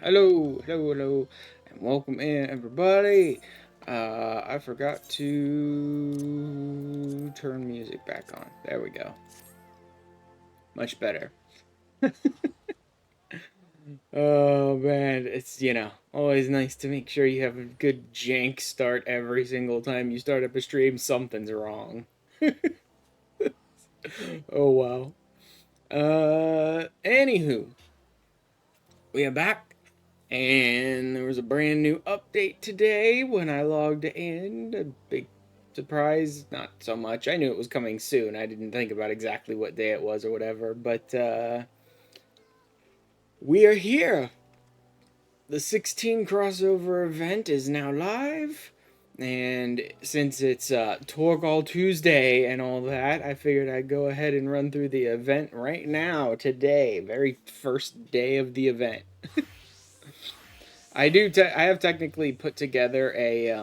Hello, and welcome in, everybody. I forgot to turn music back on. There we go. Much better. Oh man, it's always nice to make sure you have a good jank start every single time you start up a stream. Something's wrong. Oh wow. Anywho, we are back. And there was a brand new update today when I logged in. A big surprise, not so much. I knew it was coming soon. I didn't think about exactly what day it was or whatever, but we are here. The 16 crossover event is now live. And since it's Torgal Tuesday and all that, I figured I'd go ahead and run through the event right now, today. Very first day of the event. I have technically put together a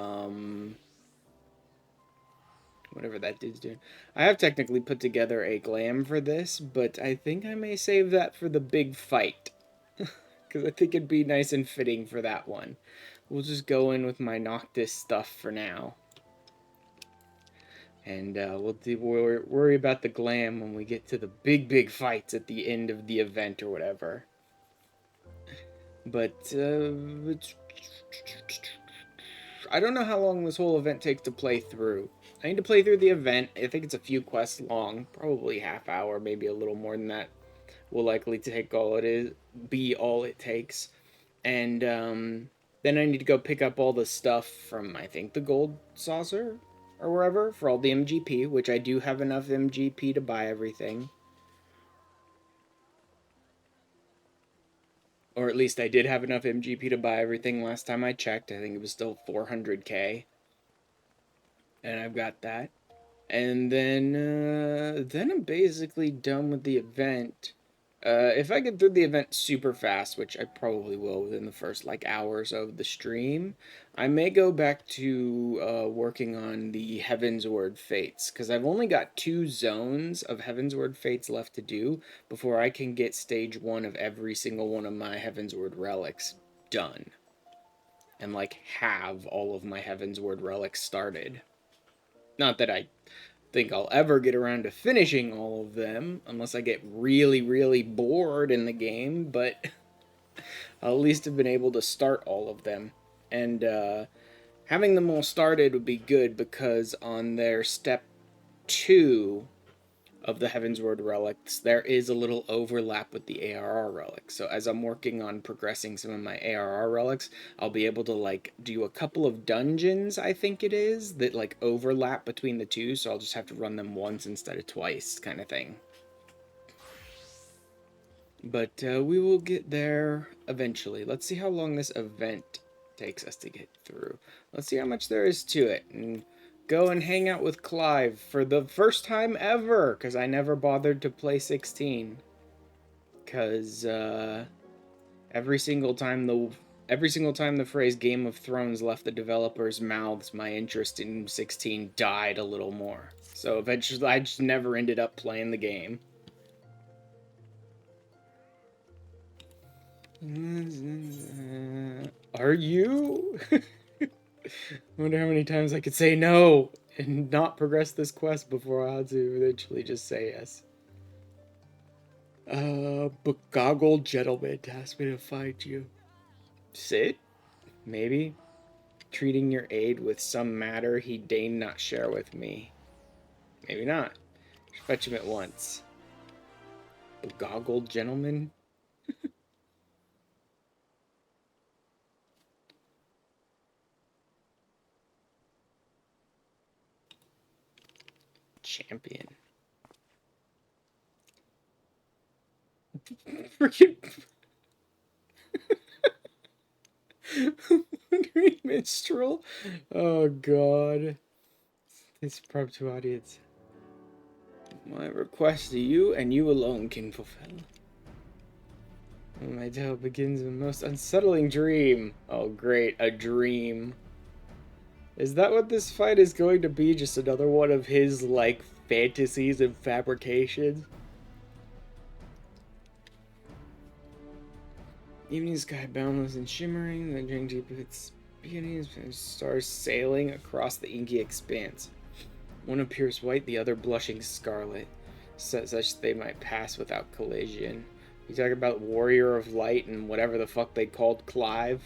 whatever that dude's doing. I have technically put together a glam for this, but I think I may save that for the big fight. Because I think it'd be nice and fitting for that one. We'll just go in with my Noctis stuff for now. And we'll worry about the glam when we get to the big fights at the end of the event or whatever. But I don't know how long this whole event takes to play through. I need to play through the event. I think it's a few quests long, probably half hour, maybe a little more than that. Will likely take all it takes. And then I need to go pick up all the stuff from, I think, the gold saucer or wherever for all the MGP, which I do have enough MGP to buy everything. Or at least I did have enough MGP to buy everything last time I checked. I think it was still 400k. And I've got that. And then I'm basically done with the event. If I get through the event super fast, which I probably will within the first hours of the stream, I may go back to working on the Heavensward Fates, because I've only got 2 zones of Heavensward Fates left to do before I can get stage 1 of every single one of my Heavensward relics done. And have all of my Heavensward relics started. Not that I think I'll ever get around to finishing all of them, unless I get really bored in the game, but I'll at least have been able to start all of them. And having them all started would be good, because on their step 2 of the Heavensward relics, there is a little overlap with the ARR relics. So as I'm working on progressing some of my ARR relics, I'll be able to do a couple of dungeons, I think it is, that overlap between the two, so I'll just have to run them once instead of twice, kind of thing. But we will get there eventually. Let's see how long this event takes us to get through. Let's see how much there is to it, and go and hang out with Clive for the first time ever, because I never bothered to play 16. Because every single time the phrase Game of Thrones left the developers' mouths, my interest in 16 died a little more. So eventually I just never ended up playing the game. Are you? I wonder how many times I could say no and not progress this quest before I had to eventually just say yes. Begoggled gentleman asked me to find you. Sit? Maybe? Treating your aid with some matter he deigned not share with me. Maybe not. Fetch him at once. Begoggled gentleman? Champion. Freaking Wandering Minstrel? Oh god. It's prep to audience. My request to you and you alone can fulfill. My tale begins with a most unsettling dream. Oh great, a dream. Is that what this fight is going to be? Just another one of his, fantasies and fabrications? Evening sky boundless and shimmering, the drink deep with its beauties, stars sailing across the inky expanse. One appears white, the other blushing scarlet, such they might pass without collision. You talk about Warrior of Light and whatever the fuck they called Clive.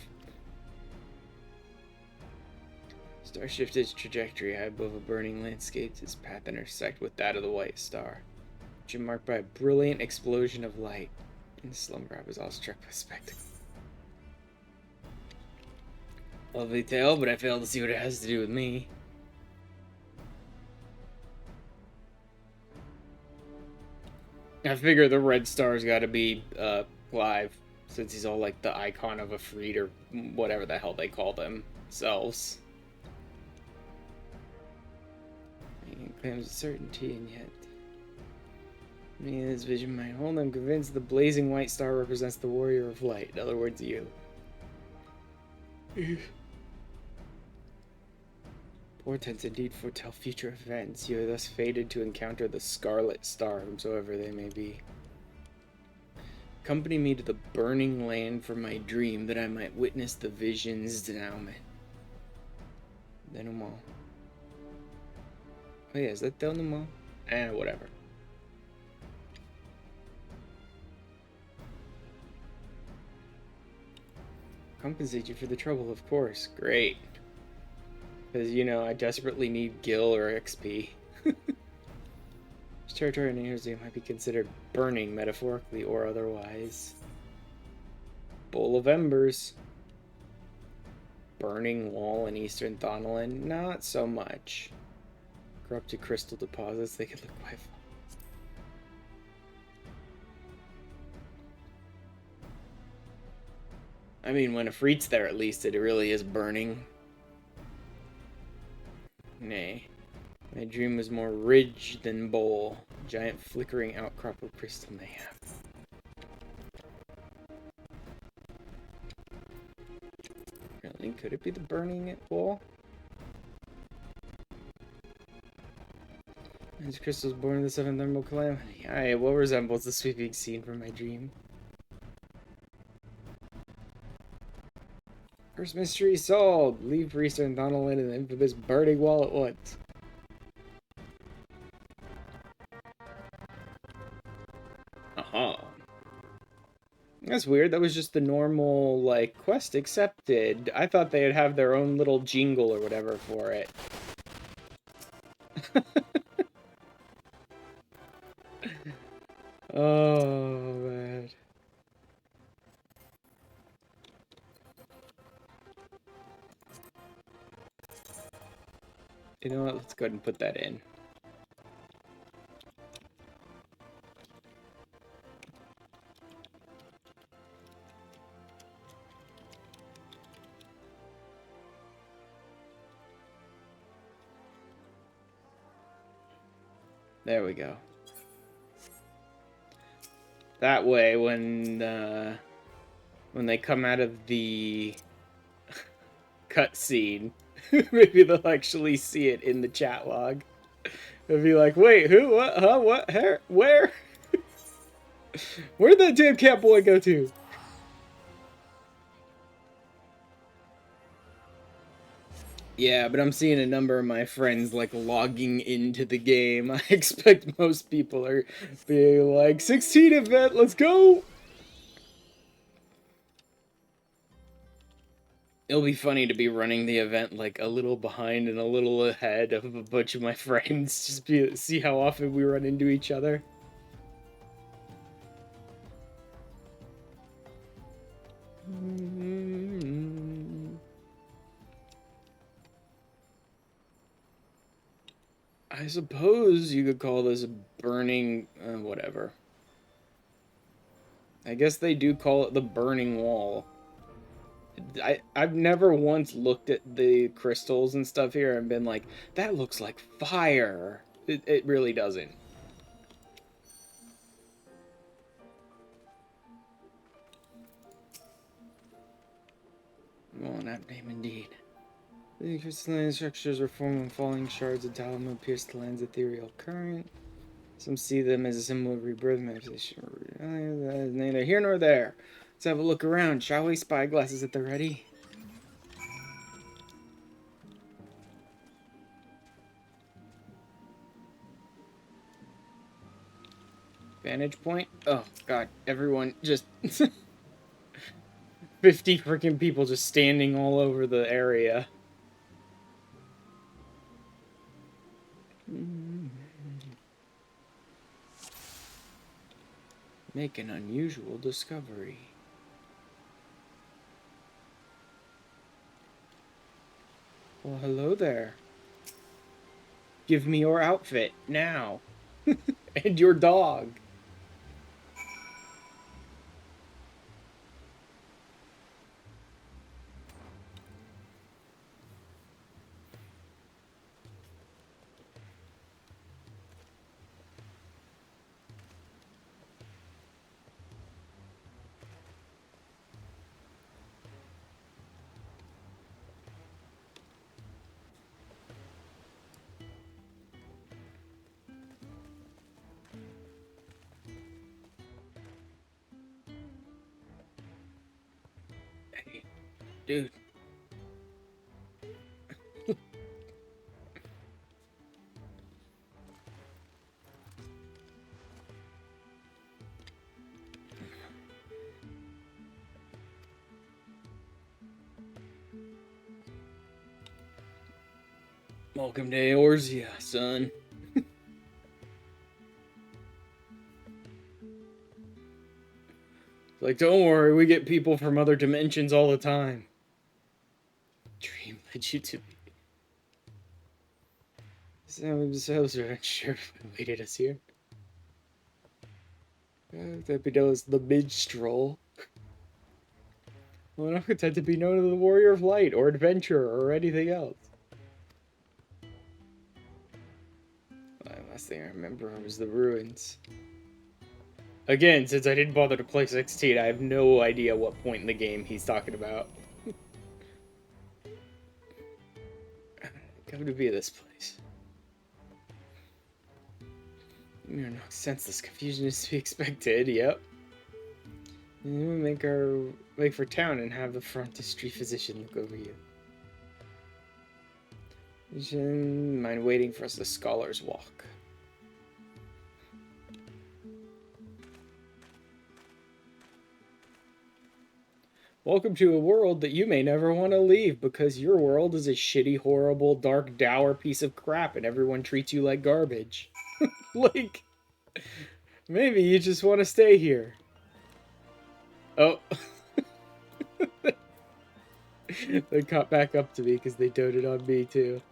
Star shifted its trajectory high above a burning landscape. Its path intersect with that of the white star, which is marked by a brilliant explosion of light. In the slumber, I was all struck by spectacle. Lovely tale, but I fail to see what it has to do with me. I figure the red star's got to be Clive, since he's all like the icon of a freed or whatever the hell they call themselves. He claims certainty, and yet me this vision might hold. I'm convinced the blazing white star represents the Warrior of Light. In other words, you. Portents indeed foretell future events. You are thus fated to encounter the Scarlet Star, whomsoever they may be. Accompany me to the burning land for my dream, that I might witness the vision's denouement. Denouement. Oh yeah, is that denouement? Whatever. Compensate you for the trouble, of course. Great. Because, you know, I desperately need gil or XP. This territory in New Zealand might be considered burning, metaphorically or otherwise. Bowl of Embers. Burning wall in eastern Thanalan. Not so much. Corrupted crystal deposits. They could look quite fun. I mean, when a Freet's there, at least it really is burning. Nay, my dream was more ridge than bowl. Giant flickering outcrop of crystal mayhap. Really? Could it be the burning bowl? These crystals born in the seventh thermal calamity. Aye, what resembles the sweeping scene from my dream? First mystery solved. Leave for Eastern Thanalan and the infamous burning wall at once. That's weird. That was just the normal, like, quest accepted. I thought they'd have their own little jingle or whatever for it. Oh, man. You know what? Let's go ahead and put that in. There we go. That way, when they come out of the cutscene, maybe they'll actually see it in the chat log. They'll be like, "Wait, who? What? Huh? What? Where? Where'd that damn cat boy go to?" Yeah, but I'm seeing a number of my friends, like, logging into the game. I expect most people are being like, 16 event, let's go! It'll be funny to be running the event, like, a little behind and a little ahead of a bunch of my friends. Just see how often we run into each other. I suppose you could call this a burning... whatever. I guess they do call it the burning wall. I've never once looked at the crystals and stuff here and been like, that looks like fire. It really doesn't. Well, an apt name indeed. The crystalline structures are formed when falling shards of talum pierce the land's ethereal current. Some see them as a symbol of rebirth. Neither here nor there. Let's have a look around, shall we? Spyglasses at the ready. Vantage point? Oh, God. Everyone just... 50 freaking people just standing all over the area. Make an unusual discovery. Well, hello there. Give me your outfit, now. And your dog. Hey, dude. Welcome to Eorzea, son. Like, don't worry, we get people from other dimensions all the time. Dream led you to me. So sure waited us here. That bedows the minstrel. Well, I'm content to be known as the warrior of light, or adventurer, or anything else. The last thing I remember was the ruins. Again, since I didn't bother to play 16, I have no idea what point in the game he's talking about. Come to be at this place. You know, senseless confusion is to be expected, yep. And we'll make for town and have the frontistry physician look over you. Mind waiting for us the Scholar's Walk. Welcome to a world that you may never want to leave because your world is a shitty, horrible, dark, dour piece of crap and everyone treats you like garbage. Like, maybe you just want to stay here. Oh. They caught back up to me because they doted on me too.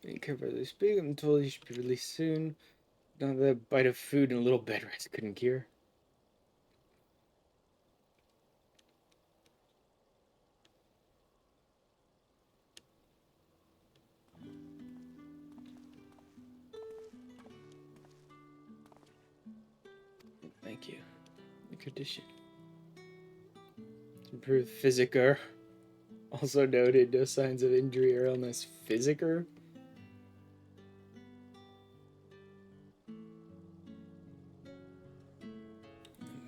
Be careful to speak. I'm told you should be released soon. Another bite of food and a little bed rest couldn't cure. Thank you. The condition. Improved physicer. Also noted, no signs of injury or illness. Physicer?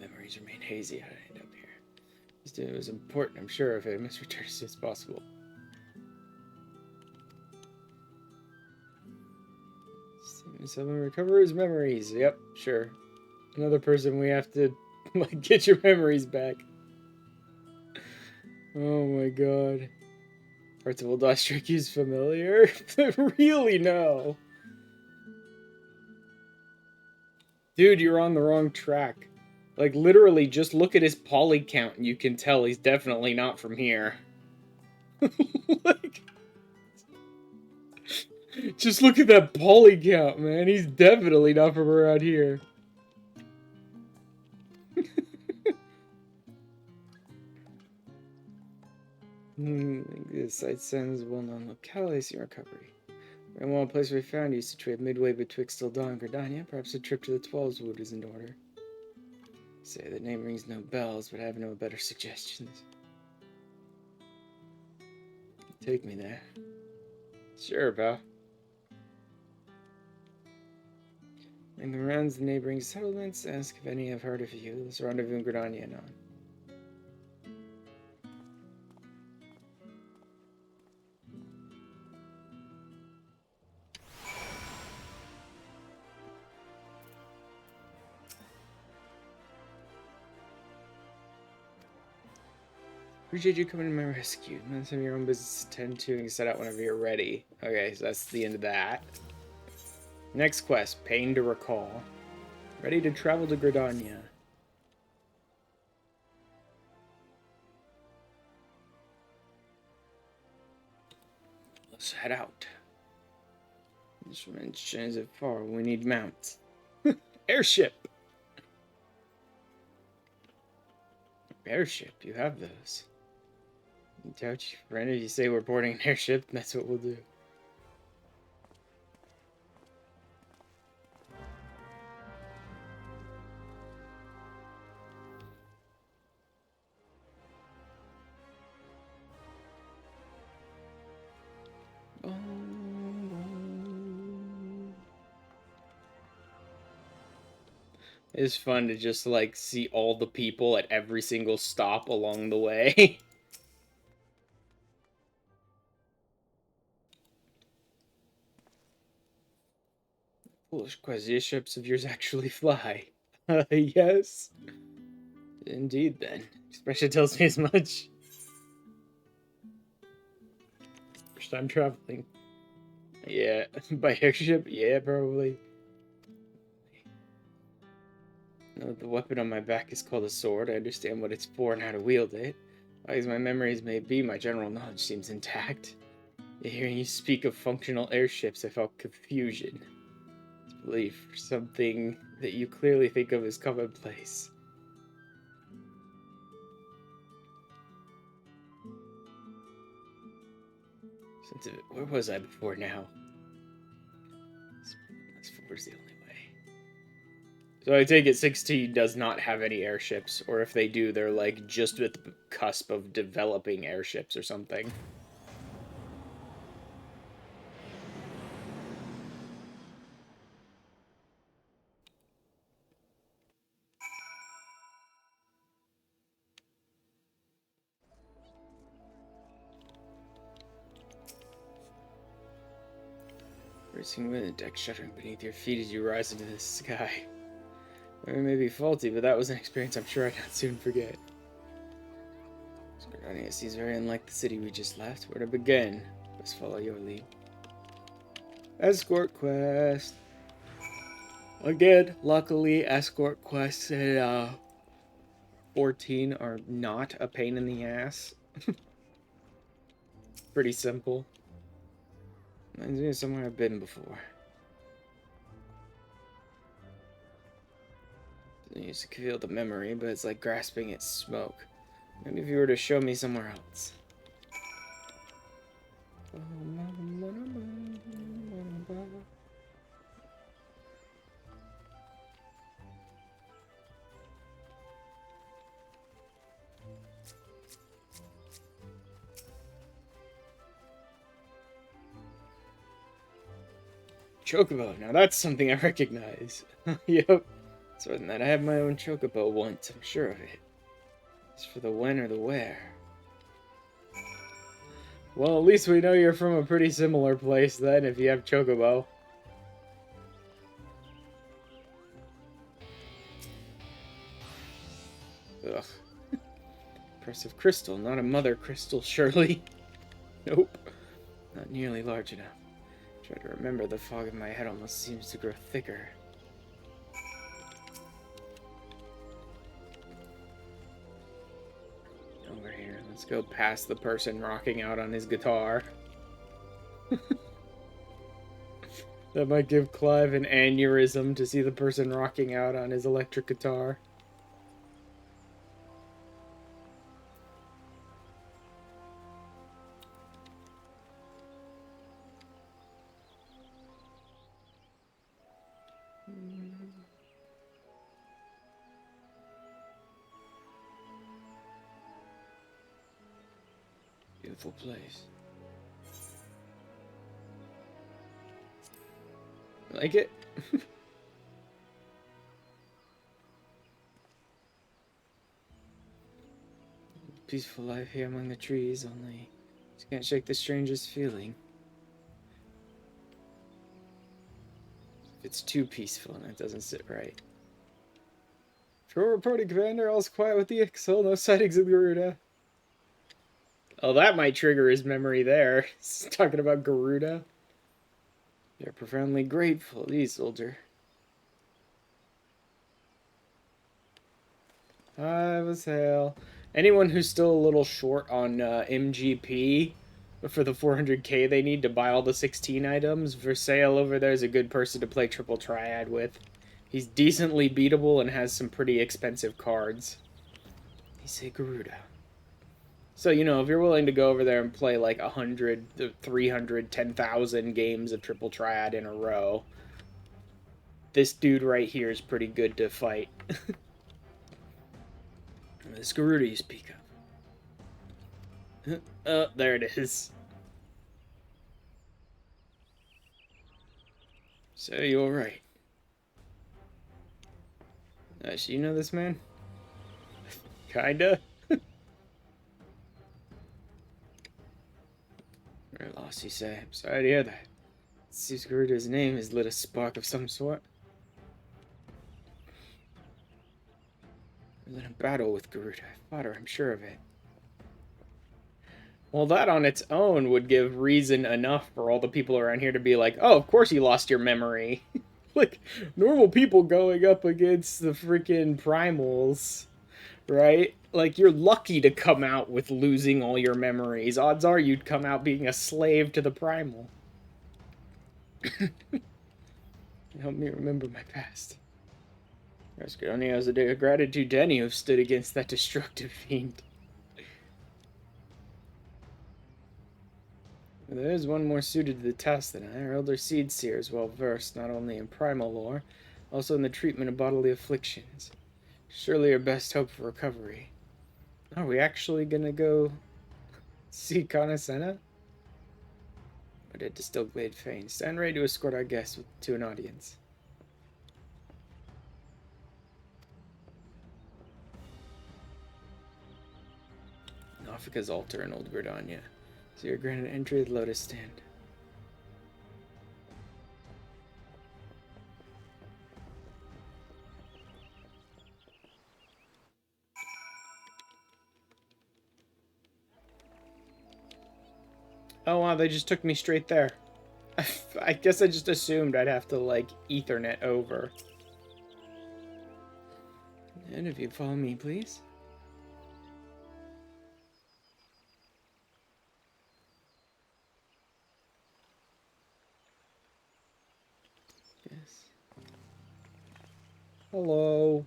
Memories remain hazy. How did I end up here? This dude was important, I'm sure, if I must return as soon as possible. Someone recover his memories. Yep, sure. Another person we have to like get your memories back. Oh my god. Parts of Old Ostrich is familiar? Really, no. Dude, you're on the wrong track. Like, literally, just look at his poly count and you can tell he's definitely not from here. Like, just look at that poly count, man. He's definitely not from around here. The site sends well-known localities in recovery. And one place we found you situated midway betwixt Eldon and Gridania. Perhaps a trip to the Twelves Wood is in order. Say the name rings no bells, but I have no better suggestions. Take me there. Sure, pal. Make the rounds of the neighboring settlements, ask if any have heard of you. Let's rendezvous in Gridania and on. Appreciate you coming to my rescue. Let's have your own business to tend to and set out whenever you're ready. Okay, so that's the end of that. Next quest, Pain to Recall. Ready to travel to Gridania. Let's head out. This mention is it far? We need mounts. Airship! Airship, you have those. Doubt you, friend. If you say we're boarding an airship, that's what we'll do. It's fun to just, like, see all the people at every single stop along the way. Foolish quasi ships of yours actually fly. Yes. Indeed, then. Expression tells me as much. First time traveling. Yeah. By airship? Yeah, probably. No, the weapon on my back is called a sword. I understand what it's for and how to wield it. As my memories may be, my general knowledge seems intact. Hearing you speak of functional airships, I felt confusion. Belief for something that you clearly think of as commonplace. Where was I before now? This forward's the only way. So I take it 16 does not have any airships, or if they do, they're like just at the cusp of developing airships or something. Racing with the deck shuddering beneath your feet as you rise into the sky. It may be faulty, but that was an experience I'm sure I'd not soon forget. Scardonia seems very unlike the city we just left. Where to begin? Let's follow your lead. Escort quest. Again, luckily, escort quests at 14 are not a pain in the ass. Pretty simple. Reminds me of somewhere I've been before. I used to feel the memory, but it's like grasping at smoke. Maybe if you were to show me somewhere else. Chocobo, now that's something I recognize. Yep. So than that, I had my own chocobo once, I'm sure of it. As for the when or the where. Well, at least we know you're from a pretty similar place then, if you have chocobo. Ugh. Impressive crystal, not a mother crystal, surely. Nope. Not nearly large enough. Try to remember, the fog in my head almost seems to grow thicker. Over here, let's go past the person rocking out on his guitar. That might give Clive an aneurysm to see the person rocking out on his electric guitar. Beautiful place. Like it? Peaceful life here among the trees, only just can't shake the strangest feeling. If it's too peaceful and it doesn't sit right. Patrol reporting, Commander. All's quiet with the Ixal. No sightings of Garuda. Oh, that might trigger his memory there. He's talking about Garuda. They're profoundly grateful, these soldier. I was hell. Anyone who's still a little short on MGP for the 400k they need to buy all the 16 items, Versailles over there is a good person to play triple triad with. He's decently beatable and has some pretty expensive cards. He say Garuda. So, you know, if you're willing to go over there and play like 100, 300, 10,000 games of triple triad in a row, this dude right here is pretty good to fight. This Garuda you speak of. Oh, there it is. So, you're right. So you know this man? Kinda. Very lost, you say. I'm sorry to hear that. Seems Garuda's name has lit a spark of some sort. I was in a battle with Garuda. I fought her, I'm sure of it. Well, that on its own would give reason enough for all the people around here to be like, oh, of course you lost your memory. Like, normal people going up against the freaking primals, right? Like, you're lucky to come out with losing all your memories. Odds are you'd come out being a slave to the primal. Help me remember my past. There's only as a day of gratitude to any who have stood against that destructive fiend. There is one more suited to the task than I. Our elder seed seer is well versed not only in primal lore, also in the treatment of bodily afflictions. Surely our best hope for recovery. Are we actually gonna go see Kanasena? Or did Distilled Glade feign? Stand ready to escort our guests to an audience. Nafika's altar in Old Gridania. So you're granted entry at the Lotus Stand. Oh wow, they just took me straight there. I guess I just assumed I'd have to, like, Ethernet over. And if you follow me, please. Yes. Hello.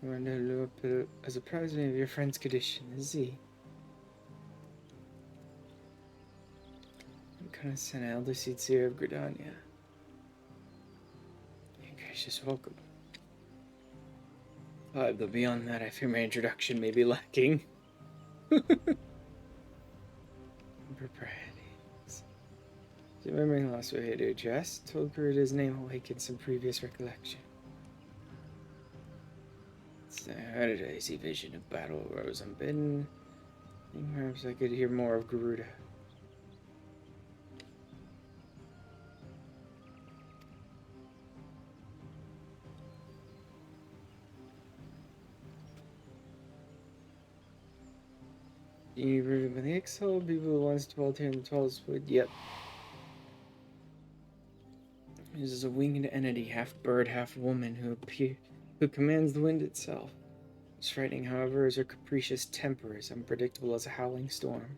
I wonder a surprise me of your friend's condition, is he? I'm kind of sent elder seed seer of Gridania. Gracious welcome. But beyond that, I fear my introduction may be lacking. Proprieties. Remembering lost way to address, told Garuda's name awakened some previous recollection. How did I see vision of battle arose unbidden? Perhaps I could hear more of Garuda. You rooted by the exile, people who once dwelt here in the tallest wood. Yep. This is a winged entity, half bird, half woman, who commands the wind itself. It's frightening, however, is her capricious temper, as unpredictable as a howling storm.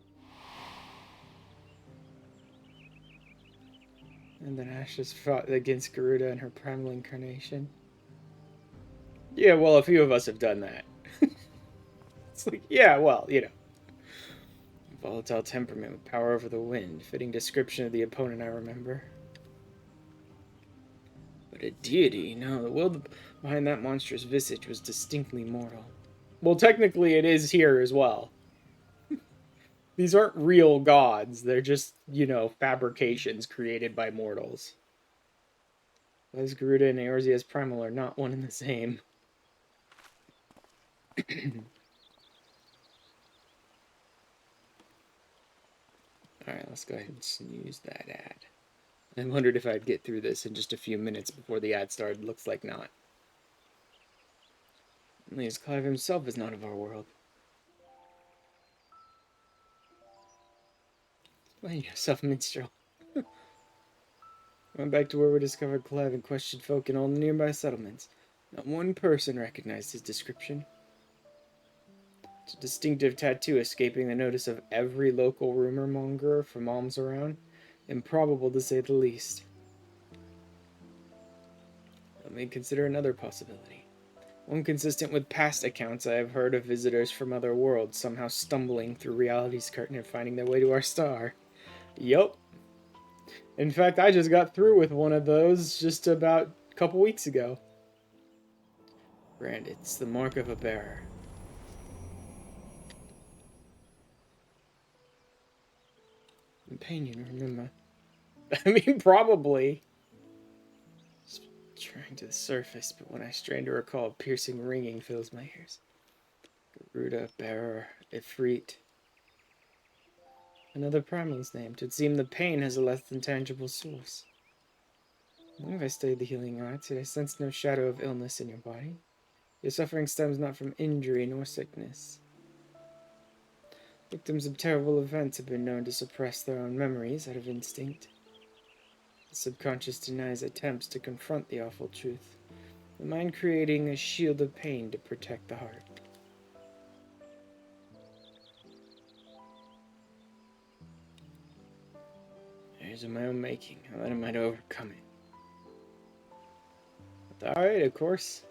And then Ashes fought against Garuda in her primal incarnation. Yeah, well, a few of us have done that. It's like, yeah, well, you know. Volatile temperament with power over the wind. Fitting description of the opponent, I remember. But a deity? No, the will behind that monstrous visage was distinctly mortal. Well, technically it is here as well. These aren't real gods. They're just, you know, fabrications created by mortals. As Garuda and Eorzea's primal are not one and the same. Alright, let's go ahead and snooze that ad. I wondered if I'd get through this in just a few minutes before the ad started. Looks like not. At least Clive himself is not of our world. Explain yourself, minstrel. Went back to where we discovered Clive and questioned folk in all the nearby settlements. Not one person recognized his description. It's a distinctive tattoo escaping the notice of every local rumor monger from alms around. Improbable to say the least. Let me consider another possibility. One consistent with past accounts I have heard of visitors from other worlds somehow stumbling through reality's curtain and finding their way to our star. Yup. In fact, I just got through with one of those just about a couple weeks ago. Brand, it's the mark of a bearer. Companion, remember? I mean, probably. Just trying to the surface, but when I strain to recall, a piercing ringing fills my ears. Garuda, bearer, Ifrit. Another primal's name. It would seem the pain has a less than tangible source. Long have I studied the healing arts, yet I sense no shadow of illness in your body. Your suffering stems not from injury nor sickness. Victims of terrible events have been known to suppress their own memories out of instinct. The subconscious denies attempts to confront the awful truth, the mind creating a shield of pain to protect the heart. There's of my own making. I let him might overcome it. Alright, of course.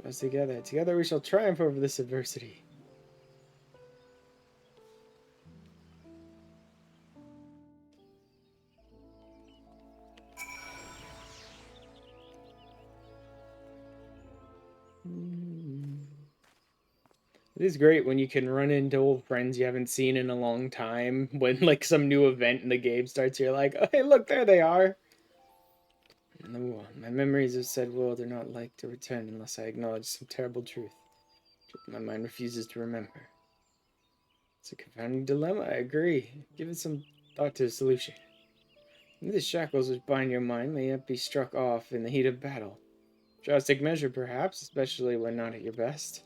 Trust together. Together we shall triumph over this adversity. It is great when you can run into old friends you haven't seen in a long time. When, like, some new event in the game starts, you're like, oh, hey, look, there they are. My memories of said world are not like to return unless I acknowledge some terrible truth. My mind refuses to remember. It's a confounding dilemma, I agree. Give it some thought to a solution. The shackles which bind your mind may yet be struck off in the heat of battle. Drastic measure, perhaps, especially when not at your best.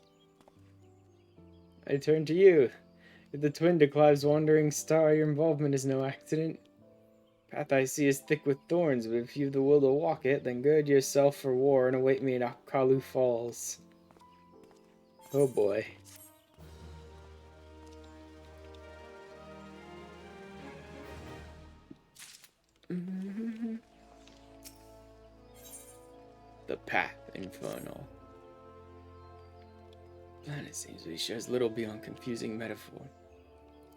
I turn to you. If the twin to Clive's wandering star, your involvement is no accident. Path I see is thick with thorns, but if you've the will to walk it, then gird yourself for war and await me at Akalu Falls. Oh boy. The Path Infernal. Planet seems to be shares little beyond confusing metaphor.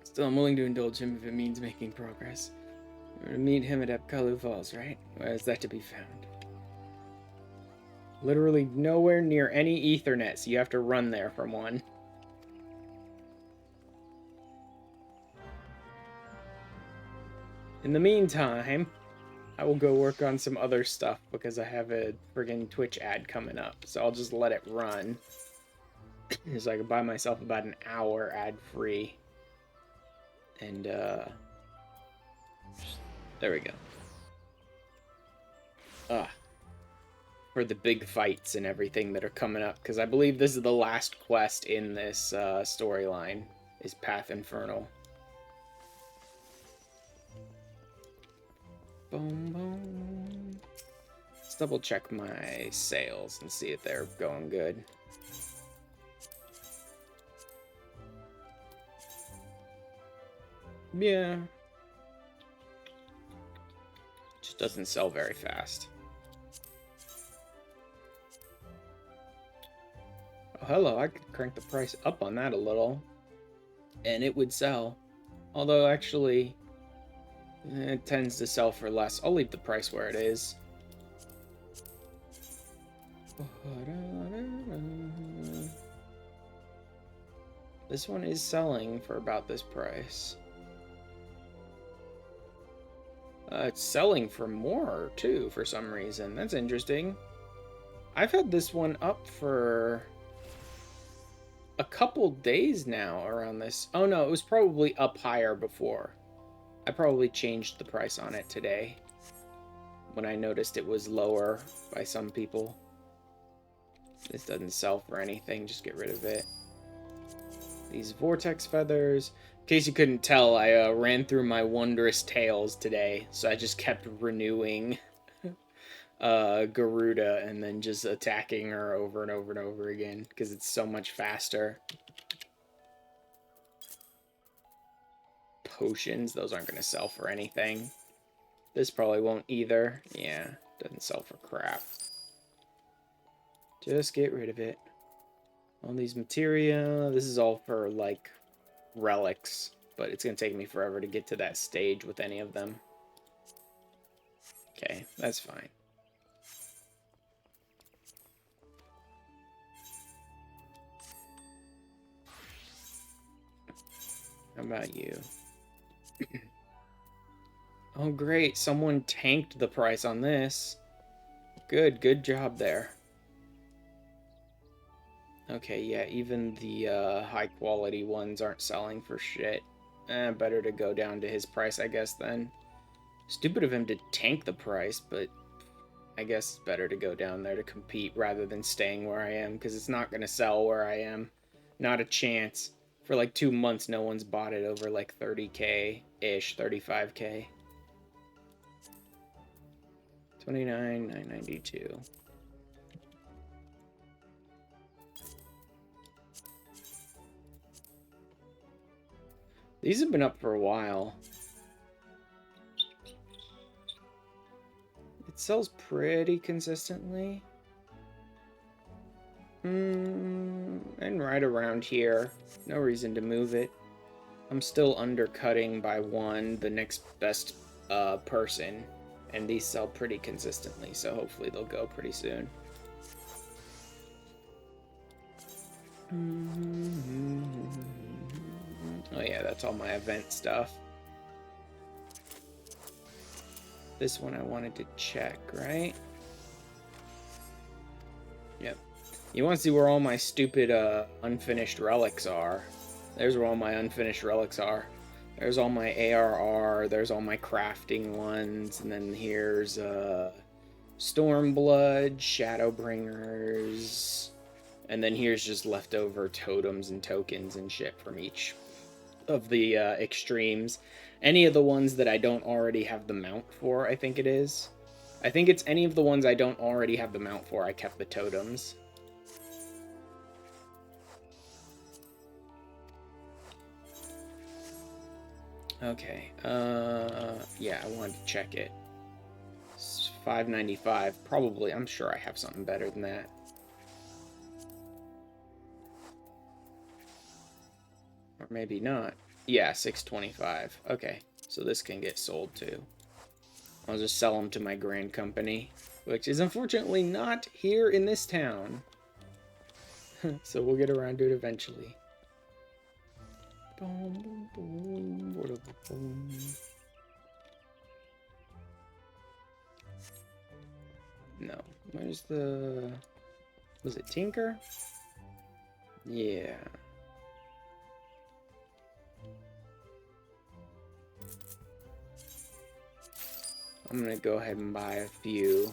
Still, I'm willing to indulge him if it means making progress. We're to meet him at Akalu Falls, right? Where is that to be found? Literally nowhere near any Ethernet, so you have to run there from one. In the meantime, I will go work on some other stuff because I have a friggin' Twitch ad coming up, so I'll just let it run. So I can buy myself about an hour ad-free. And, there we go. For the big fights and everything that are coming up, because I believe this is the last quest in this storyline, is Path Infernal. Boom, boom. Let's double check my sales and see if they're going good. Yeah. Just doesn't sell very fast. hello, I could crank the price up on that a little, and it would sell. Although, actually, it tends to sell for less. I'll leave the price where it is. This one is selling for about this price. It's selling for more, too, for some reason. That's interesting. I've had this one up for a couple days now around this. Oh, no, it was probably up higher before. I probably changed the price on it today when I noticed it was lower by some people. This doesn't sell for anything. Just get rid of it. These vortex feathers. In case you couldn't tell, I ran through my wondrous tales today, so I just kept renewing Garuda and then just attacking her over and over and over again because it's so much faster. Potions, those aren't going to sell for anything. This probably won't either. Yeah, doesn't sell for crap. Just get rid of it. All these materia, this is all for, like, relics, but it's going to take me forever to get to that stage with any of them. Okay, that's fine. How about you? Oh, great. Someone tanked the price on this. Good job there. Okay, yeah, even the high-quality ones aren't selling for shit. Better to go down to his price, I guess, then. Stupid of him to tank the price, but I guess it's better to go down there to compete rather than staying where I am, because it's not going to sell where I am. Not a chance. For like 2 months, no one's bought it over like 30k-ish, 35k. 29,992. These have been up for a while. It sells pretty consistently. And right around here. No reason to move it. I'm still undercutting by one the next best person. And these sell pretty consistently, so hopefully they'll go pretty soon. Oh yeah, that's all my event stuff. This one I wanted to check, right? Yep. You want to see where all my stupid unfinished relics are. There's where all my unfinished relics are. There's all my ARR, there's all my crafting ones, and then here's Stormblood, Shadowbringers, and then here's just leftover totems and tokens and shit from each of the extremes. Any of the ones that I don't already have the mount for, I think it is. I think it's any of the ones I don't already have the mount for, I kept the totems. Okay, yeah, I wanted to check it. It's $5.95, probably. I'm sure I have something better than that. Or maybe not. Yeah, $6.25. Okay, so this can get sold too. I'll just sell them to my grand company, which is unfortunately not here in this town. So we'll get around to it eventually. No. Where's the... Was it Tinker? Yeah. I'm gonna go ahead and buy a few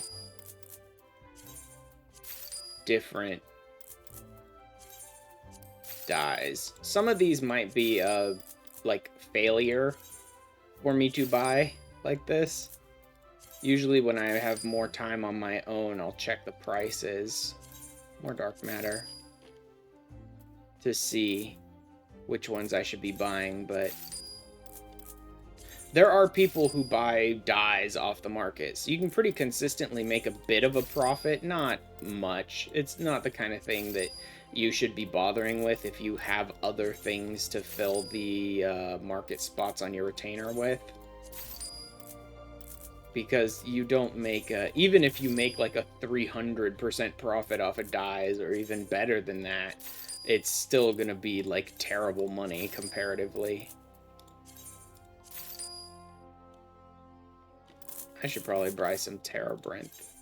different dyes. Some of these might be like failure for me to buy like this. Usually when I have more time on my own, I'll check the prices, more dark matter, to see which ones I should be buying, but there are people who buy dyes off the market, so you can pretty consistently make a bit of a profit, not much. It's not the kind of thing that you should be bothering with if you have other things to fill the market spots on your retainer with. Because you don't make even if you make like a 300% profit off of dyes, or even better than that, it's still gonna be like terrible money comparatively. I should probably buy some terebinth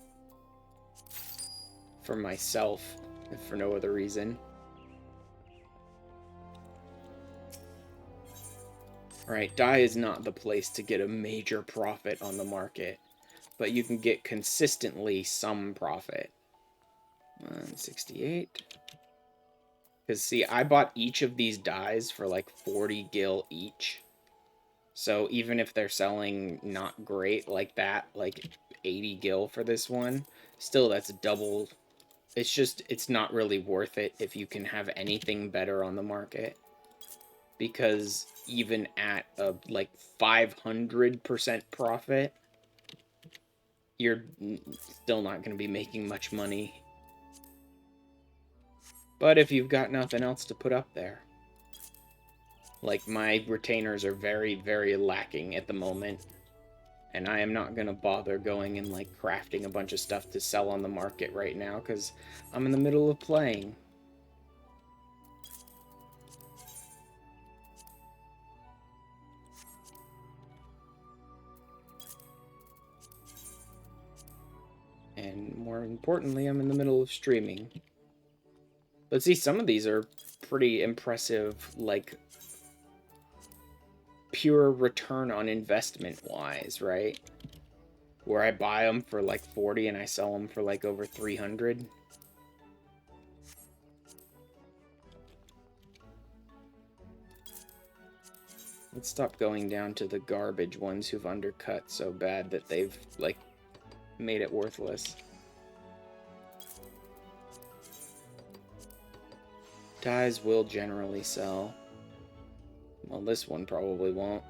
for myself, if for no other reason. Right, dye is not the place to get a major profit on the market, but you can get consistently some profit. 168. Because, see, I bought each of these dyes for like 40 gil each. So even if they're selling not great like that, like 80 gil for this one, still that's double. It's just, it's not really worth it if you can have anything better on the market. Because even at a like 500% profit, you're still not going to be making much money. But if you've got nothing else to put up there, like my retainers are very, very lacking at the moment, and I am not going to bother going and like crafting a bunch of stuff to sell on the market right now because I'm in the middle of playing. And more importantly, I'm in the middle of streaming. But see, some of these are pretty impressive, like, pure return on investment wise, right? Where I buy them for like 40 and I sell them for like over 300. Let's stop going down to the garbage ones who've undercut so bad that they've, like, made it worthless. Dyes will generally sell. Well, this one probably won't.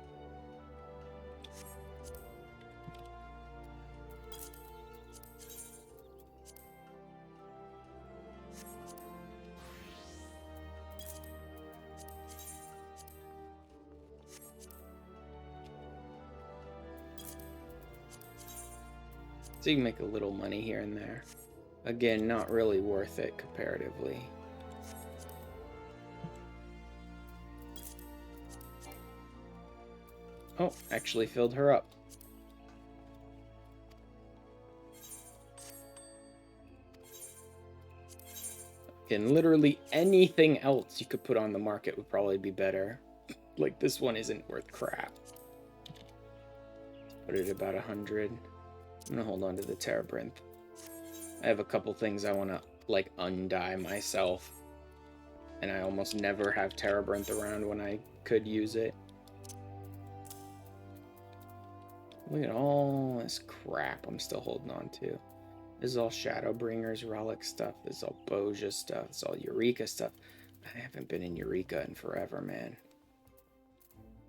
So you can make a little money here and there. Again, not really worth it comparatively. Oh, actually filled her up. And literally anything else you could put on the market would probably be better. Like, this one isn't worth crap. Put it at about 100. I'm gonna hold on to the terebinth. I have a couple things I want to, like, undye myself. And I almost never have terebinth around when I could use it. Look at all this crap I'm still holding on to. This is all Shadowbringers, Relic stuff. This is all Boja stuff. This is all Eureka stuff. I haven't been in Eureka in forever, man.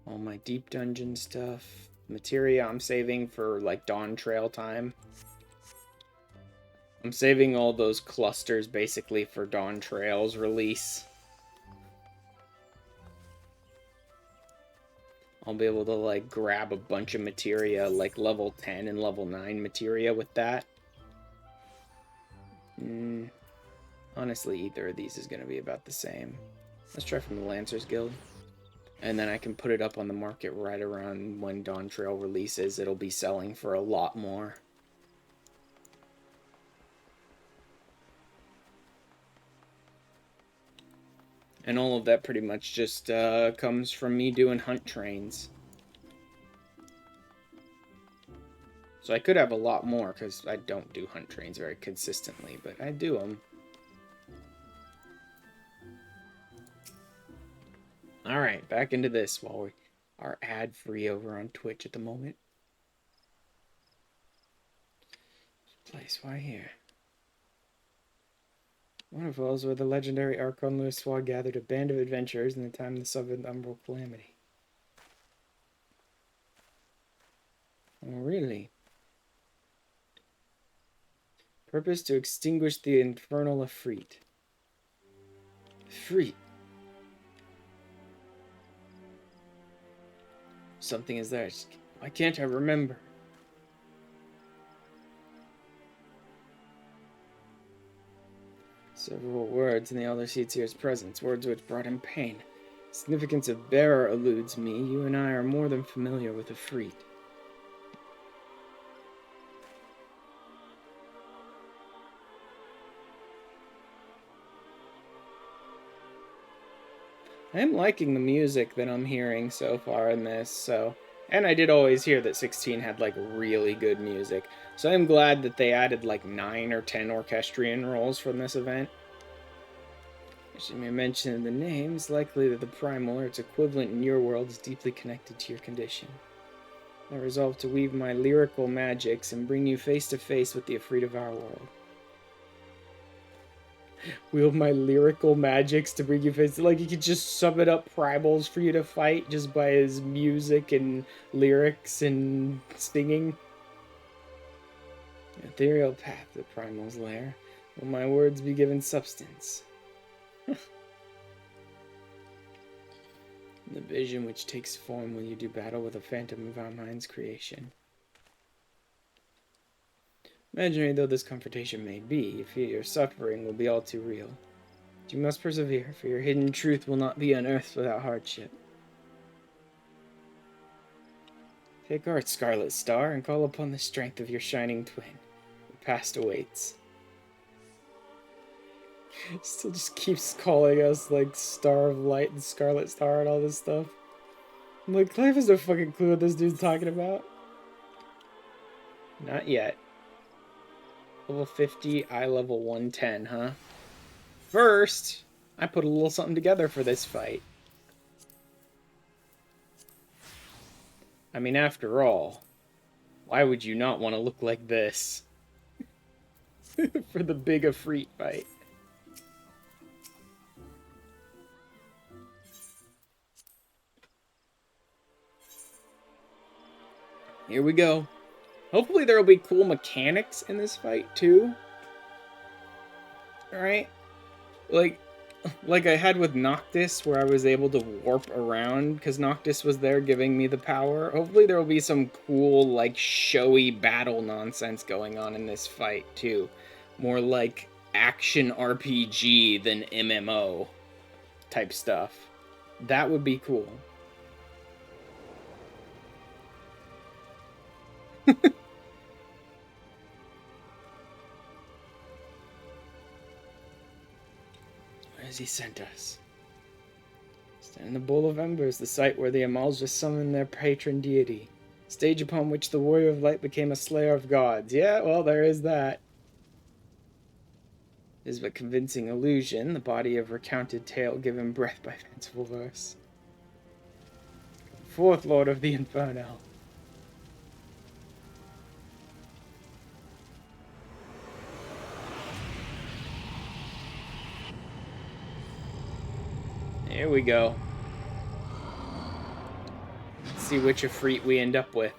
All my Deep Dungeon stuff. Materia I'm saving for, like, Dawn Trail time. I'm saving all those clusters, basically, for Dawn Trail's release. I'll be able to, like, grab a bunch of materia, like level 10 and level 9 materia with that. Honestly, either of these is going to be about the same. Let's try from the Lancers Guild. And then I can put it up on the market right around when Dawn Trail releases. It'll be selling for a lot more. And all of that pretty much just comes from me doing hunt trains. So I could have a lot more, because I don't do hunt trains very consistently, but I do them. Alright, back into this while we are ad-free over on Twitch at the moment. Place, why here? Waterfalls where the legendary Archon Louisoix gathered a band of adventurers in the time of the Southern Umbral Calamity. Oh, really? Purpose to extinguish the infernal Efreet. Free. Something is there. Why can't I remember? Several words in the elder Seedseer's presence, words which brought him pain. Significance of bearer eludes me. You and I are more than familiar with Efreet. I am liking the music that I'm hearing so far in this, so... And I did always hear that 16 had, like, really good music. So I'm glad that they added, like, 9 or 10 orchestrion roles from this event. As you may mention in the name, it's likely that the primal, or its equivalent in your world, is deeply connected to your condition. I resolve to weave my lyrical magics and bring you face to face with the Efreet of our world. Wield my lyrical magics to bring you face. Like, he could just summon up primals for you to fight just by his music and lyrics and singing. Ethereal path, the primal's lair. Will my words be given substance? The vision which takes form when you do battle with a phantom of our mind's creation. Imaginary though this confrontation may be, if your suffering will be all too real. But you must persevere, for your hidden truth will not be unearthed without hardship. Take heart, Scarlet Star, and call upon the strength of your shining twin. The past awaits. Still just keeps calling us, like, Star of Light and Scarlet Star and all this stuff. I'm like, Clive has no fucking clue what this dude's talking about. Not yet. Level 50, I level 110, huh? First, I put a little something together for this fight. I mean, after all, why would you not want to look like this? For the big Efreet fight. Here we go. Hopefully there will be cool mechanics in this fight, too. Alright? Like I had with Noctis, where I was able to warp around, because Noctis was there giving me the power. Hopefully there will be some cool, like, showy battle nonsense going on in this fight, too. More like action RPG than MMO type stuff. That would be cool. Where has he sent us? Stand in the Bowl of Embers, the site where the Amalja summoned their patron deity. Stage upon which the Warrior of Light became a slayer of gods. Yeah, well, there is that. It is but convincing illusion, the body of recounted tale given breath by fanciful verse. Fourth Lord of the Inferno. Here we go. Let's see which Efreet we end up with.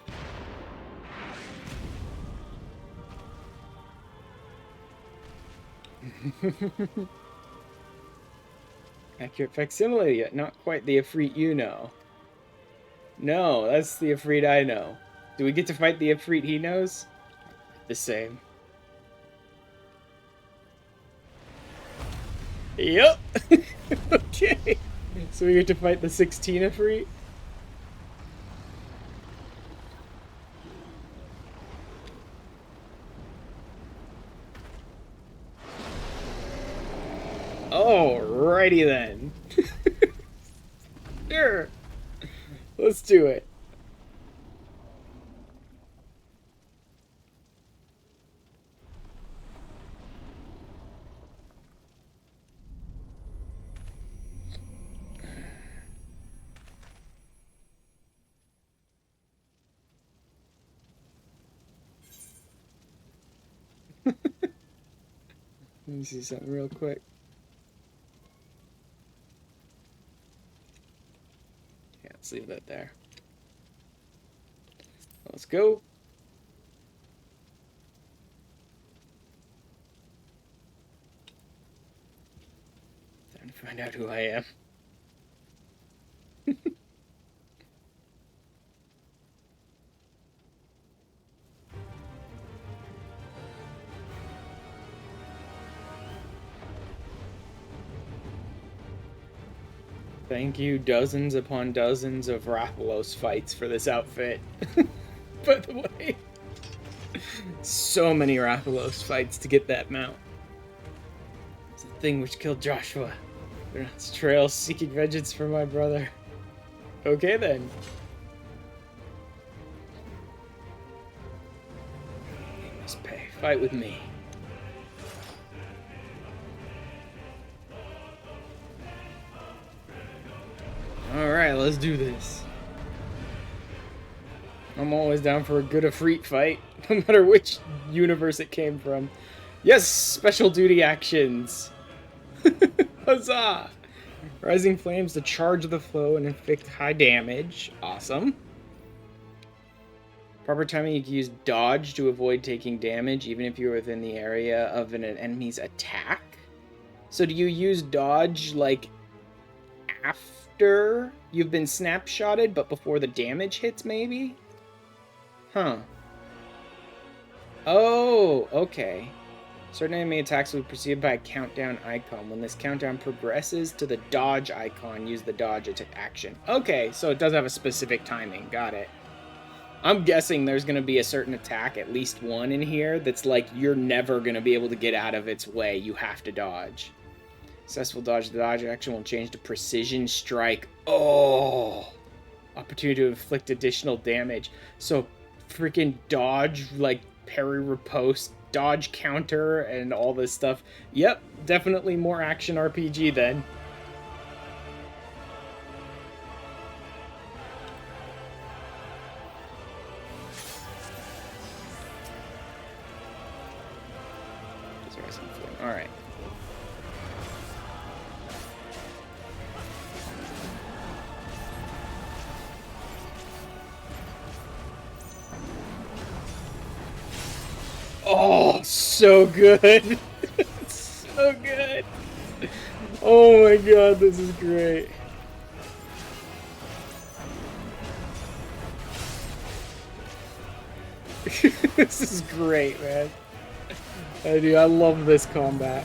Accurate facsimile, yet not quite the Efreet you know. No, that's the Efreet I know. Do we get to fight the Efreet he knows? The same. Yep. Okay. So we get to fight the 16 Efreet? Alrighty then. Sure. Let's do it. Let me see something real quick. Yeah, let's leave that there. Let's go. Find out who I am. Thank you, dozens upon dozens of Rathalos fights for this outfit. By the way, so many Rathalos fights to get that mount. It's the thing which killed Joshua. It's trails seeking vengeance for my brother. Okay then. You must pay. Fight with me. Alright, let's do this. I'm always down for a good Ifrit fight, no matter which universe it came from. Yes, special duty actions! Huzzah! Rising flames to charge the flow and inflict high damage. Awesome. Proper timing, you can use dodge to avoid taking damage, even if you're within the area of an enemy's attack. So do you use dodge, like, after you've been snapshotted, but before the damage hits, maybe? Huh. Oh, okay. Certain enemy attacks will be preceded by a countdown icon. When this countdown progresses to the dodge icon, use the dodge action. Okay, so it does have a specific timing. Got it. I'm guessing there's going to be a certain attack, at least one in here, that's like you're never going to be able to get out of its way. You have to dodge. Successful dodge. The dodge action will change to precision strike. Oh! Opportunity to inflict additional damage. So, freaking dodge, like parry riposte, dodge counter, and all this stuff. Yep, definitely more action RPG then. Alright. Oh, so good. So good. Oh my god, this is great. This is great, man. I love this combat.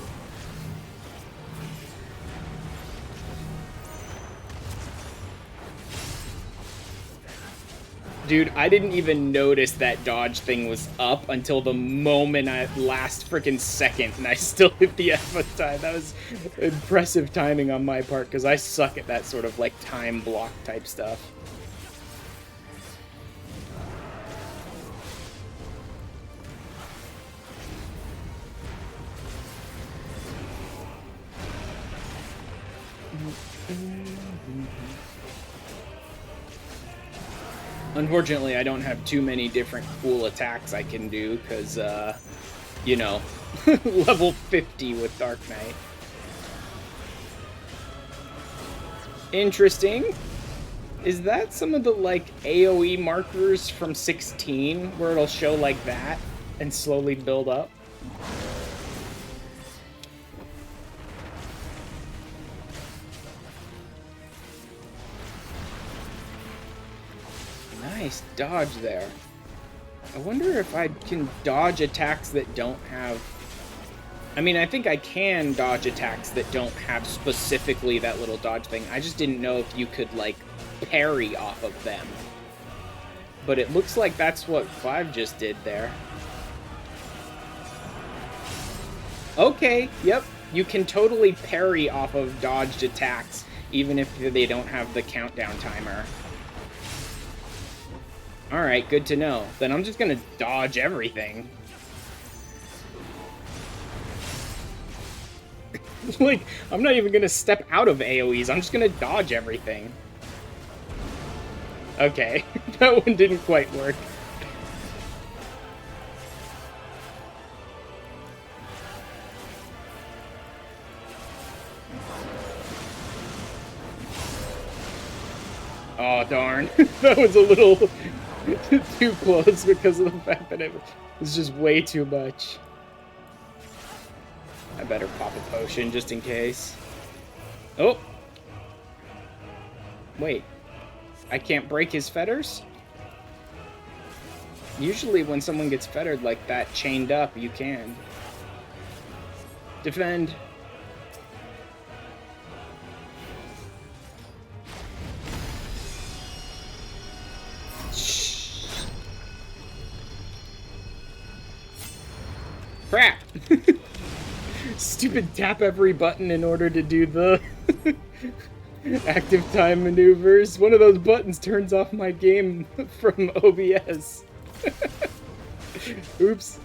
Dude, I didn't even notice that dodge thing was up until the moment last freaking second, and I still hit the F time. That was impressive timing on my part, because I suck at that sort of, like, time block type stuff. Unfortunately, I don't have too many different cool attacks I can do, because, you know, level 50 with Dark Knight. Interesting. Is that some of the, like, AoE markers from 16, where it'll show like that, and slowly build up? Nice dodge there. I wonder if I can dodge attacks that don't have... I mean, I think I can dodge attacks that don't have specifically that little dodge thing. I just didn't know if you could, like, parry off of them. But it looks like that's what Clive just did there. Okay, yep. You can totally parry off of dodged attacks, even if they don't have the countdown timer. Alright, good to know. Then I'm just gonna dodge everything. Like, I'm not even gonna step out of AoEs, I'm just gonna dodge everything. Okay, that one didn't quite work. Oh, darn. That was a little... too close because of the fact that it was just way too much. I better pop a potion just in case. Oh! Wait. I can't break his fetters? Usually when someone gets fettered like that, chained up, you can. Defend. Crap! Stupid tap every button in order to do the active time maneuvers. One of those buttons turns off my game from OBS. Oops.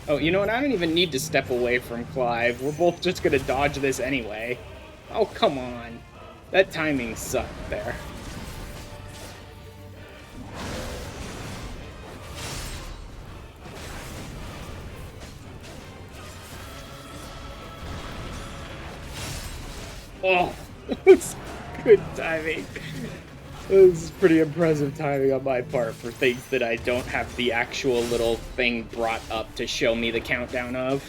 Oh, you know what? I don't even need to step away from Clive. We're both just gonna dodge this anyway. Oh, come on. That timing sucked there. Oh, that's good timing. This is pretty impressive timing on my part for things that I don't have the actual little thing brought up to show me the countdown of.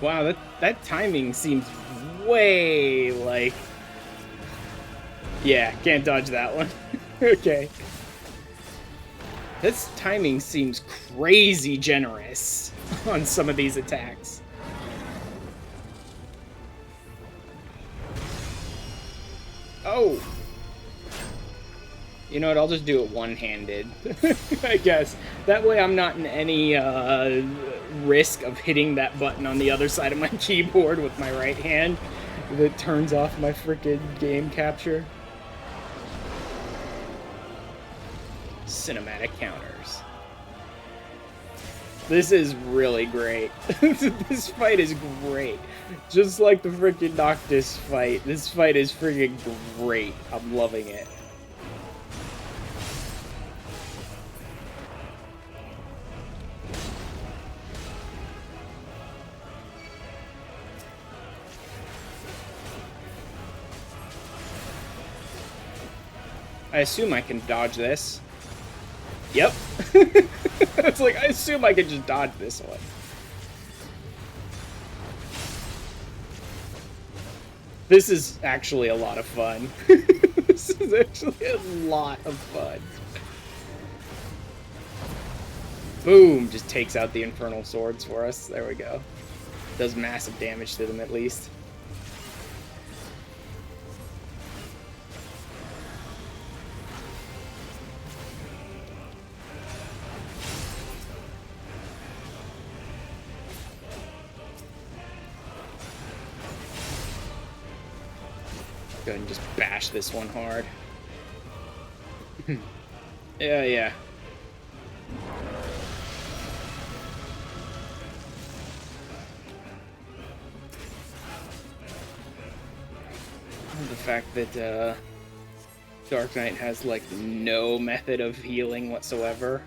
Wow, that timing seems way like... Yeah, can't dodge that one. Okay. This timing seems crazy generous on some of these attacks. Oh! You know what, I'll just do it one-handed, I guess. That way I'm not in any risk of hitting that button on the other side of my keyboard with my right hand that turns off my frickin' game capture. Cinematic counters. This is really great. This fight is great. Just like the frickin' Noctis fight, this fight is friggin' great. I'm loving it. I assume I can dodge this. Yep. It's like, I assume I can just dodge this one. This is actually a lot of fun. This is actually a lot of fun. Boom! Just takes out the Infernal Swords for us. There we go. Does massive damage to them at least. Go ahead and just bash this one hard. Yeah. The fact that Dark Knight has like no method of healing whatsoever.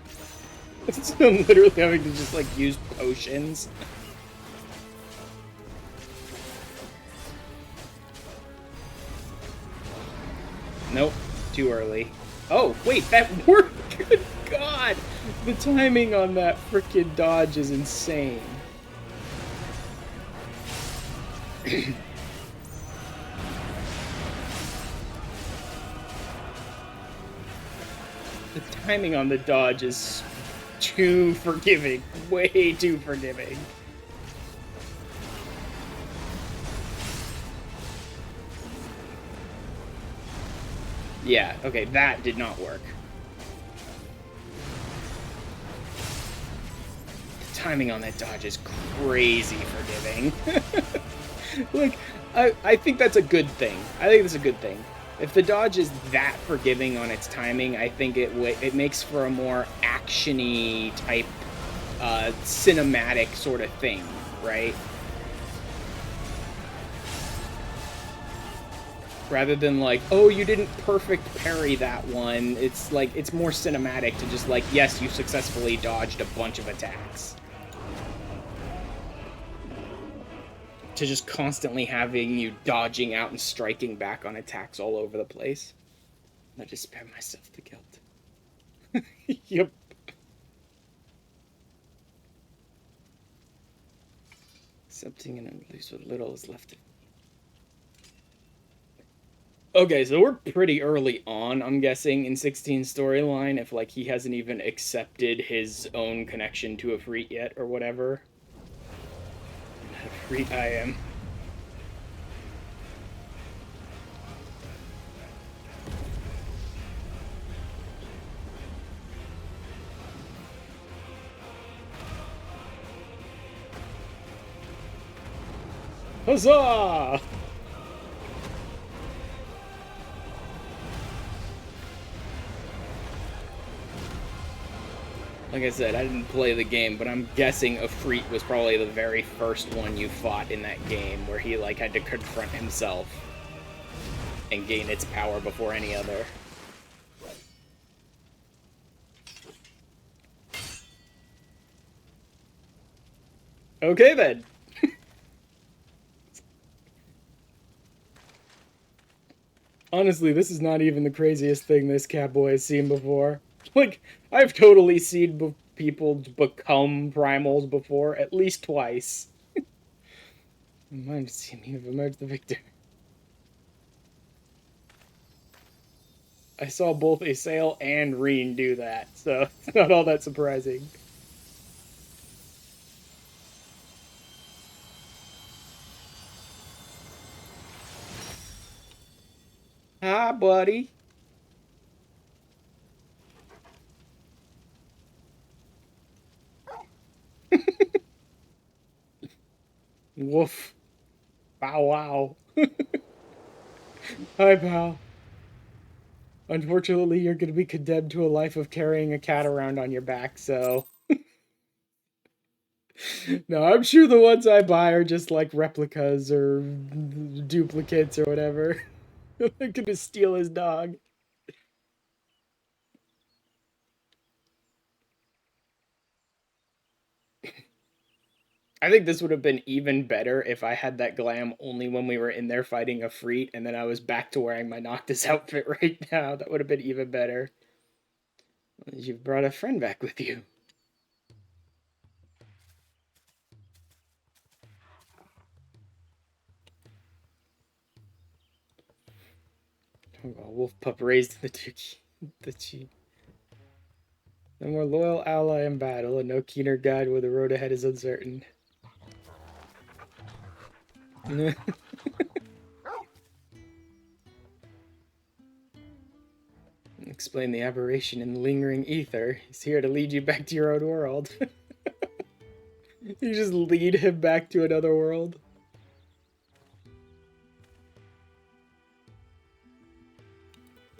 So I'm literally having to just like use potions. Nope, too early. Oh, wait, that worked! Good God! The timing on that frickin' dodge is insane. The timing on the dodge is too forgiving. Way too forgiving. Yeah, okay, that did not work. The timing on that dodge is crazy forgiving. Like, I think that's a good thing. I think that's a good thing. If the dodge is that forgiving on its timing, I think it makes for a more action-y type, cinematic sort of thing, right? Rather than like, oh, you didn't perfect parry that one. It's like, it's more cinematic to just like, yes, you successfully dodged a bunch of attacks. To just constantly having you dodging out and striking back on attacks all over the place. I just spare myself the guilt. Yep. Accepting and release what little is left of me. Okay, so we're pretty early on, I'm guessing, in 16's storyline, if, like, he hasn't even accepted his own connection to Ifrit yet, or whatever. Ifrit I am. Huzzah! Like I said, I didn't play the game, but I'm guessing Ifrit was probably the very first one you fought in that game, where he, like, had to confront himself and gain its power before any other. Okay, then. Honestly, this is not even the craziest thing this catboy has seen before. Like, I've totally seen people become primals before, at least twice. Mind to see me have emerged the victor. I saw both Asael and Reen do that, so it's not all that surprising. Hi, buddy. Woof. Bow wow. Hi, pal. Unfortunately, you're going to be condemned to a life of carrying a cat around on your back, so... No, I'm sure the ones I buy are just like replicas or duplicates or whatever. They're gonna steal his dog. I think this would have been even better if I had that glam only when we were in there fighting a Freet, and then I was back to wearing my Noctis outfit right now. That would have been even better. You've brought a friend back with you. A wolf pup raised in the chief. No more loyal ally in battle, and no keener guide where the road ahead is uncertain. Explain the aberration in the lingering ether. He's here to lead you back to your own world. You just lead him back to another world.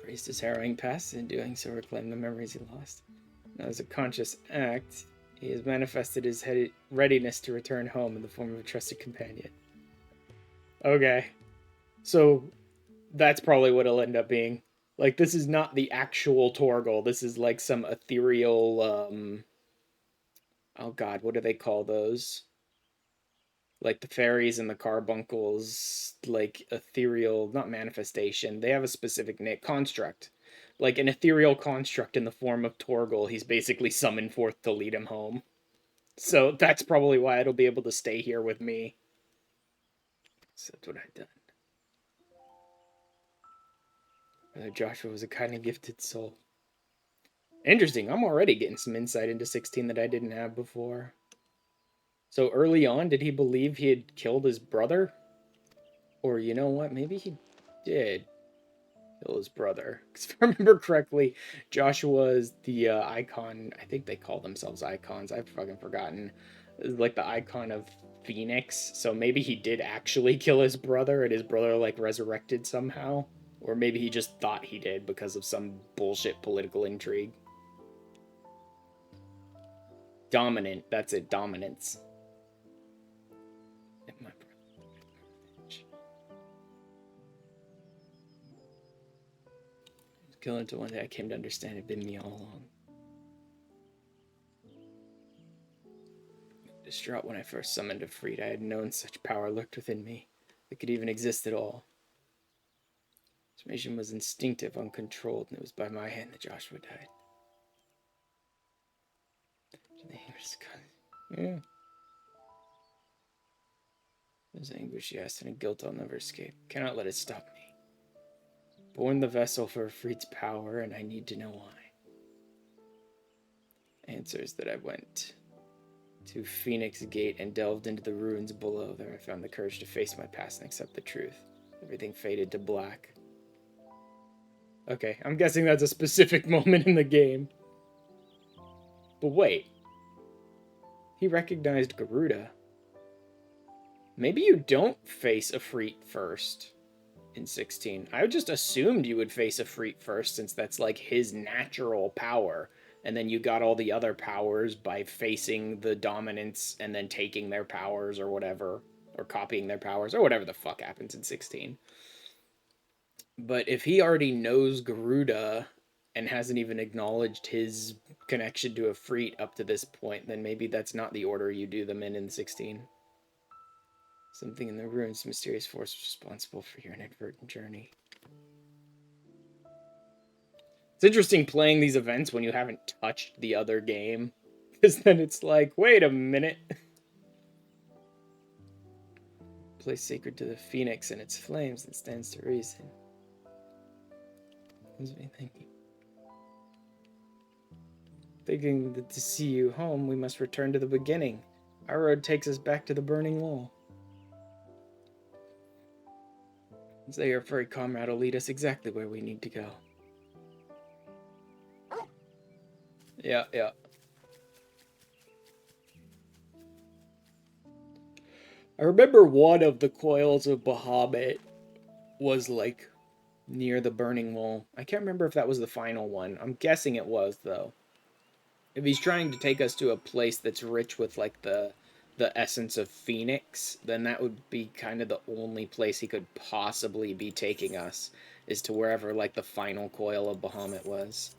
Erased his harrowing past, and in doing so reclaim the memories he lost. Now, as a conscious act, he has manifested his readiness to return home in the form of a trusted companion. Okay. So, that's probably what it'll end up being. Like, this is not the actual Torgal. This is like some ethereal, oh god, what do they call those? Like the fairies and the carbuncles, like ethereal, not manifestation. They have a specific name, construct. Like an ethereal construct in the form of Torgal, he's basically summoned forth to lead him home. So that's probably why it'll be able to stay here with me. So that's what I've done. Joshua was a kind of gifted soul. Interesting. I'm already getting some insight into 16 that I didn't have before. So early on, did he believe he had killed his brother? Or you know what? Maybe he did kill his brother. Because if I remember correctly, Joshua is the icon. I think they call themselves icons. I've fucking forgotten. Like the icon of Phoenix. So maybe he did actually kill his brother and his brother like resurrected somehow. Or maybe he just thought he did because of some bullshit political intrigue. Dominant. That's it. Dominance. kill until one day I came to understand it had been me all along. Distraught when I first summoned Ifrit, I had known such power lurked within me that could even exist at all. Transformation was instinctive, uncontrolled, and it was by my hand that Joshua died. Yeah. There's anguish, yes, and a guilt I'll never escape. Cannot let it stop me. Born the vessel for Ifrit's power, and I need to know why. Answers that I went to Phoenix Gate and delved into the ruins below. There I found the courage to face my past and accept the truth. Everything faded to black. Okay, I'm guessing that's a specific moment in the game. But wait. He recognized Garuda. Maybe you don't face Ifrit first in 16. I just assumed you would face Ifrit first since that's like his natural power. And then you got all the other powers by facing the dominants and then taking their powers or whatever. Or copying their powers or whatever the fuck happens in 16. But if he already knows Garuda and hasn't even acknowledged his connection to Ifrit up to this point, then maybe that's not the order you do them in 16. Something in the ruins, mysterious force was responsible for your inadvertent journey. It's interesting playing these events when you haven't touched the other game. Because then it's like, wait a minute. Place sacred to the phoenix and its flames, that stands to reason. Thinking that to see you home, we must return to the beginning. Our road takes us back to the burning wall. So your furry comrade will lead us exactly where we need to go. Yeah. I remember one of the coils of Bahamut was like near the burning wall. I can't remember if that was the final one. I'm guessing it was, though. If he's trying to take us to a place that's rich with like the essence of Phoenix, then that would be kind of the only place he could possibly be taking us, is to wherever like the final coil of Bahamut was.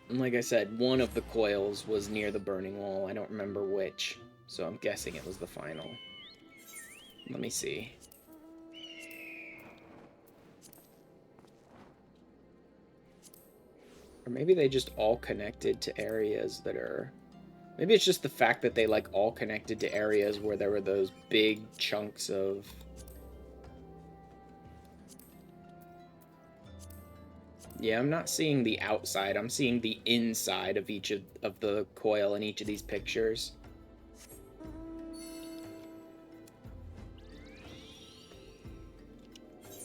And like I said, one of the coils was near the burning wall. I don't remember which, so I'm guessing it was the final. Let me see. Or maybe they just all connected to areas that are... Maybe it's just the fact that they, like, all connected to areas where there were those big chunks of... Yeah, I'm not seeing the outside. I'm seeing the inside of each of the coil in each of these pictures.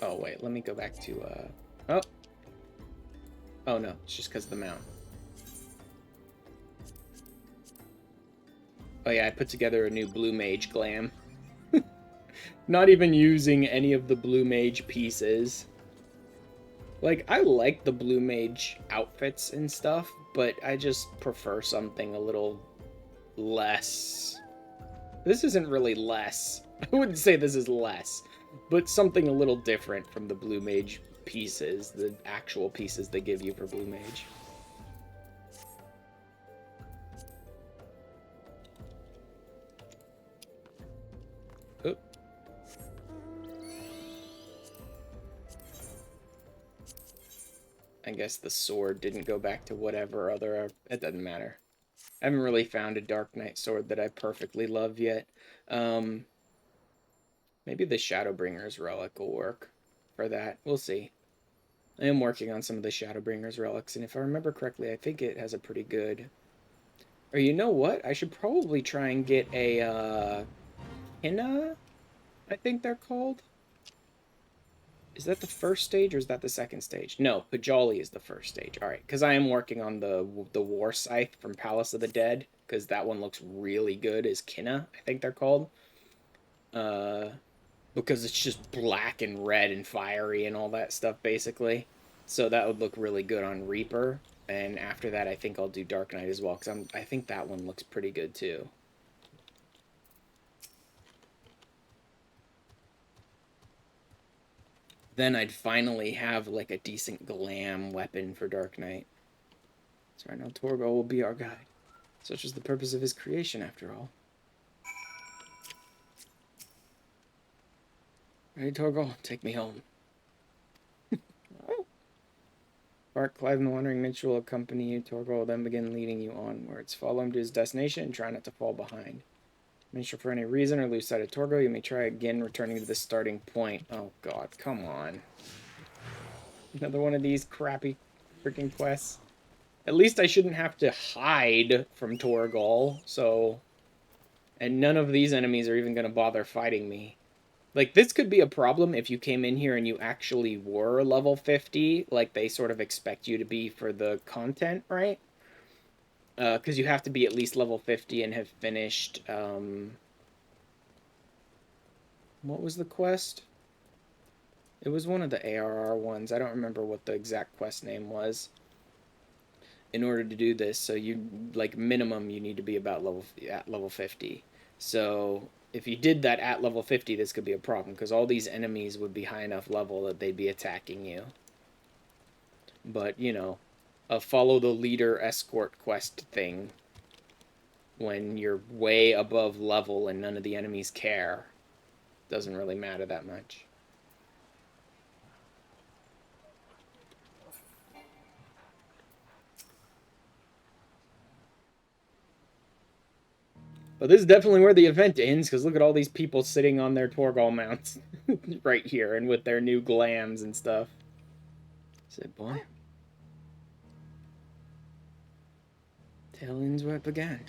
Oh, wait. Let me go back to, Oh! Oh, no. It's just because of the mount. Oh, yeah. I put together a new Blue Mage glam. Not even using any of the Blue Mage pieces. Like, I like the Blue Mage outfits and stuff, but I just prefer something a little less... This isn't really less. I wouldn't say this is less, but something a little different from the Blue Mage pieces, the actual pieces they give you for Blue Mage. Oop. I guess the sword didn't go back to whatever other... It doesn't matter. I haven't really found a Dark Knight sword that I perfectly love yet. Maybe the Shadowbringer's relic will work for that. We'll see. I am working on some of the Shadowbringer's relics, and if I remember correctly, I think it has a pretty good... Or you know what? I should probably try and get a, Hinna? I think they're called? Is that the first stage, or is that the second stage? No, Pajali is the first stage. Alright, because I am working on the War Scythe from Palace of the Dead, because that one looks really good, is Kinna, I think they're called. Because it's just black and red and fiery and all that stuff, basically. So that would look really good on Reaper. And after that, I think I'll do Dark Knight as well, because I think that one looks pretty good, too. then I'd finally have like a decent glam weapon for Dark Knight. So right now Torgal will be our guide. Such is the purpose of his creation, after all. Ready, Torgal? Take me home. Bart, Clive, and the Wandering Mitch will accompany you. Torgal will then begin leading you onwards. Follow him to his destination and try not to fall behind. Make sure for any reason or lose sight of Torgal, you may try again returning to the starting point. Oh god, come on. Another one of these crappy freaking quests. At least I shouldn't have to hide from Torgal, so... And none of these enemies are even going to bother fighting me. Like, this could be a problem if you came in here and you actually were level 50, like they sort of expect you to be for the content, right? Because you have to be at least level 50 and have finished, what was the quest? It was one of the ARR ones. I don't remember what the exact quest name was. In order to do this, so you, like, minimum, you need to be about level 50. So if you did that at level 50, this could be a problem, because all these enemies would be high enough level that they'd be attacking you. But, you know, a follow the leader escort quest thing, when you're way above level and none of the enemies care, doesn't really matter that much. But this is definitely where the event ends, because look at all these people sitting on their Torgal mounts right here, and with their new glams and stuff. Said, boy. Tale ends where it began.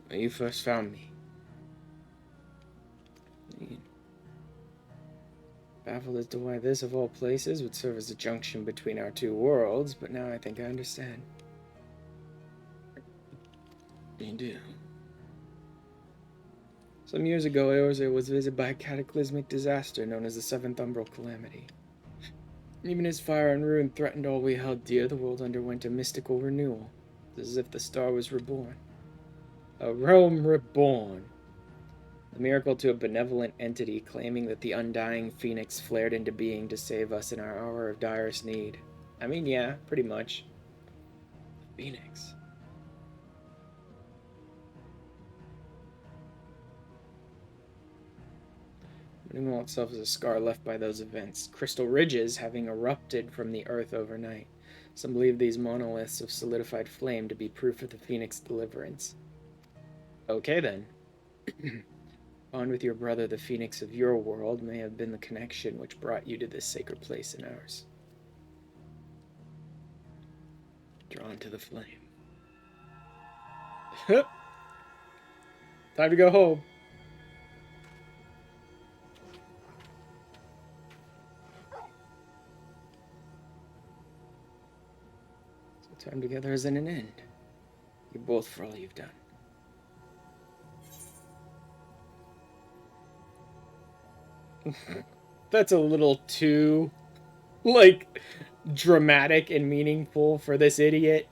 When you first found me. Baffled as to why this, of all places, would serve as a junction between our two worlds, but now I think I understand. You do. Some years ago, Eorzea was visited by a cataclysmic disaster known as the Seventh Umbral Calamity. Even as fire and ruin threatened all we held dear, the world underwent a mystical renewal, as if the star was reborn. A realm reborn. The miracle to a benevolent entity claiming that the undying phoenix flared into being to save us in our hour of direst need. I mean, yeah, pretty much. The phoenix. Renewal itself is a scar left by those events. Crystal ridges having erupted from the earth overnight. Some believe these monoliths of solidified flame to be proof of the phoenix deliverance. Okay then. Bond with your brother, the phoenix of your world, may have been the connection which brought you to this sacred place in ours. Drawn to the flame. Time to go home. So time together isn't an end. You're both for all you've done. That's a little too, like, dramatic and meaningful for this idiot.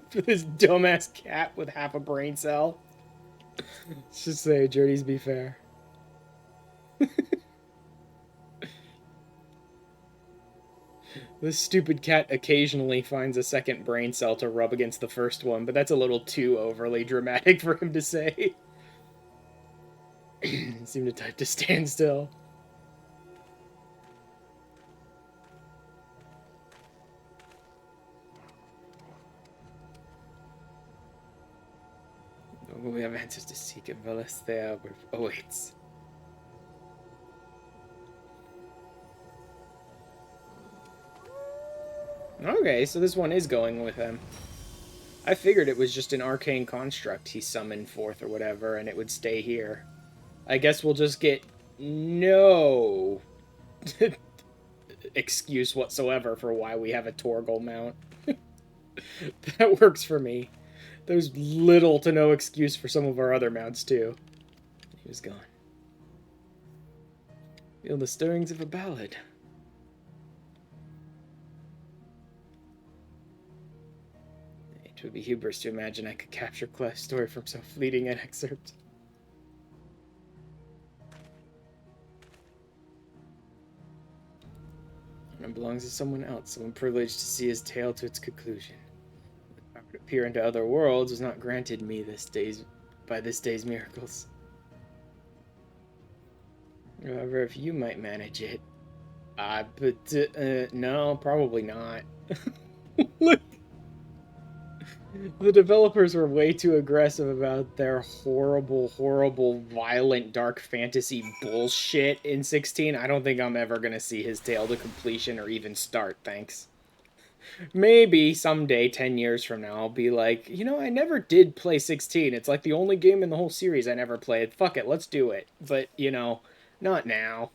For this dumbass cat with half a brain cell. Let's just say, journeys be fair. This stupid cat occasionally finds a second brain cell to rub against the first one, but that's a little too overly dramatic for him to say. Seem to type to stand still. We have answers to seek, and Velis there awaits. Okay, so this one is going with him. I figured it was just an arcane construct he summoned forth or whatever, and it would stay here. I guess we'll just get no excuse whatsoever for why we have a Torgal mount. That works for me. There's little to no excuse for some of our other mounts, too. He was gone. Feel the stirrings of a ballad. It would be hubris to imagine I could capture Clef's story from so fleeting an excerpt. And it belongs to someone else, someone privileged to see his tale to its conclusion. The power to peer into other worlds was not granted me by this day's miracles. However, if you might manage it. No, probably not. Look. The developers were way too aggressive about their horrible, horrible, violent, dark fantasy bullshit in 16. I don't think I'm ever gonna see his tale to completion or even start, thanks. Maybe someday, 10 years from now, I'll be like, you know, I never did play 16. It's like the only game in the whole series I never played. Fuck it, let's do it. But, you know, not now.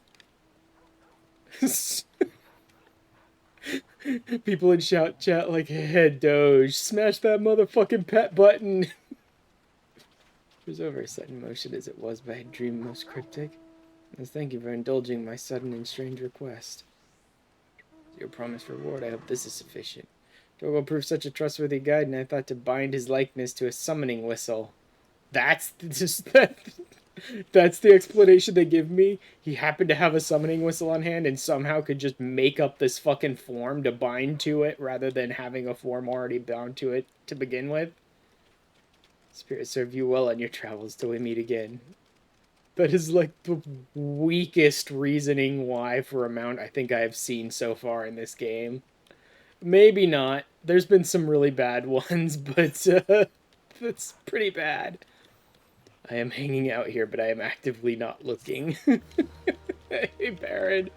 People in shout chat like, hey, Doge, smash that motherfucking pet button. It was over sudden motion as it was, but I dreamed most cryptic. As thank you for indulging my sudden and strange request. Your promised reward, I hope this is sufficient. Torgal proved such a trustworthy guide, and I thought to bind his likeness to a summoning whistle. That's just that. That's the explanation they give me. He happened to have a summoning whistle on hand and somehow could just make up this fucking form to bind to it rather than having a form already bound to it to begin with. Spirit serve you well on your travels till we meet again. That is like the weakest reasoning why for a mount I think I have seen so far in this game. Maybe not. There's been some really bad ones, but that's pretty bad. I am hanging out here, but I am actively not looking. Hey, Baron.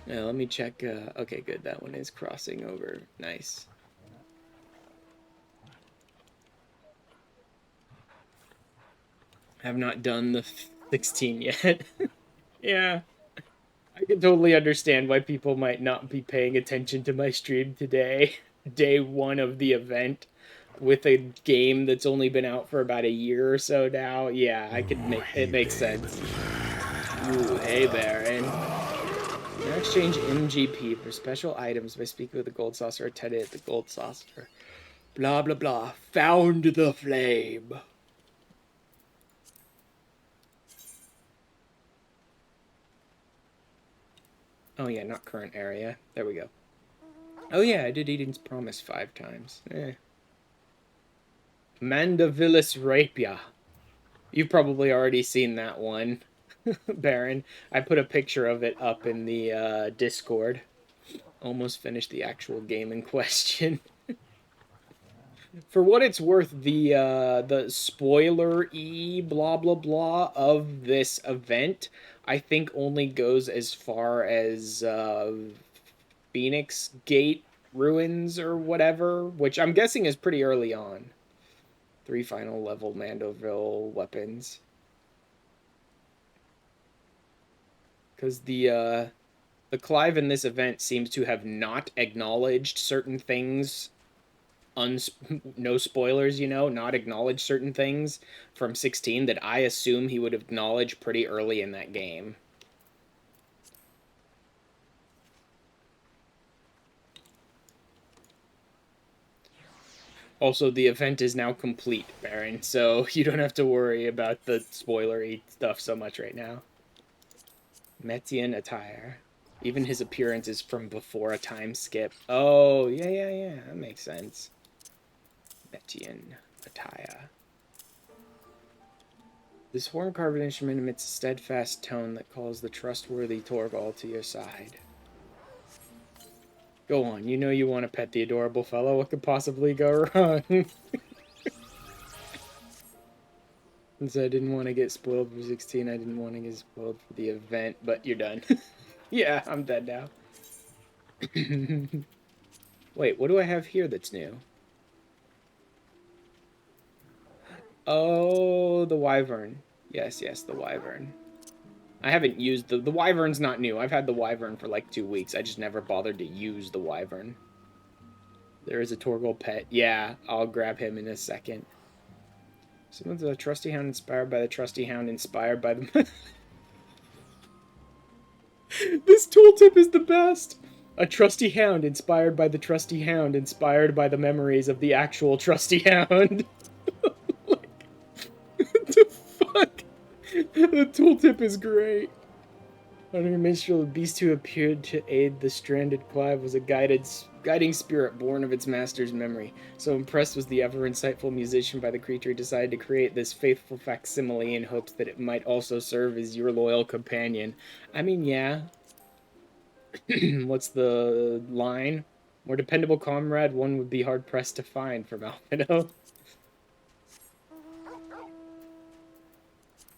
Now, let me check. Okay, good. That one is crossing over. Nice. I have not done the 16 yet. Yeah. I can totally understand why people might not be paying attention to my stream today. Day one of the event. With a game that's only been out for about a year or so now, yeah, I could make it makes sense. Ooh, hey, Baron. Now exchange MGP for special items by speaking with the gold saucer attendant at the gold saucer. Blah, blah, blah. Found the flame. Oh, yeah, not current area. There we go. Oh, yeah, I did Eden's Promise 5 times. Mandavilis Rapia. You've probably already seen that one, Baron. I put a picture of it up in the Discord. Almost finished the actual game in question. For what it's worth, the spoiler-y blah blah blah of this event, I think only goes as far as Phoenix Gate Ruins or whatever, which I'm guessing is pretty early on. 3 final level Mandeville weapons. Because the Clive in this event seems to have not acknowledged certain things. No spoilers, you know, not acknowledged certain things from 16 that I assume he would acknowledge pretty early in that game. Also, the event is now complete, Baron, so you don't have to worry about the spoilery stuff so much right now. Metian attire. Even his appearance is from before a time skip. Oh, yeah, that makes sense. Metian attire. This horn-carved instrument emits a steadfast tone that calls the trustworthy Torgal to your side. Go on, you know you want to pet the adorable fellow. What could possibly go wrong? Since I didn't want to get spoiled for 16, I didn't want to get spoiled for the event, but you're done. Yeah, I'm dead now. Wait, what do I have here that's new? Oh, the Wyvern. Yes, the Wyvern. I haven't used the Wyvern's not new. I've had the Wyvern for like 2 weeks. I just never bothered to use the Wyvern. There is a Torgal pet. Yeah, I'll grab him in a second. Someone's a trusty hound inspired by the trusty hound inspired by the... This tooltip is the best! A trusty hound inspired by the trusty hound inspired by the memories of the actual trusty hound. Like, what the fuck? The tooltip is great. Under minstrel, the beast who appeared to aid the stranded Clive was a guiding spirit born of its master's memory. So impressed was the ever insightful musician by the creature, he decided to create this faithful facsimile in hopes that it might also serve as your loyal companion. I mean, yeah. What's the line? More dependable comrade, one would be hard pressed to find from Alpino.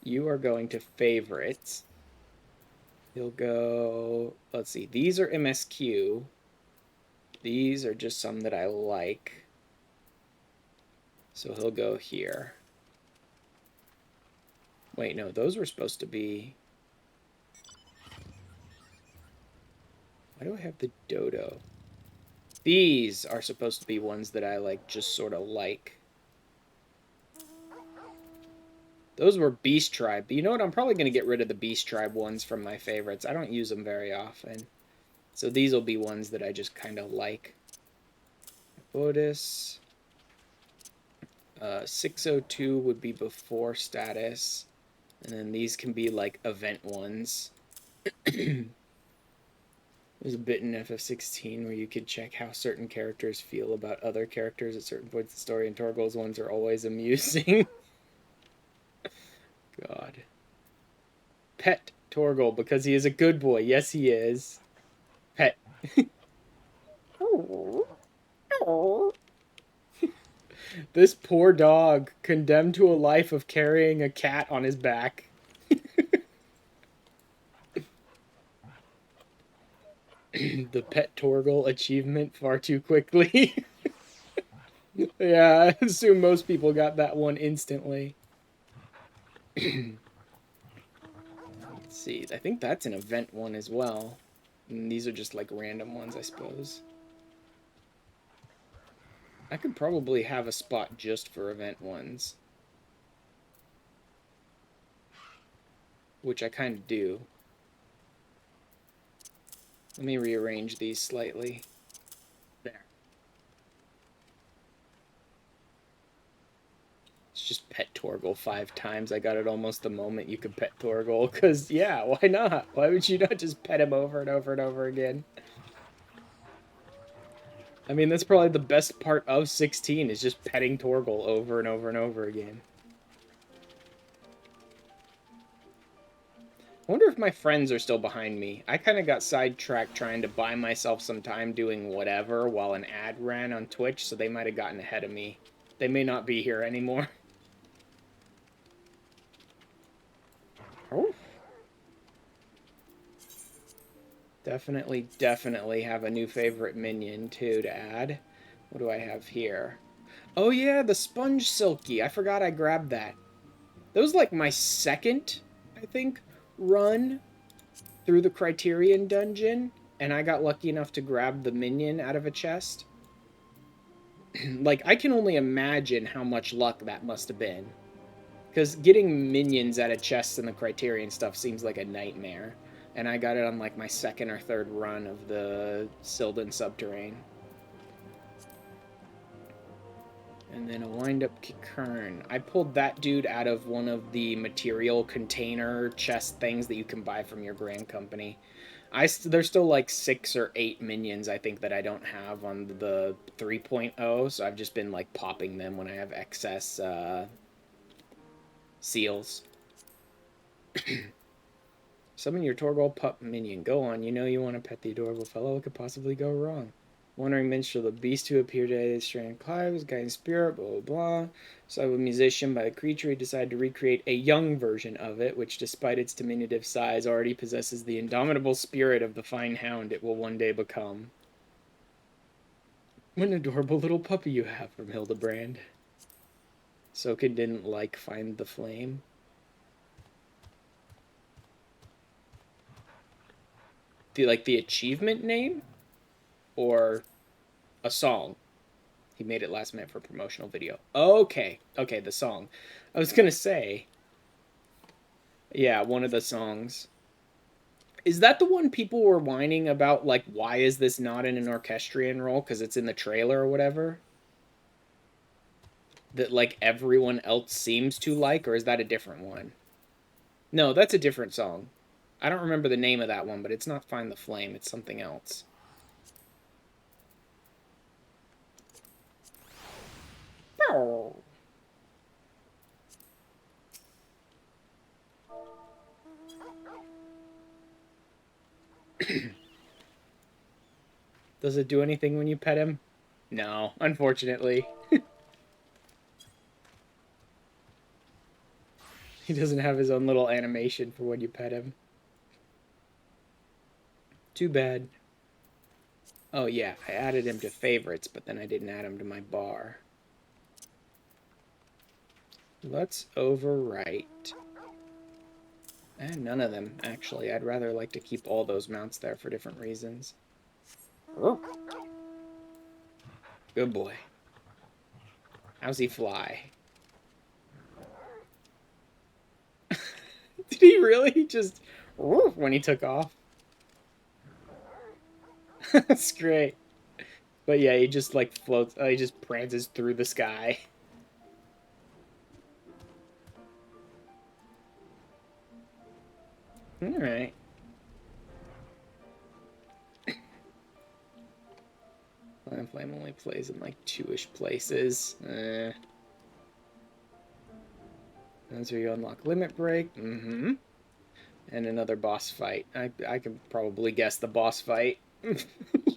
You are going to favorites. He'll go, let's see, these are MSQ. These are just some that I like. So he'll go here. Wait, no, those were supposed to be... Why do I have the dodo? These are supposed to be ones that I like, just sort of like. Those were Beast Tribe. But you know what? I'm probably going to get rid of the Beast Tribe ones from my favorites. I don't use them very often. So these will be ones that I just kind of like. Otis. 602 would be before status. And then these can be like event ones. There's a bit in FF16 where you could check how certain characters feel about other characters at certain points in the story, and Torgal's ones are always amusing. God. Pet Torgal, because he is a good boy. Yes, he is. Pet. This poor dog, condemned to a life of carrying a cat on his back. The Pet Torgal achievement far too quickly. Yeah, I assume most people got that one instantly. Let's see, I think that's an event one as well. And these are just like random ones, I suppose. I could probably have a spot just for event ones. Which I kind of do. Let me rearrange these slightly. There. It's just pet Torgal 5 times. I got it almost the moment you could pet Torgal. Because, yeah, why not? Why would you not just pet him over and over and over again? I mean, that's probably the best part of 16, is just petting Torgal over and over and over again. I wonder if my friends are still behind me. I kind of got sidetracked trying to buy myself some time doing whatever while an ad ran on Twitch, so they might have gotten ahead of me. They may not be here anymore. Oh. Definitely have a new favorite minion, too, to add. What do I have here? Oh, yeah, the Sponge Silky. I forgot I grabbed that. That was, like, my second, I think, run through the Criterion dungeon, and I got lucky enough to grab the minion out of a chest. Like, I can only imagine how much luck that must have been. Because getting minions out of chests in the Criterion stuff seems like a nightmare. And I got it on, like, my second or third run of the Sylvan Subterrane. And then a wind-up Kikern. I pulled that dude out of one of the material container chest things that you can buy from your Grand Company. There's still like 6 or 8 minions, I think, that I don't have on the 3.0, so I've just been like popping them when I have excess seals. Summon your Torgal pup minion. Go on, you know you want to pet the adorable fellow. What could possibly go wrong? Wandering minstrel, the beast who appeared at Strand Clive was guiding spirit, blah, blah, blah. So a musician by the creature, he decided to recreate a young version of it, which despite its diminutive size, already possesses the indomitable spirit of the fine hound it will one day become. What an adorable little puppy you have, from Hildebrand. Soka didn't like Find the Flame. The achievement name? Or a song? He made it last minute for a promotional video. Okay, the song. I was gonna say, yeah, one of the songs. Is that the one people were whining about, like, why is this not in an orchestrion role? Because it's in the trailer or whatever? That, like, everyone else seems to like, or is that a different one? No, that's a different song. I don't remember the name of that one, but it's not Find the Flame. It's something else. Oh. Does it do anything when you pet him? No, unfortunately. He doesn't have his own little animation for when you pet him. Too bad. Oh yeah, I added him to favorites, but then I didn't add him to my bar. Let's overwrite. And none of them, actually. I'd rather like to keep all those mounts there for different reasons. Good boy. How's he fly? Did he really just... when he took off? That's great. But yeah, he just like floats, he just prances through the sky. Alright. Flame only plays in like 2-ish places. That's where you unlock Limit Break. Mm-hmm. And another boss fight. I can probably guess the boss fight.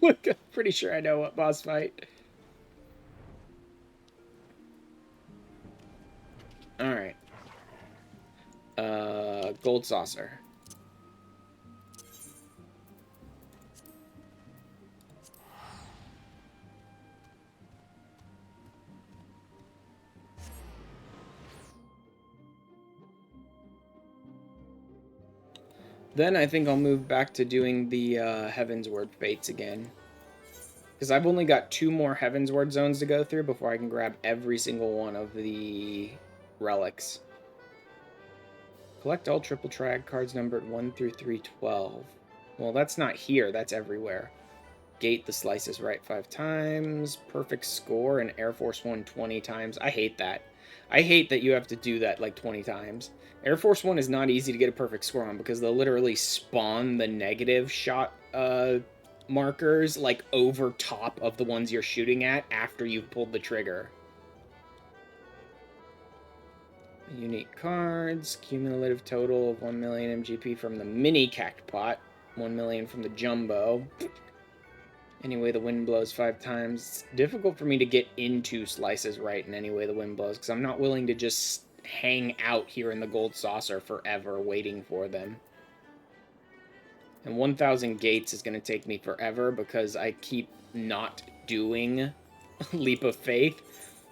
Look, I'm pretty sure I know what boss fight. Alright. Gold Saucer. Then I think I'll move back to doing the Heavensward Fates again. Because I've only got 2 more Heavensward zones to go through before I can grab every single one of the relics. Collect all triple triad cards numbered 1 through 312. Well, that's not here. That's everywhere. Gate the slices right 5 times. Perfect score and Air Force 1 20 times. I hate that. I hate that you have to do that like 20 times. Air Force 1 is not easy to get a perfect score on because they'll literally spawn the negative shot markers like over top of the ones you're shooting at after you've pulled the trigger. Unique cards, cumulative total of 1 million MGP from the mini cactpot, 1 million from the jumbo. Anyway, the wind blows 5 times. It's difficult for me to get into slices right in any way the wind blows because I'm not willing to just hang out here in the gold saucer forever waiting for them. And 1,000 gates is going to take me forever because I keep not doing Leap of Faith.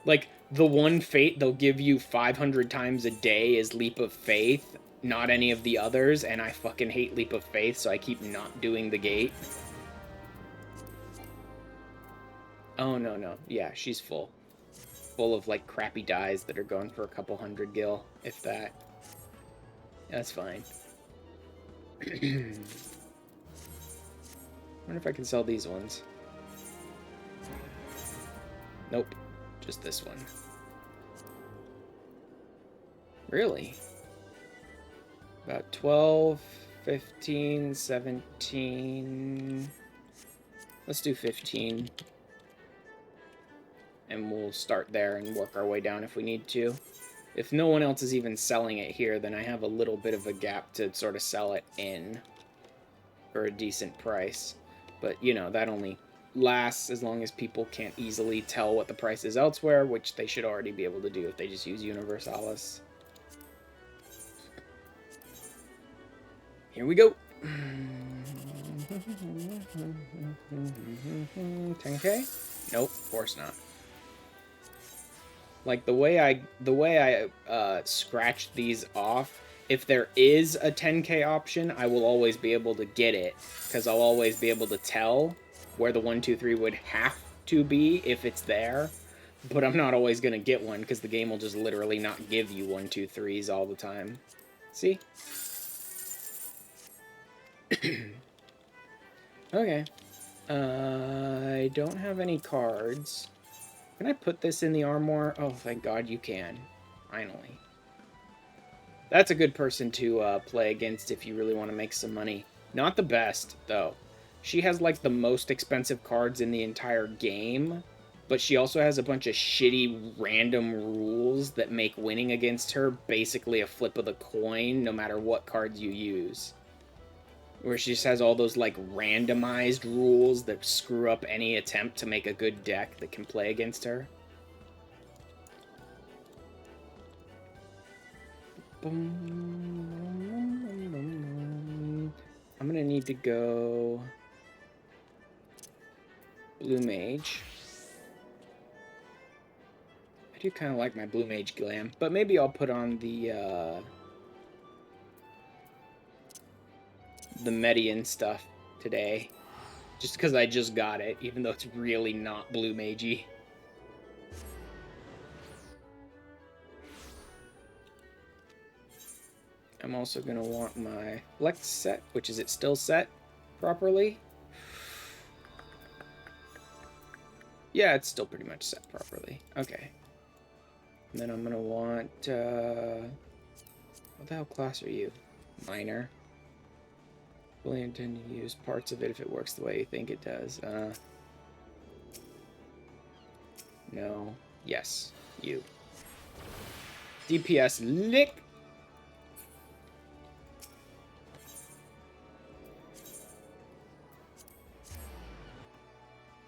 Like, the one fate they'll give you 500 times a day is Leap of Faith, not any of the others, and I fucking hate Leap of Faith, so I keep not doing the gate. Oh, no. Yeah, she's full. Full of, like, crappy dies that are going for a couple hundred gil, if that. That's fine. I wonder if I can sell these ones. Nope. Just this one. Really? About 12, 15, 17... Let's do 15. And we'll start there and work our way down if we need to. If no one else is even selling it here, then I have a little bit of a gap to sort of sell it in for a decent price. But, you know, that only lasts as long as people can't easily tell what the price is elsewhere, which they should already be able to do if they just use Universalis. Here we go. 10k? Nope, of course not. Like, the way I scratched these off, if there is a 10k option, I will always be able to get it, because I'll always be able to tell where the 1, 2, 3 would have to be if it's there, but I'm not always going to get one, because the game will just literally not give you 1, 2, 3s all the time. See? Okay. I don't have any cards. Can I put this in the armoire? Oh, thank God you can. Finally. That's a good person to play against if you really want to make some money. Not the best, though. She has, like, the most expensive cards in the entire game, but she also has a bunch of shitty random rules that make winning against her basically a flip of the coin no matter what cards you use. Where she just has all those, like, randomized rules that screw up any attempt to make a good deck that can play against her. I'm gonna need to go Blue Mage. I do kind of like my Blue Mage glam, but maybe I'll put on the Median stuff today. Just because I just got it, even though it's really not Blue Magey. I'm also going to want my Flex set, which is it still set properly? Yeah, it's still pretty much set properly. Okay. And then I'm going to want... what the hell class are you? Minor. Fully intend to use parts of it if it works the way you think it does. No. Yes. You. DPS lick!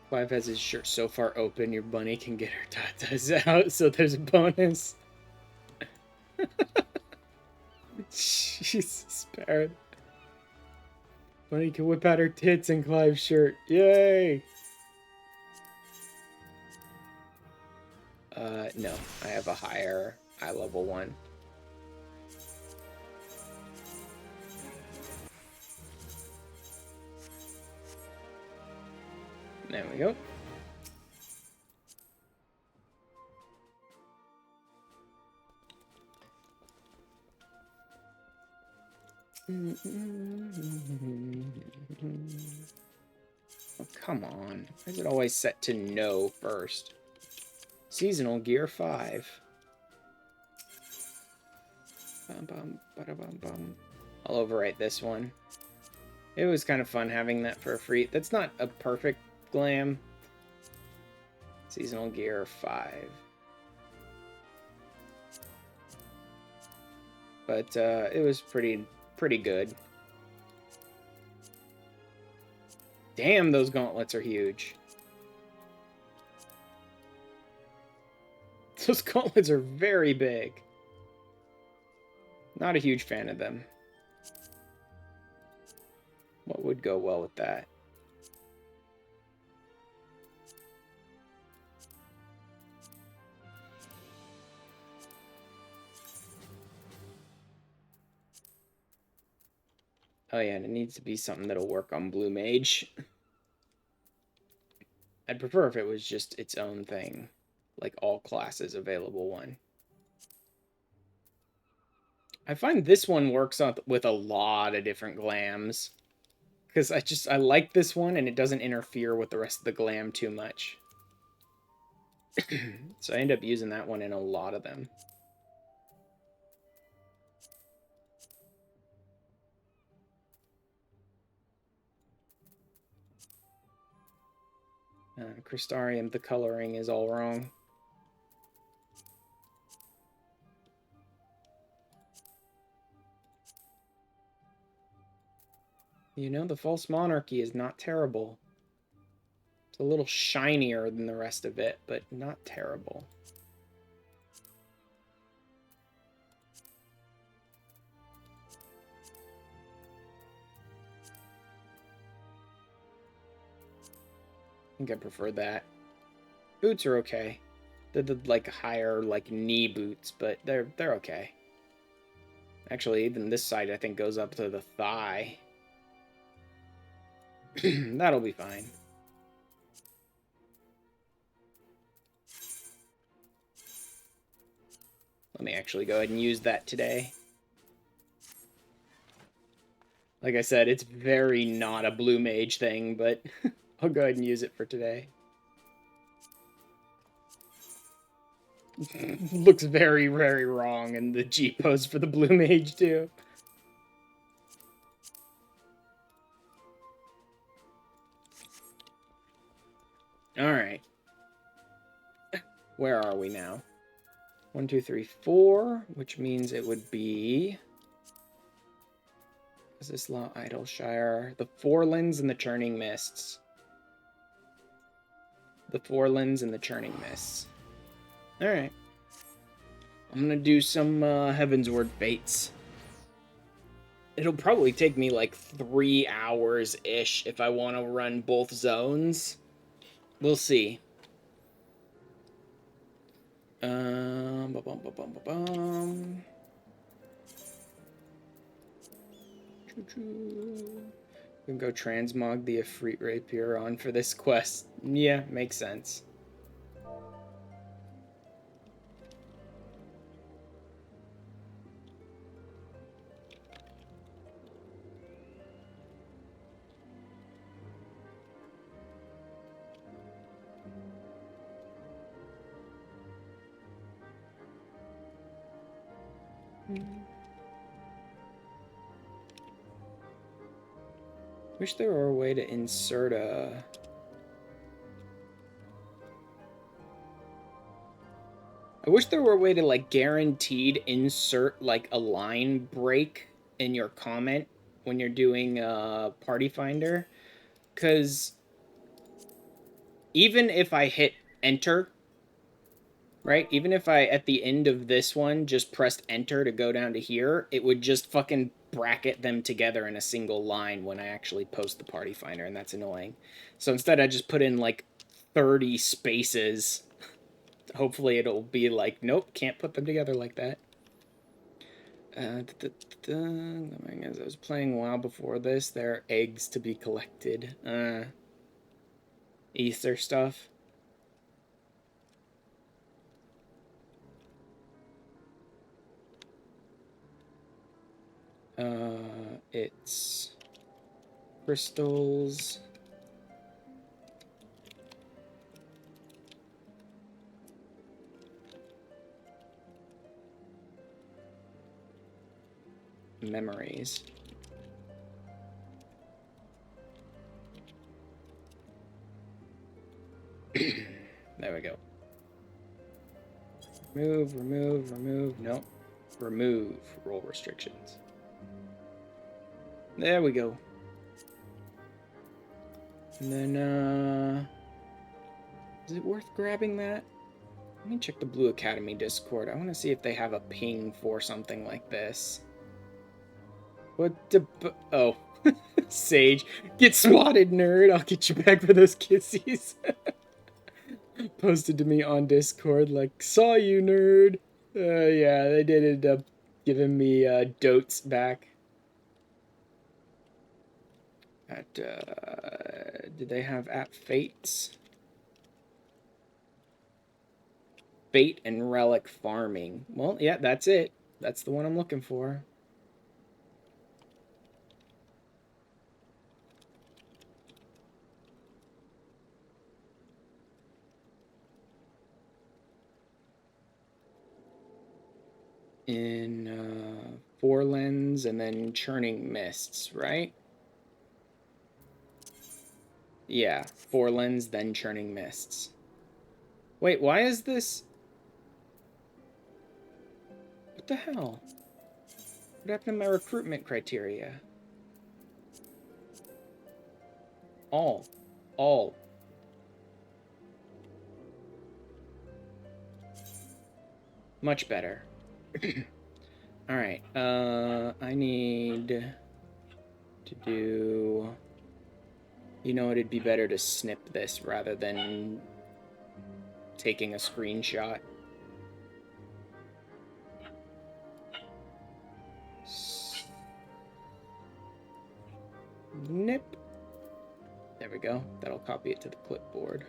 Clive has his shirt so far open, your bunny can get her tatas out, so there's a bonus. Jesus, Parrot. Bunny can whip out her tits in Clive's shirt. Yay! No. I have a higher eye level one. There we go. Oh, come on. Why is it always set to no first? Seasonal Gear 5. Bum, bum, bum, bum. I'll overwrite this one. It was kind of fun having that for a free. That's not a perfect glam. Seasonal Gear 5. But it was pretty good. Damn, those gauntlets are huge. Those gauntlets are very big. Not a huge fan of them. What would go well with that? Oh yeah, and it needs to be something that'll work on Blue Mage. I'd prefer if it was just its own thing. Like all classes available one. I find this one works with a lot of different glams. Because I like this one and it doesn't interfere with the rest of the glam too much. So I end up using that one in a lot of them. Crystarium, the coloring is all wrong. You know, the False Monarchy is not terrible. It's a little shinier than the rest of it, but not terrible. I think I prefer that. Boots are okay. They're the like higher like knee boots, but they're okay. Actually, even this side I think goes up to the thigh. That'll be fine. Let me actually go ahead and use that today. Like I said, it's very not a Blue Mage thing, but I'll go ahead and use it for today. looks very, very wrong in the G pose for the blue mage too. Alright. Where are we now? 1, 2, 3, 4, which means it would be... Is this Law Idleshire? The Forelands and the Churning Mists. The Forelands and the Churning Mists. Alright. I'm gonna do some Heavensward Fates. It'll probably take me like 3 hours-ish if I want to run both zones. We'll see. We can go transmog the Efreet Rapier on for this quest. Yeah, makes sense. Wish there were a way to insert a... I wish there were a way to, like, guaranteed insert, like, a line break in your comment when you're doing Party Finder. Because even if I hit enter, right? Even if I, at the end of this one, just pressed enter to go down to here, it would just fucking bracket them together in a single line when I actually post the Party Finder, and that's annoying. So instead I just put in like 30 spaces. Hopefully it'll be like, nope, can't put them together like that. As I was playing WoW before this, there are eggs to be collected. Ether stuff. It's crystals. Memories. There we go. Remove. Nope. Remove roll restrictions. There we go. And then, is it worth grabbing that? Let me check the Blue Academy Discord. I want to see if they have a ping for something like this. What the... Oh. Sage. Get swatted, nerd. I'll get you back for those kissies. Posted to me on Discord like, saw you, nerd. Yeah, they did end up giving me dotes back. At, did they have at Fates? Fate and Relic Farming. Well, yeah, that's it. That's the one I'm looking for. In Forelands and then Churning Mists, right? Yeah, Forelands, then Churning Mists. Wait, why is this... What the hell? What happened to my recruitment criteria? All. Much better. Alright, I need to do... You know, it'd be better to snip this rather than taking a screenshot. Snip. There we go. That'll copy it to the clipboard.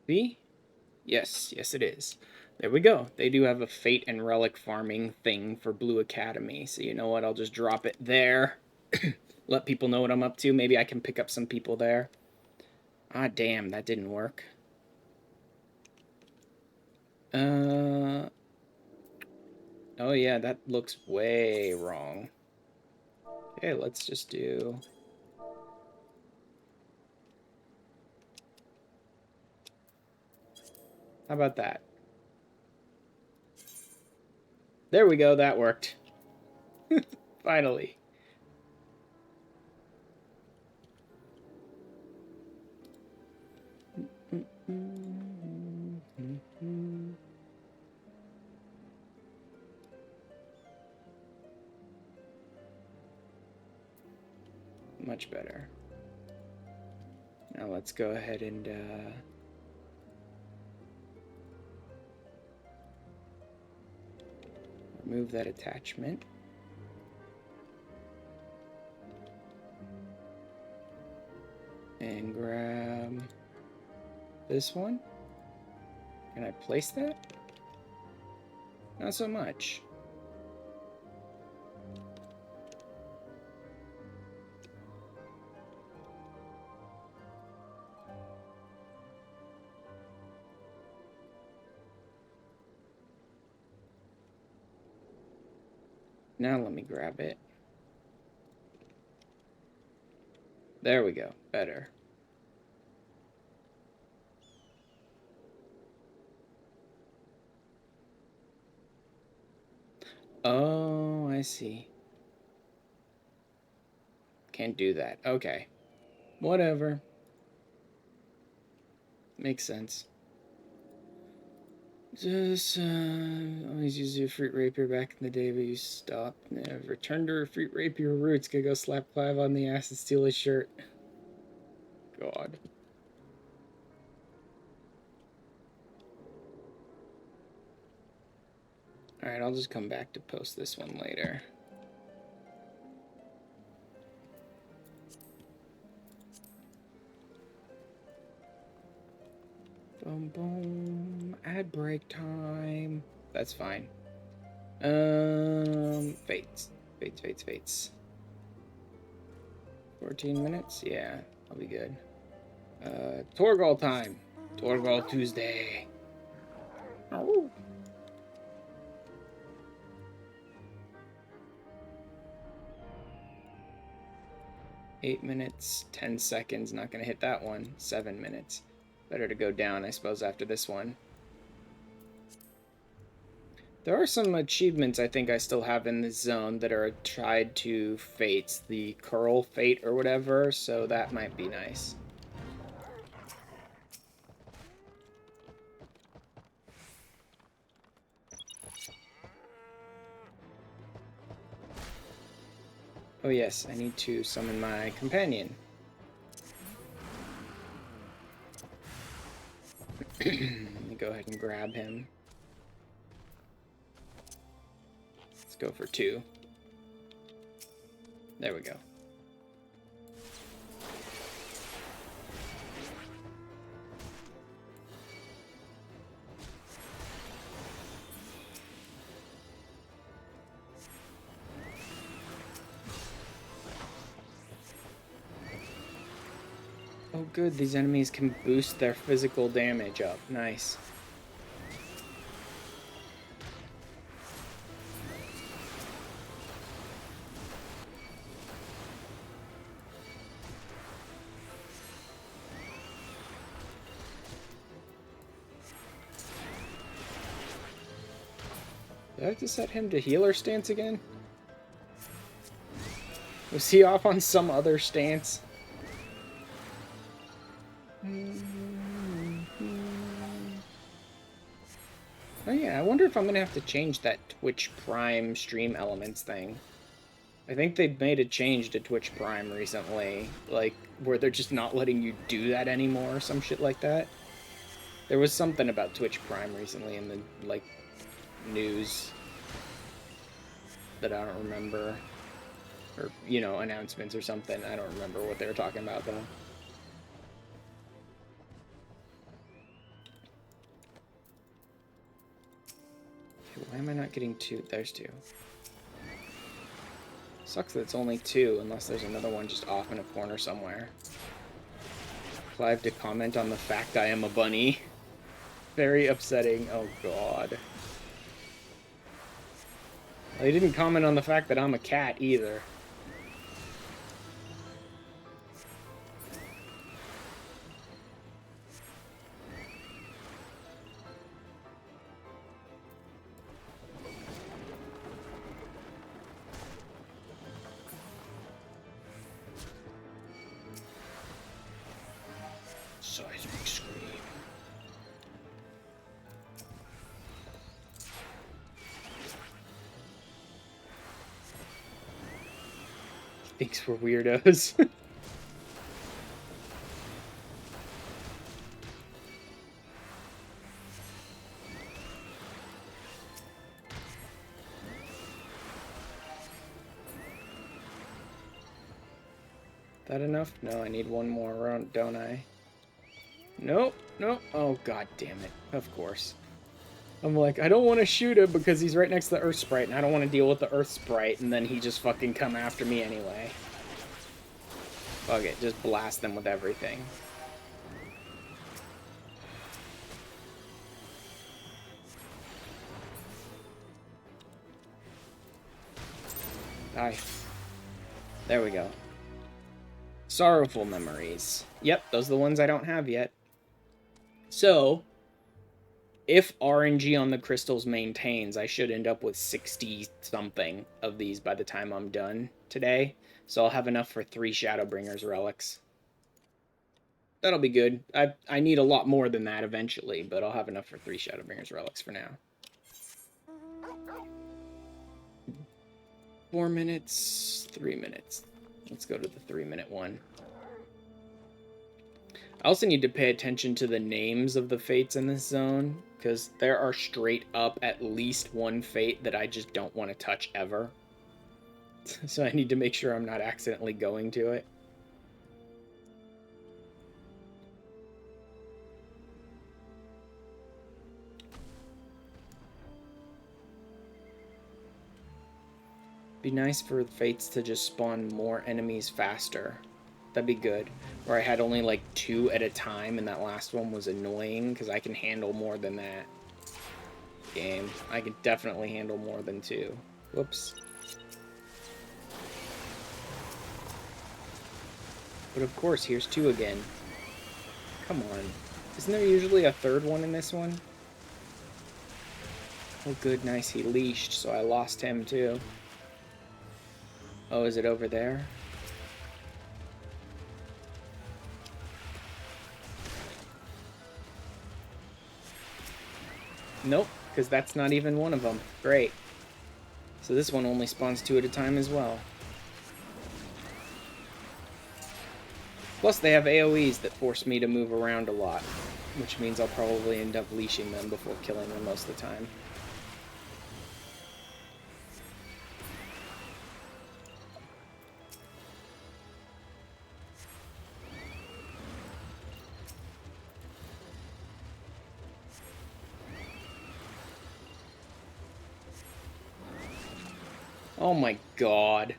B? Yes, it is. There we go. They do have a fate and relic farming thing for Blue Academy. So you know what? I'll just drop it there. Let people know what I'm up to. Maybe I can pick up some people there. Ah, damn. That didn't work. Oh, yeah. That looks way wrong. Okay, let's just do... How about that? There we go. That worked. Finally. Much better. Now let's go ahead and remove that attachment. And grab this one. Can I place that? Not so much. Now let me grab it. There we go. Better. Oh, I see. Can't do that. Okay. Whatever. Makes sense. Just always used your fruit rapier back in the day, but you stopped. Return to her fruit rapier roots. Gonna go slap Clive on the ass and steal his shirt. God. Alright, I'll just come back to post this one later. Boom, boom. Ad break time. That's fine. Fates. Fates. 14 minutes? Yeah, I'll be good. Torgal time. Torgal Tuesday. Oh. 8 minutes, 10 seconds. Not gonna hit that one. 7 minutes. Better to go down, I suppose, after this one. There are some achievements I think I still have in this zone that are tied to fates. The curl fate or whatever, so that might be nice. Oh yes, I need to summon my companion. Let me go ahead and grab him. Let's go for 2. There we go. Oh good, these enemies can boost their physical damage up. Nice. Did I have to set him to healer stance again? Was he off on some other stance? Oh yeah, I wonder if I'm gonna have to change that Twitch Prime stream elements thing. I think they've made a change to Twitch Prime recently, like, where they're just not letting you do that anymore or some shit like that. There was something about Twitch Prime recently in the, like, news that I don't remember. Or, you know, announcements or something. I don't remember what they were talking about, though. Why am I not getting 2? There's 2. Sucks that it's only 2, unless there's another one just off in a corner somewhere. Clive to comment on the fact I am a bunny. Very upsetting. Oh, God. They didn't comment on the fact that I'm a cat, either. Seismic scream. Thinks we're weirdos. That enough? No, I need one more round, don't I? Nope, nope. Oh, god damn it. Of course. I'm like, I don't want to shoot him because he's right next to the Earth Sprite, and I don't want to deal with the Earth Sprite, and then he just fucking come after me anyway. Fuck it, just blast them with everything. Die. There we go. Sorrowful memories. Yep, those are the ones I don't have yet. So, if RNG on the crystals maintains, I should end up with 60-something of these by the time I'm done today. So I'll have enough for 3 Shadowbringers relics. That'll be good. I need a lot more than that eventually, but I'll have enough for 3 Shadowbringers relics for now. 4 minutes, 3 minutes. Let's go to the 3-minute one. I also need to pay attention to the names of the fates in this zone, because there are straight up at least one fate that I just don't want to touch ever. So I need to make sure I'm not accidentally going to it. Be nice for fates to just spawn more enemies faster. That'd be good. Where I had only like 2 at a time, and that last one was annoying, because I can handle more than that. Game. I can definitely handle more than 2. Whoops. But of course, here's 2 again. Come on. Isn't there usually a 3rd one in this one? Oh good, nice, he leashed, so I lost him too. Oh, is it over there? Nope, because that's not even one of them. Great. So this one only spawns 2 at a time as well. Plus they have AoEs that force me to move around a lot, which means I'll probably end up leashing them before killing them most of the time. Oh my god.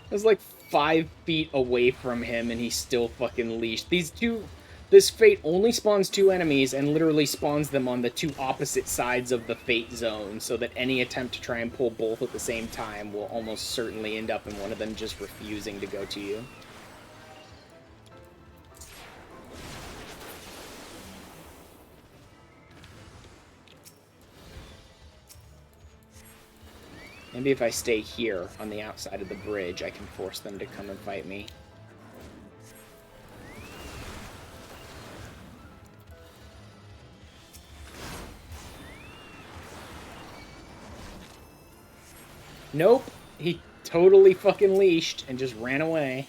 I was like 5 feet away from him and he still fucking leashed. This fate only spawns 2 enemies and literally spawns them on the 2 opposite sides of the fate zone, so that any attempt to try and pull both at the same time will almost certainly end up in one of them just refusing to go to you. Maybe if I stay here on the outside of the bridge, I can force them to come and fight me. Nope, he totally fucking leashed and just ran away.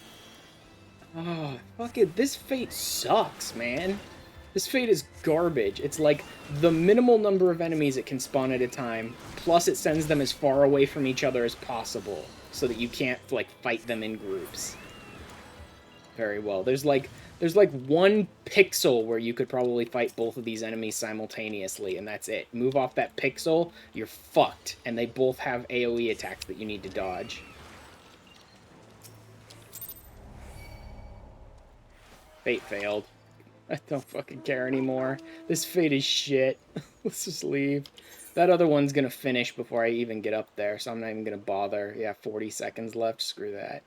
Oh, fuck it, this fate sucks, man. This fate is garbage. It's like the minimal number of enemies it can spawn at a time, plus it sends them as far away from each other as possible, so that you can't, like, fight them in groups. very well. There's like one pixel where you could probably fight both of these enemies simultaneously, and that's it. Move off that pixel, you're fucked. And they both have AoE attacks that you need to dodge. Fate failed. I don't fucking care anymore. This Fate is shit. Let's just leave. That other one's gonna finish before I even get up there, so I'm not even gonna bother. Yeah, 40 seconds left. Screw that.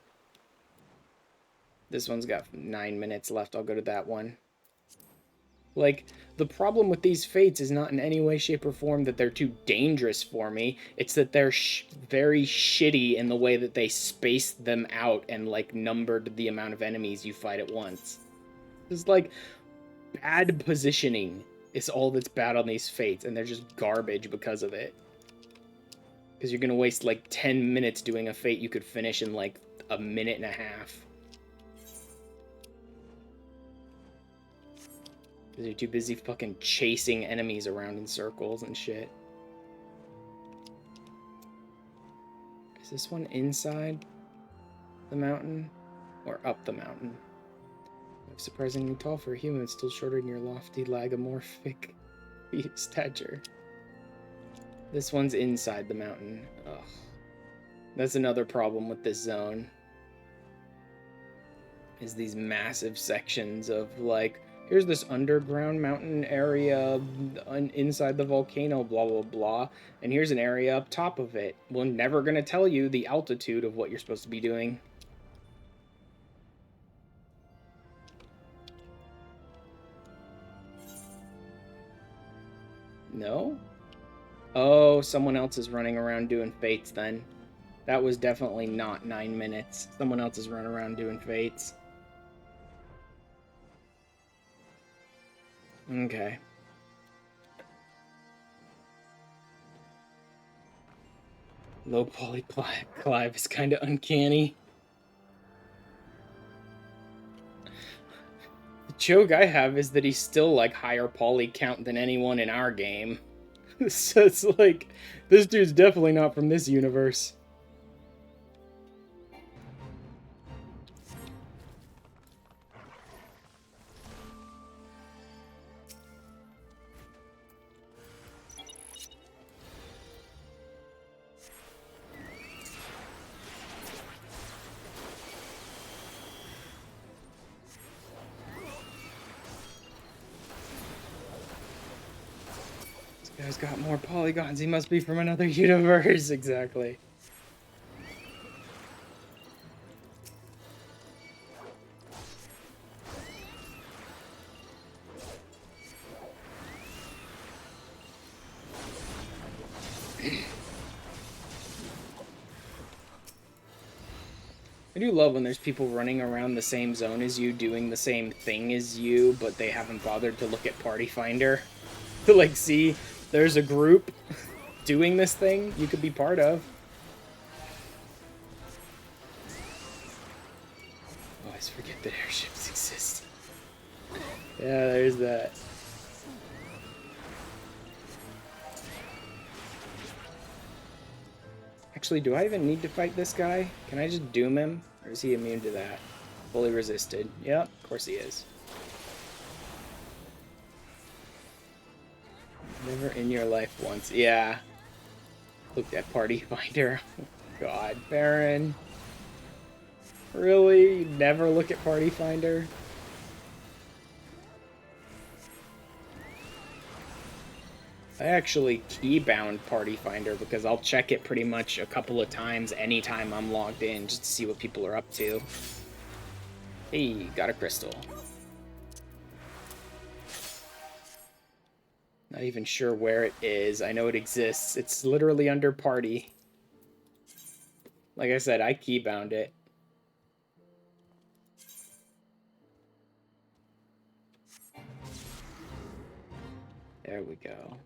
This one's got 9 minutes left. I'll go to that one. Like, the problem with these Fates is not in any way, shape, or form that they're too dangerous for me. It's that they're very shitty in the way that they spaced them out and, like, numbered the amount of enemies you fight at once. It's like, bad positioning is all that's bad on these Fates, and they're just garbage because of it. Because you're gonna waste, like, 10 minutes doing a Fate you could finish in, like, a minute and a half. Because you're too busy fucking chasing enemies around in circles and shit. Is this one inside the mountain? Or up the mountain? Surprisingly tall for a human, still shorter than your lofty, lagomorphic stature. This one's inside the mountain. Ugh. That's another problem with this zone. Is these massive sections of, like, here's this underground mountain area inside the volcano, blah, blah, blah. And here's an area up top of it. We're never going to tell you the altitude of what you're supposed to be doing. No? Oh, someone else is running around doing Fates then. That was definitely not 9 minutes. Someone else is running around doing Fates. Okay. Low poly Clive is kind of uncanny. The joke I have is that he's still like higher poly count than anyone in our game. So it's like, this dude's definitely not from this universe. Guy's got more polygons. He must be from another universe. Exactly. I do love when there's people running around the same zone as you, doing the same thing as you, but they haven't bothered to look at Party Finder to, like, see there's a group doing this thing you could be part of. Oh, I always forget that airships exist. Yeah, there's that. Actually, do I even need to fight this guy? Can I just doom him? Or is he immune to that? Fully resisted. Yep, of course he is. Never in your life once. Yeah. Looked at Party Finder. God, Baron. Really? You never look at Party Finder? I actually keybound Party Finder because I'll check it pretty much a couple of times anytime I'm logged in just to see what people are up to. Hey, got a crystal. Not even sure where it is. I know it exists. It's literally under Party. Like I said, I keybound it. There we go.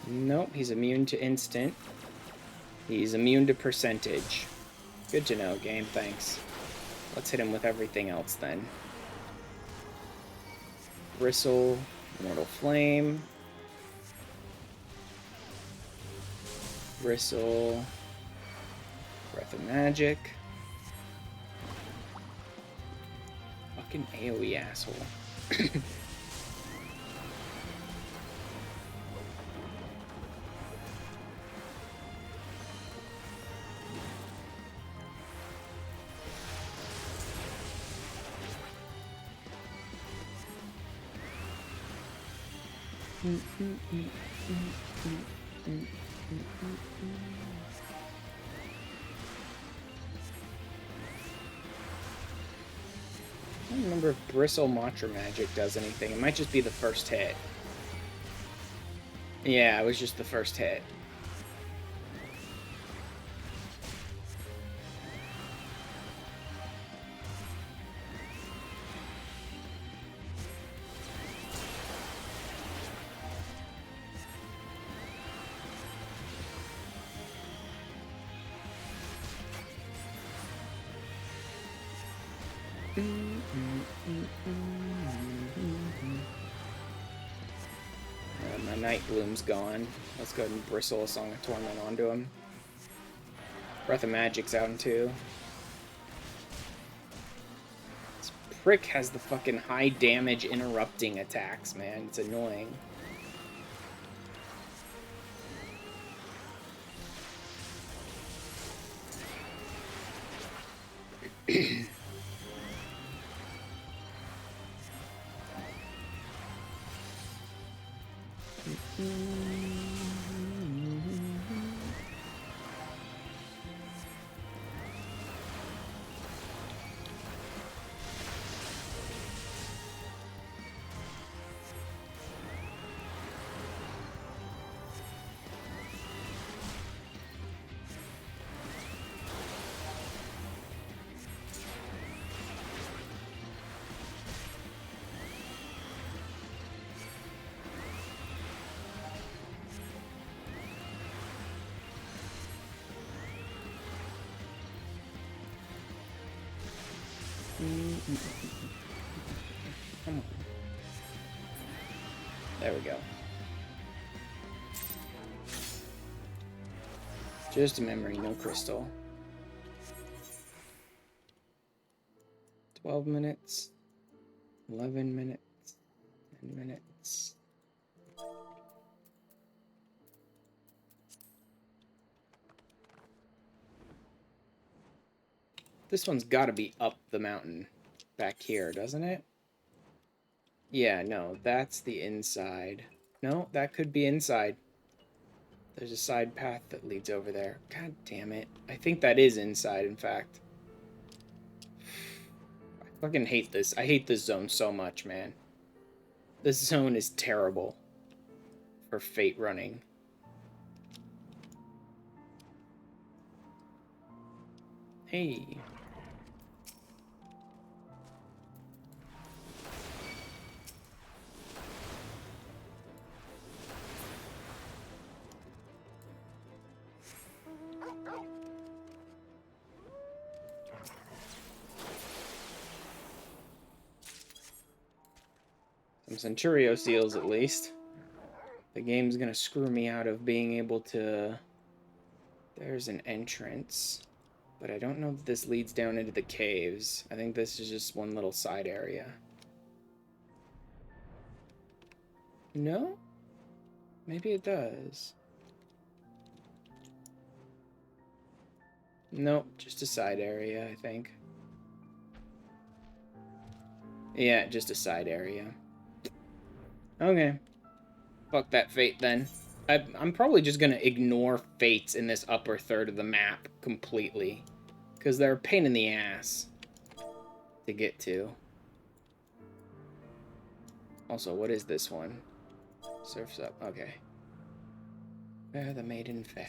Nope, he's immune to instant. He's immune to percentage. Good to know, game, thanks. Let's hit him with everything else then. Bristle, Mortal Flame. Bristle. Breath of Magic. Fucking AoE asshole. I don't remember if Bristle Mantra Magic does anything. It might just be the first hit. Yeah, it was just the first hit. My Night Bloom's gone. Let's go ahead and Bristle a Song of Torment onto him. Breath of Magic's out too. This prick has the fucking high damage interrupting attacks, man. It's annoying. Come on. There we go. Just a memory, no crystal. 12 minutes. 11 minutes. 10 minutes. This one's got to be up the mountain back here, doesn't it? Yeah, no, that's the inside. No, that could be inside. There's a side path that leads over there. God damn it. I think that is inside, in fact. I fucking hate this. I hate this zone so much, man. This zone is terrible for Fate running. Hey. Some Centurio seals, at least. The game's gonna screw me out of being able to... There's an entrance. But I don't know if this leads down into the caves. I think this is just one little side area. No? Maybe it does. Nope, just a side area, I think. Yeah, just a side area. Okay. Fuck that Fate, then. I'm probably just gonna ignore Fates in this upper third of the map completely. Because they're a pain in the ass to get to. Also, what is this one? Surf's Up, okay. Where the maiden fair.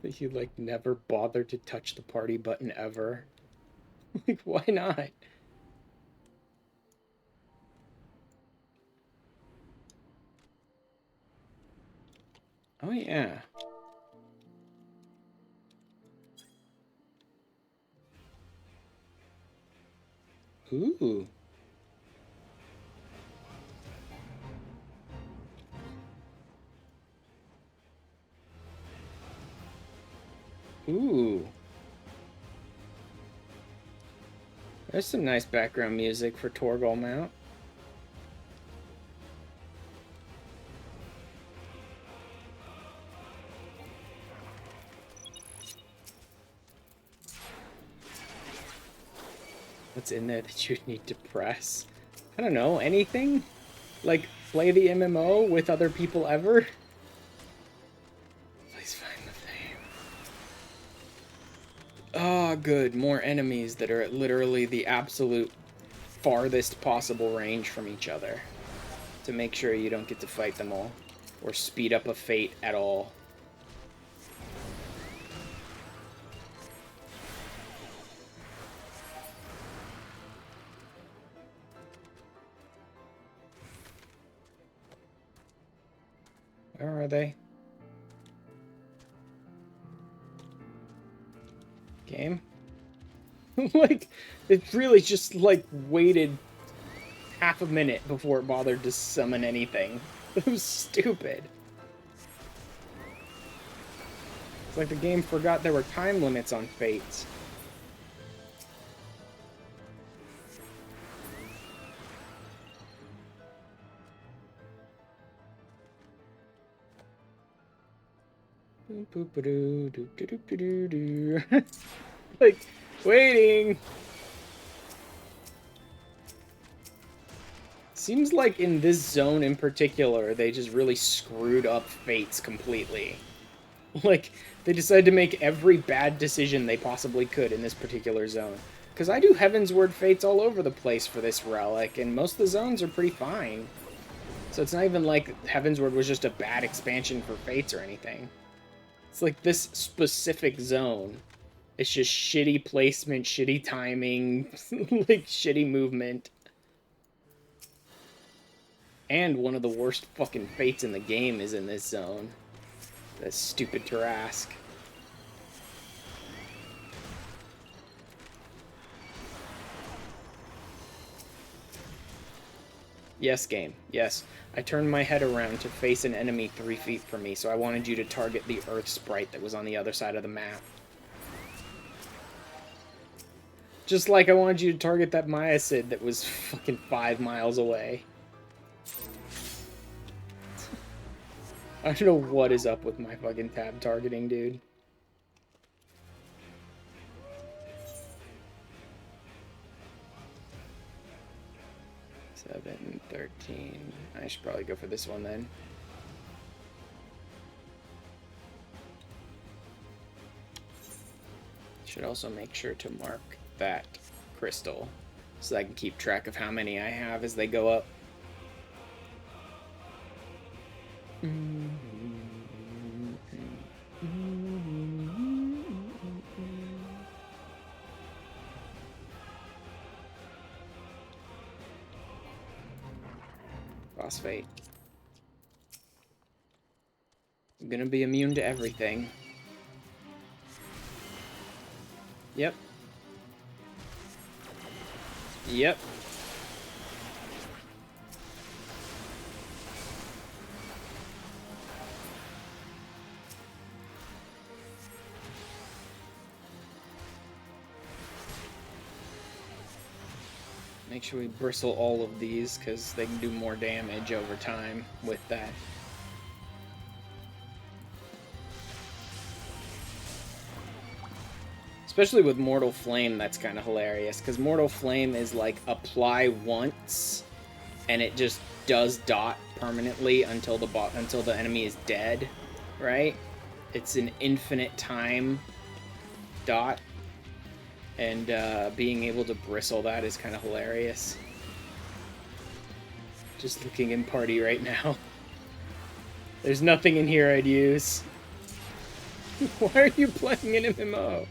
You, like, never bothered to touch the party button ever. Like, why not? Oh, yeah. Ooh. Ooh. There's some nice background music for Torgal mount. What's in there that you'd need to press? I don't know, anything? Like, play the MMO with other people ever? Please find the theme. Oh, good. More enemies that are at literally the absolute farthest possible range from each other. To make sure you don't get to fight them all. Or speed up a fate at all. Where are they? Game? Like, it really just, like, waited half a minute before it bothered to summon anything. It was stupid. It's like the game forgot there were time limits on fates. Like, waiting. Seems like in this zone in particular, they just really screwed up fates completely. Like, they decided to make every bad decision they possibly could in this particular zone. Because I do Heavensward fates all over the place for this relic, and most of the zones are pretty fine. So it's not even like Heavensward was just a bad expansion for fates or anything. It's like this specific zone. It's just shitty placement, shitty timing, like shitty movement. And one of the worst fucking fates in the game is in this zone. That stupid Tarask. Yes, game. Yes. I turned my head around to face an enemy 3 feet from me, so I wanted you to target the Earth sprite that was on the other side of the map. Just like I wanted you to target that Myasid that was fucking 5 miles away. I don't know what is up with my fucking tab targeting, dude. Seven, 13. I should probably go for this one then. Should also make sure to mark that crystal so I can keep track of how many I have as they go up. Phosphate. I'm gonna be immune to everything. Yep. Yep. Make sure we bristle all of these, because they can do more damage over time with that. Especially with Mortal Flame, that's kind of hilarious, because Mortal Flame is like apply once, and it just does dot permanently until the enemy is dead, right? It's an infinite time dot. And being able to bristle that is kind of hilarious. Just looking in party right now. There's nothing in here I'd use. Why are you playing an MMO?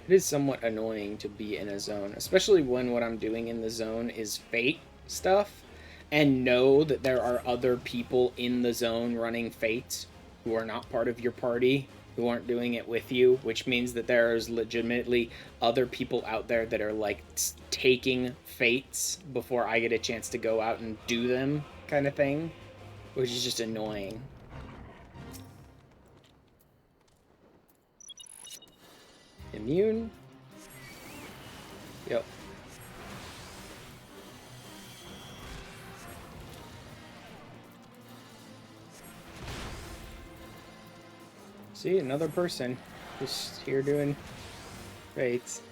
It is somewhat annoying to be in a zone, especially when what I'm doing in the zone is fate stuff, and know that there are other people in the zone running fates who are not part of your party, who aren't doing it with you, which means that there's legitimately other people out there that are like taking fates before I get a chance to go out and do them, kind of thing, which is just annoying. Immune. Yep. See, another person just here doing fates.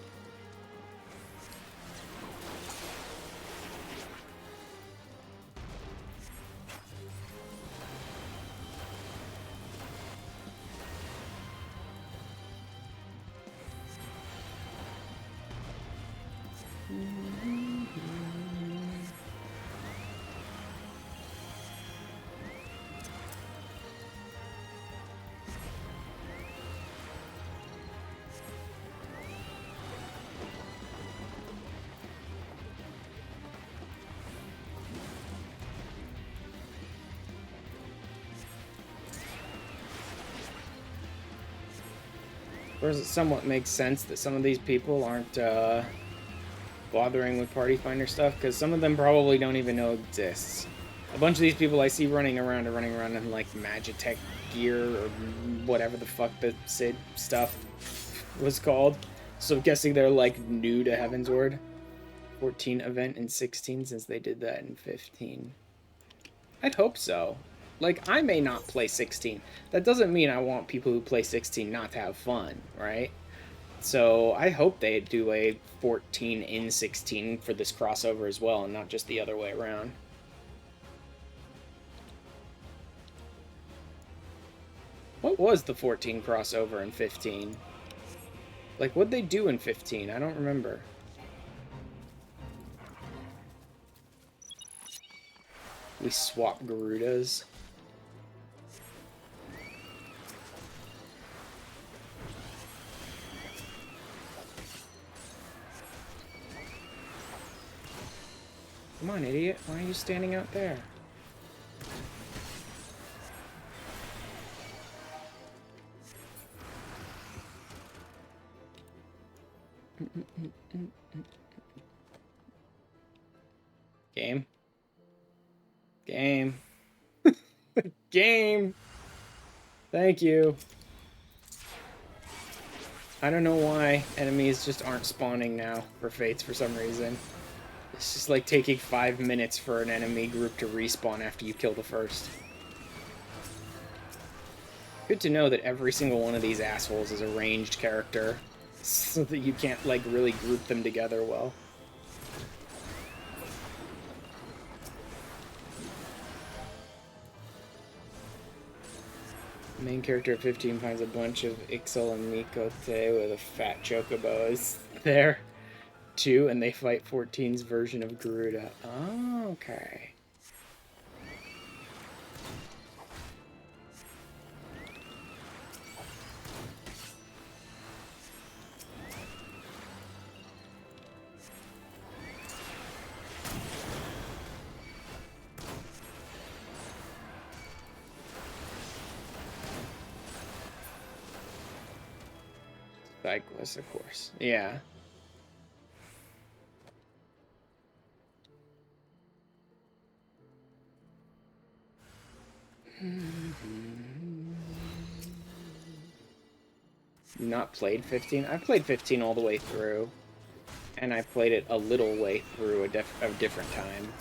Whereas it somewhat makes sense that some of these people aren't bothering with Party Finder stuff, because some of them probably don't even know it exists. A bunch of these people I see running around in like Magitech gear or whatever the fuck the Sid stuff was called. So I'm guessing they're like new to Heavensward. 14 event in 16 since they did that in 15. I'd hope so. Like, I may not play 16. That doesn't mean I want people who play 16 not to have fun, right? So I hope they do a 14 in 16 for this crossover as well, and not just the other way around. What was the 14 crossover in 15? Like, what'd they do in 15? I don't remember. We swap Garudas. Come on, idiot. Why are you standing out there? Game. Game. Game. Thank you. I don't know why enemies just aren't spawning now for fates for some reason. It's just like taking 5 minutes for an enemy group to respawn after you kill the first. Good to know that every single one of these assholes is a ranged character, so that you can't like really group them together well. The main character at 15 finds a bunch of Ixal and Mikote with a fat chocobos there, too, and they fight 14's version of Garuda. Oh, okay. Cyclist, of course. Yeah. You not played 15? I played 15 all the way through. And I played it a little way through a different time.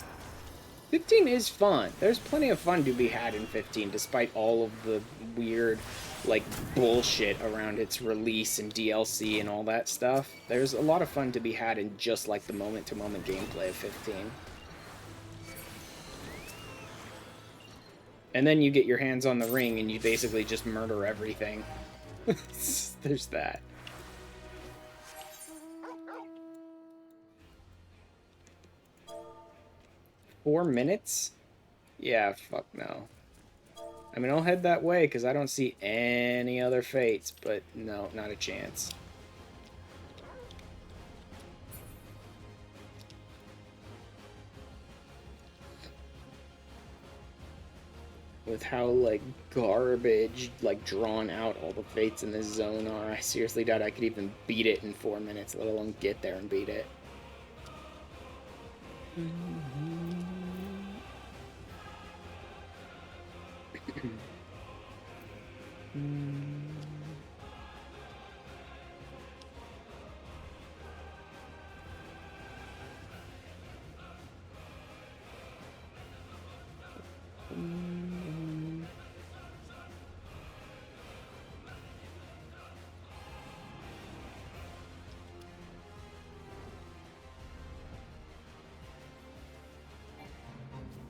15 is fun. There's plenty of fun to be had in 15, despite all of the weird, like, bullshit around its release and DLC and all that stuff. There's a lot of fun to be had in just, like, the moment-to-moment gameplay of 15. And then you get your hands on the ring and you basically just murder everything. There's that. Four minutes? Yeah, fuck no. I mean, I'll head that way because I don't see any other fates, but no, not a chance. with how, like, garbage, like, drawn out all the fates in this zone are. I seriously doubt I could even beat it in 4 minutes, let alone get there and beat it.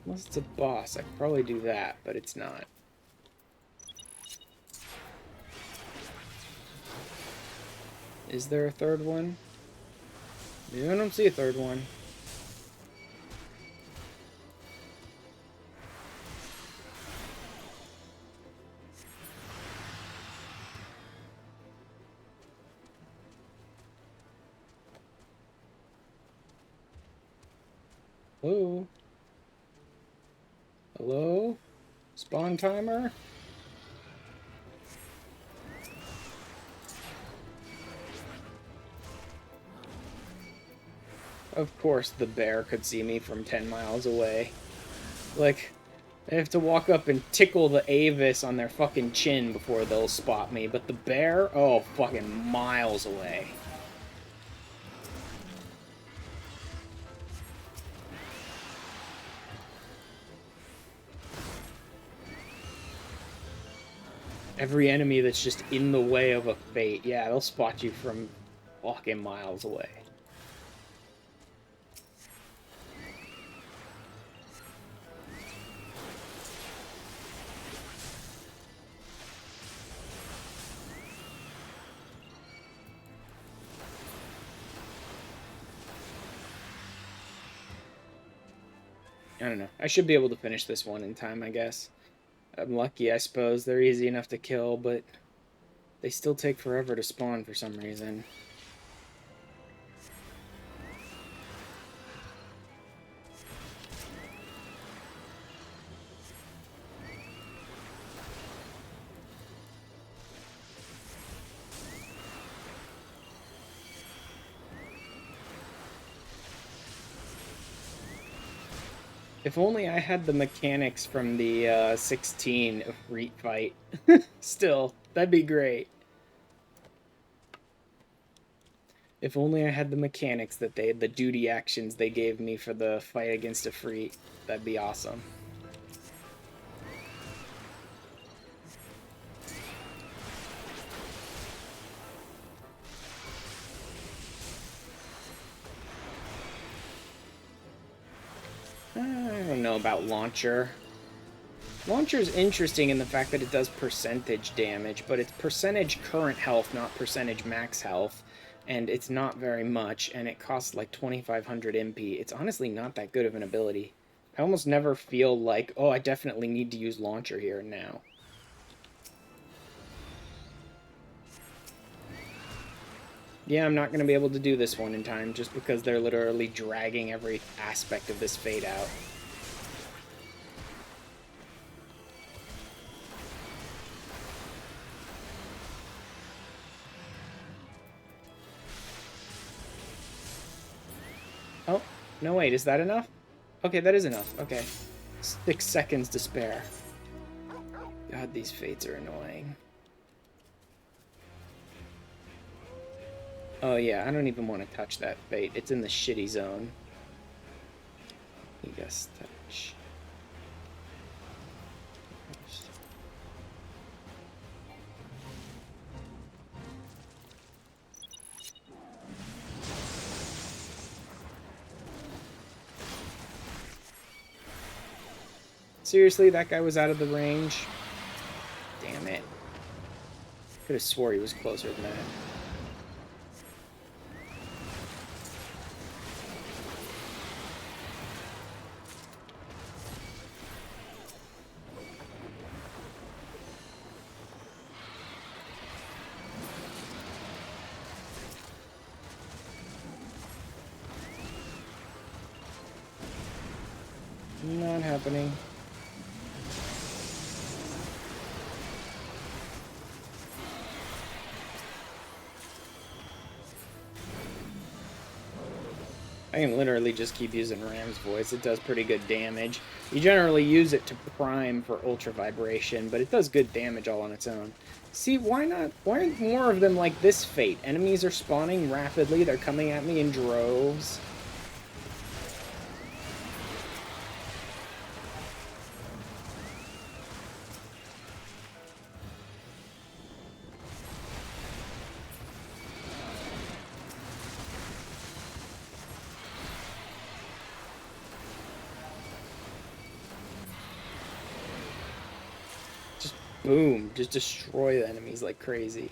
Unless it's a boss, I could probably do that, but it's not. Is there a third one? Yeah, I don't see a third one. Hello? Hello? Spawn timer? Of course the bear could see me from 10 miles away. Like, they have to walk up and tickle the Avis on their fucking chin before they'll spot me, but the bear? Oh, fucking miles away. Every enemy that's just in the way of a fate, yeah, they'll spot you from fucking miles away. I don't know. I should be able to finish this one in time, I guess. I'm lucky, I suppose. They're easy enough to kill, but they still take forever to spawn for some reason. If only I had the mechanics from the 16 Reet fight. Still, that'd be great. If only I had the mechanics that the duty actions they gave me for the fight against Ifrit. That'd be awesome. I don't know about Launcher. Launcher's interesting in the fact that it does percentage damage, but it's percentage current health, not percentage max health, and it's not very much, and it costs like 2500 MP. It's honestly not that good of an ability. I almost never feel like, oh, I definitely need to use Launcher here and now. Yeah, I'm not going to be able to do this one in time, just because they're literally dragging every aspect of this fade out. Oh, no wait, is that enough? Okay, that is enough, okay. 6 seconds to spare. God, these fates are annoying. Oh yeah, I don't even want to touch that fate. It's in the shitty zone. Yes, touch. Seriously, that guy was out of the range? Damn it. Could have swore he was closer than that. Not happening. I can literally just keep using Ram's voice. It does pretty good damage. You generally use it to prime for ultra vibration, but it does good damage all on its own. See, why not? Why aren't more of them like this fate? Enemies are spawning rapidly. They're coming at me in droves. Boom, just destroy the enemies like crazy.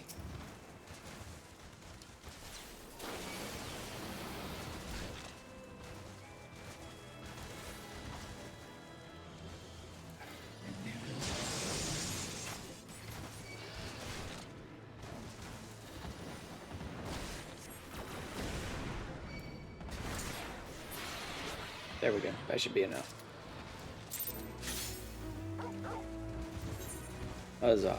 There we go, that should be enough. Huzzah.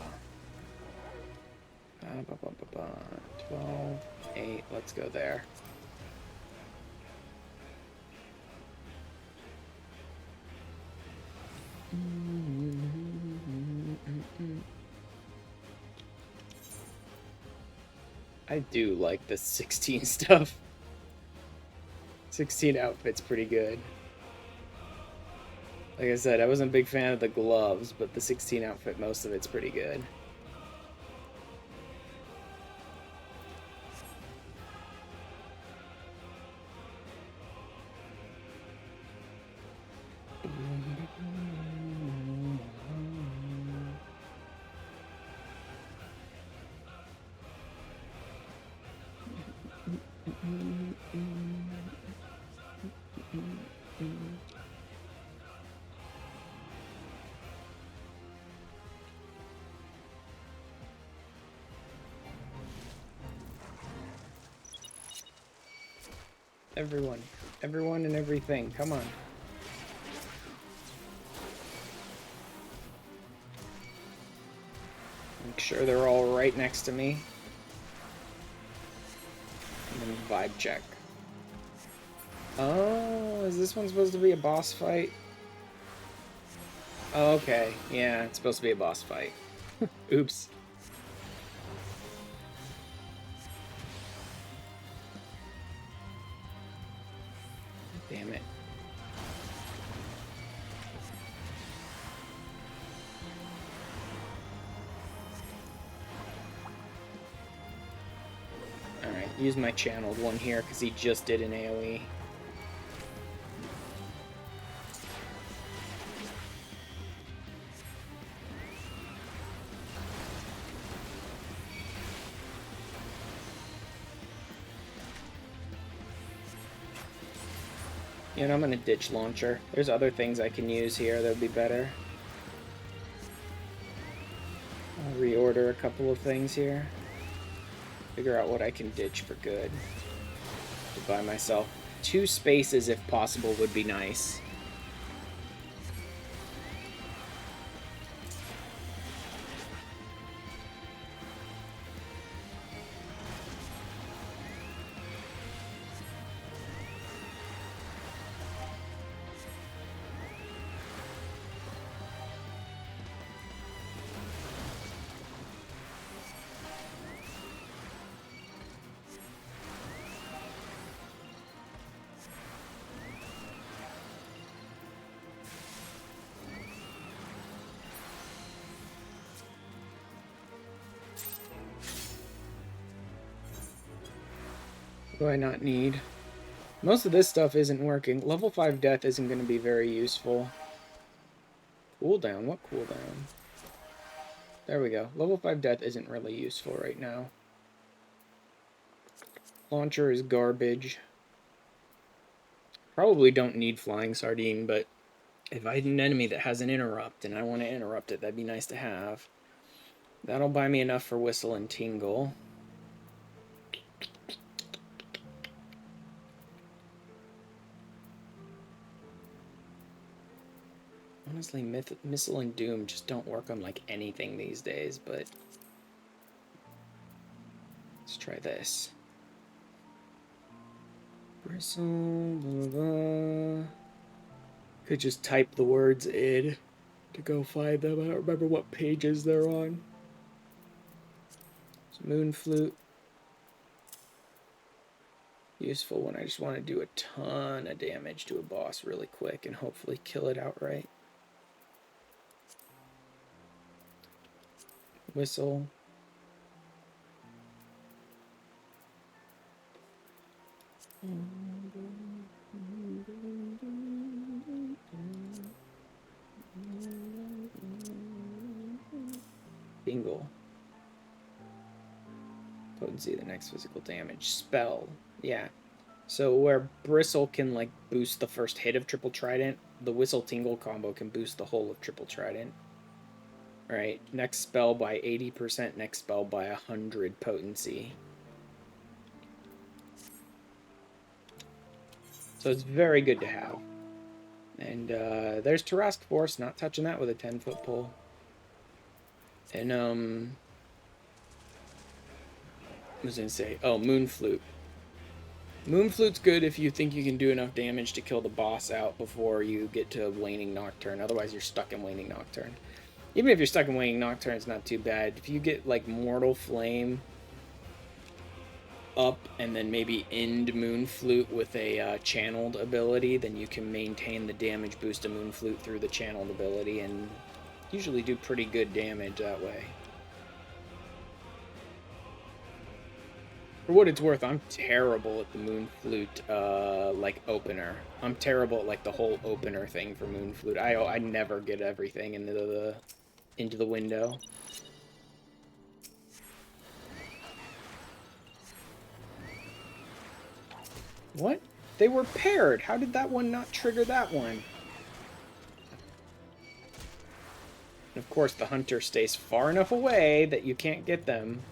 12, 8, let's go there. I do like the 16 stuff. 16 outfit's pretty good. Like I said, I wasn't a big fan of the gloves, but the 16 outfit, most of it's pretty good. Everyone and everything, come on. Make sure they're all right next to me. And then vibe check. Oh, is this one supposed to be a boss fight? Oh, okay, yeah, it's supposed to be a boss fight. Oops. Damn it. Alright, use my channeled one here because he just did an AoE. And I'm gonna ditch launcher. There's other things I can use here that would be better. I'll reorder a couple of things here. Figure out what I can ditch for good. To buy myself 2 spaces if possible would be nice. What do I not need? Most of this stuff isn't working. Level 5 death isn't going to be very useful. Cooldown? What cooldown? There we go. Level 5 death isn't really useful right now. Launcher is garbage. Probably don't need Flying Sardine, but if I had an enemy that has an interrupt and I want to interrupt it, that'd be nice to have. That'll buy me enough for Whistle and Tingle. Honestly, Missile and Doom just don't work on like anything these days, but let's try this. Bristle, blah, blah, blah. Could just type the words in to go find them. I don't remember what pages they're on. It's moon flute. Useful when I just want to do a ton of damage to a boss really quick and hopefully kill it outright. Whistle. Bingle. Potency, the next physical damage. Spell. Yeah. So where Bristle can like boost the first hit of Triple Trident, the Whistle Tingle combo can boost the whole of Triple Trident. Right. Next spell by 80%, next spell by 100 potency. So it's very good to have. And there's Tarask Force, not touching that with a 10-foot pole. And what was I gonna say? Oh, Moon Flute. Moon Flute's good if you think you can do enough damage to kill the boss out before you get to Waning Nocturne. Otherwise, you're stuck in Waning Nocturne. Even if you're stuck in Waning Nocturne, it's not too bad. If you get, like, Mortal Flame up and then maybe end Moon Flute with a channeled ability, then you can maintain the damage boost of Moon Flute through the channeled ability and usually do pretty good damage that way. For what it's worth, I'm terrible at the Moon Flute, like, opener. I'm terrible at, like, the whole opener thing for Moon Flute. I never get everything into the window. What? They were paired! How did that one not trigger that one? And of course, the hunter stays far enough away that you can't get them.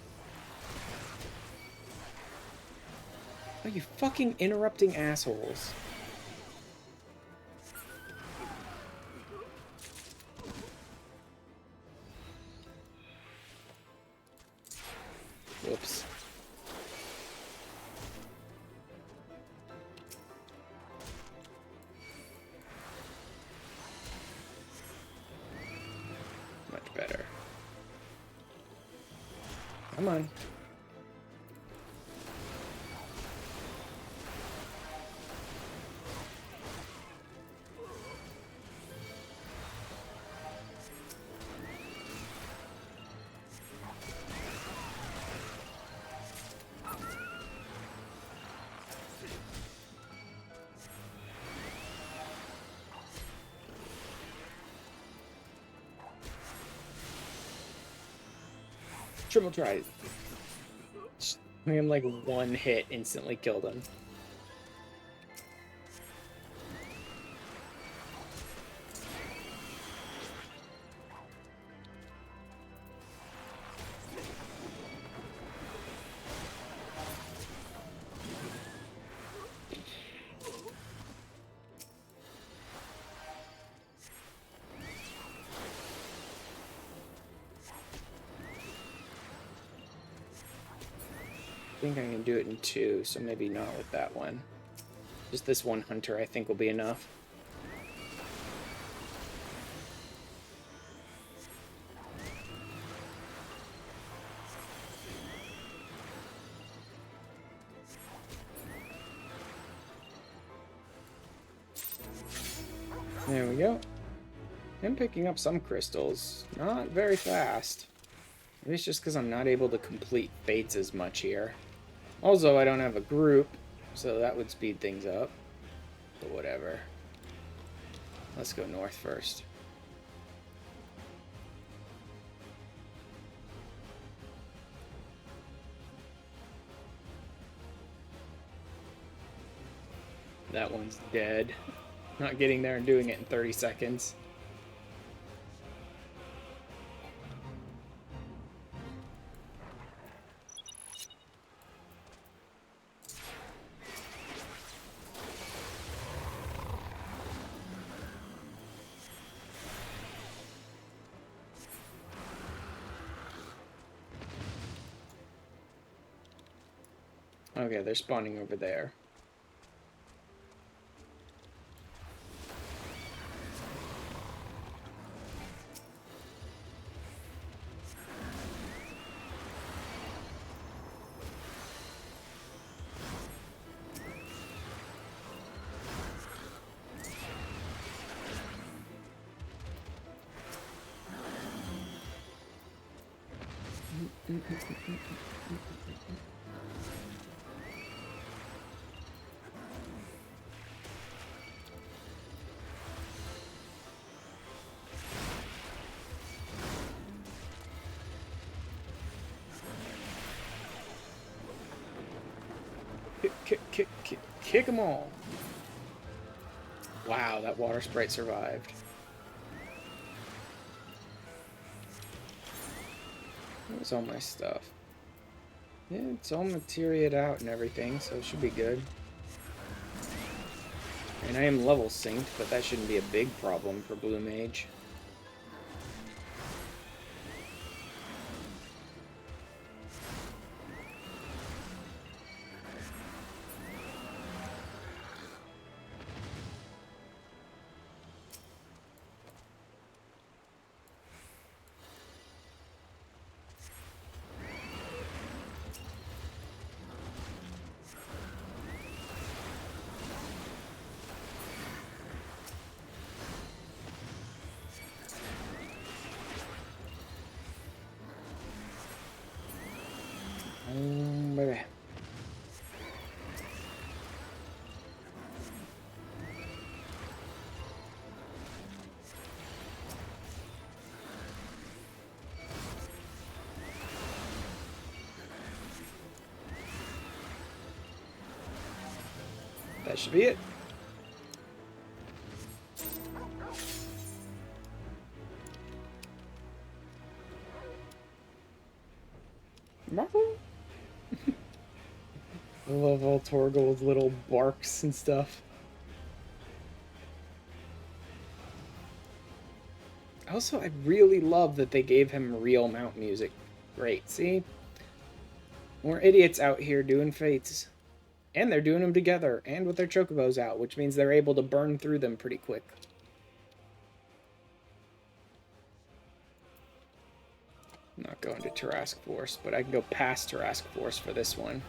Oh, you fucking interrupting assholes. Whoops. Much better. Come on. Triple tries. I am like one hit instantly killed him. I think I can do it in two, so maybe not with that one. Just this one hunter I think will be enough. There we go. I'm picking up some crystals. Not very fast. Maybe it's just because I'm not able to complete fates as much here. Also, I don't have a group, so that would speed things up. But whatever. Let's go north first. That one's dead. Not getting there and doing it in 30 seconds. Okay, they're spawning over there. Kick them all. Wow, that water sprite survived. Where's all my stuff? Yeah, it's all materiated out and everything, so it should be good. And I am level synced, but that shouldn't be a big problem for Blue Mage. Baby. That should be it. I love all Torgal's little barks and stuff. Also, I really love that they gave him real mount music. Great, see? More idiots out here doing fates. And they're doing them together, and with their chocobos out, which means they're able to burn through them pretty quick. I'm not going to Tarrasque Force, but I can go past Tarrasque Force for this one.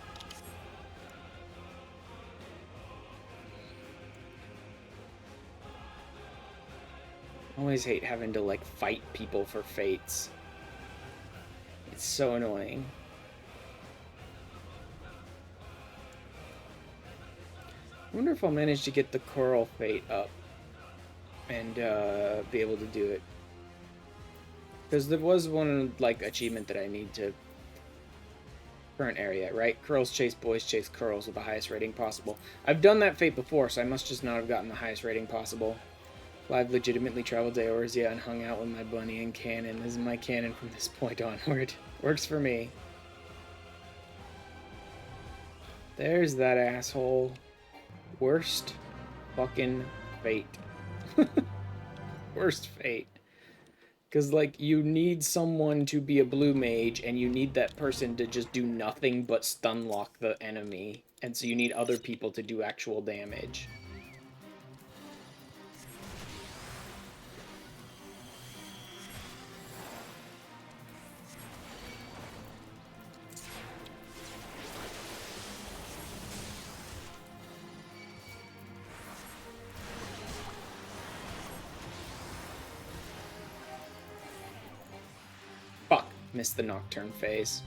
I always hate having to, like, fight people for fates. It's so annoying. I wonder if I'll manage to get the Coral Fate up and be able to do it. Because there was one, like, achievement that I need to... Current area, right? Curls chase boys chase curls with the highest rating possible. I've done that fate before, so I must just not have gotten the highest rating possible. I've legitimately traveled to Eorzea and hung out with my bunny and canon. This is my canon from this point onward. Works for me. There's that asshole. Worst fucking fate. Worst fate. Because, like, you need someone to be a blue mage, and you need that person to just do nothing but stun lock the enemy. And so you need other people to do actual damage. Missed the Nocturne phase.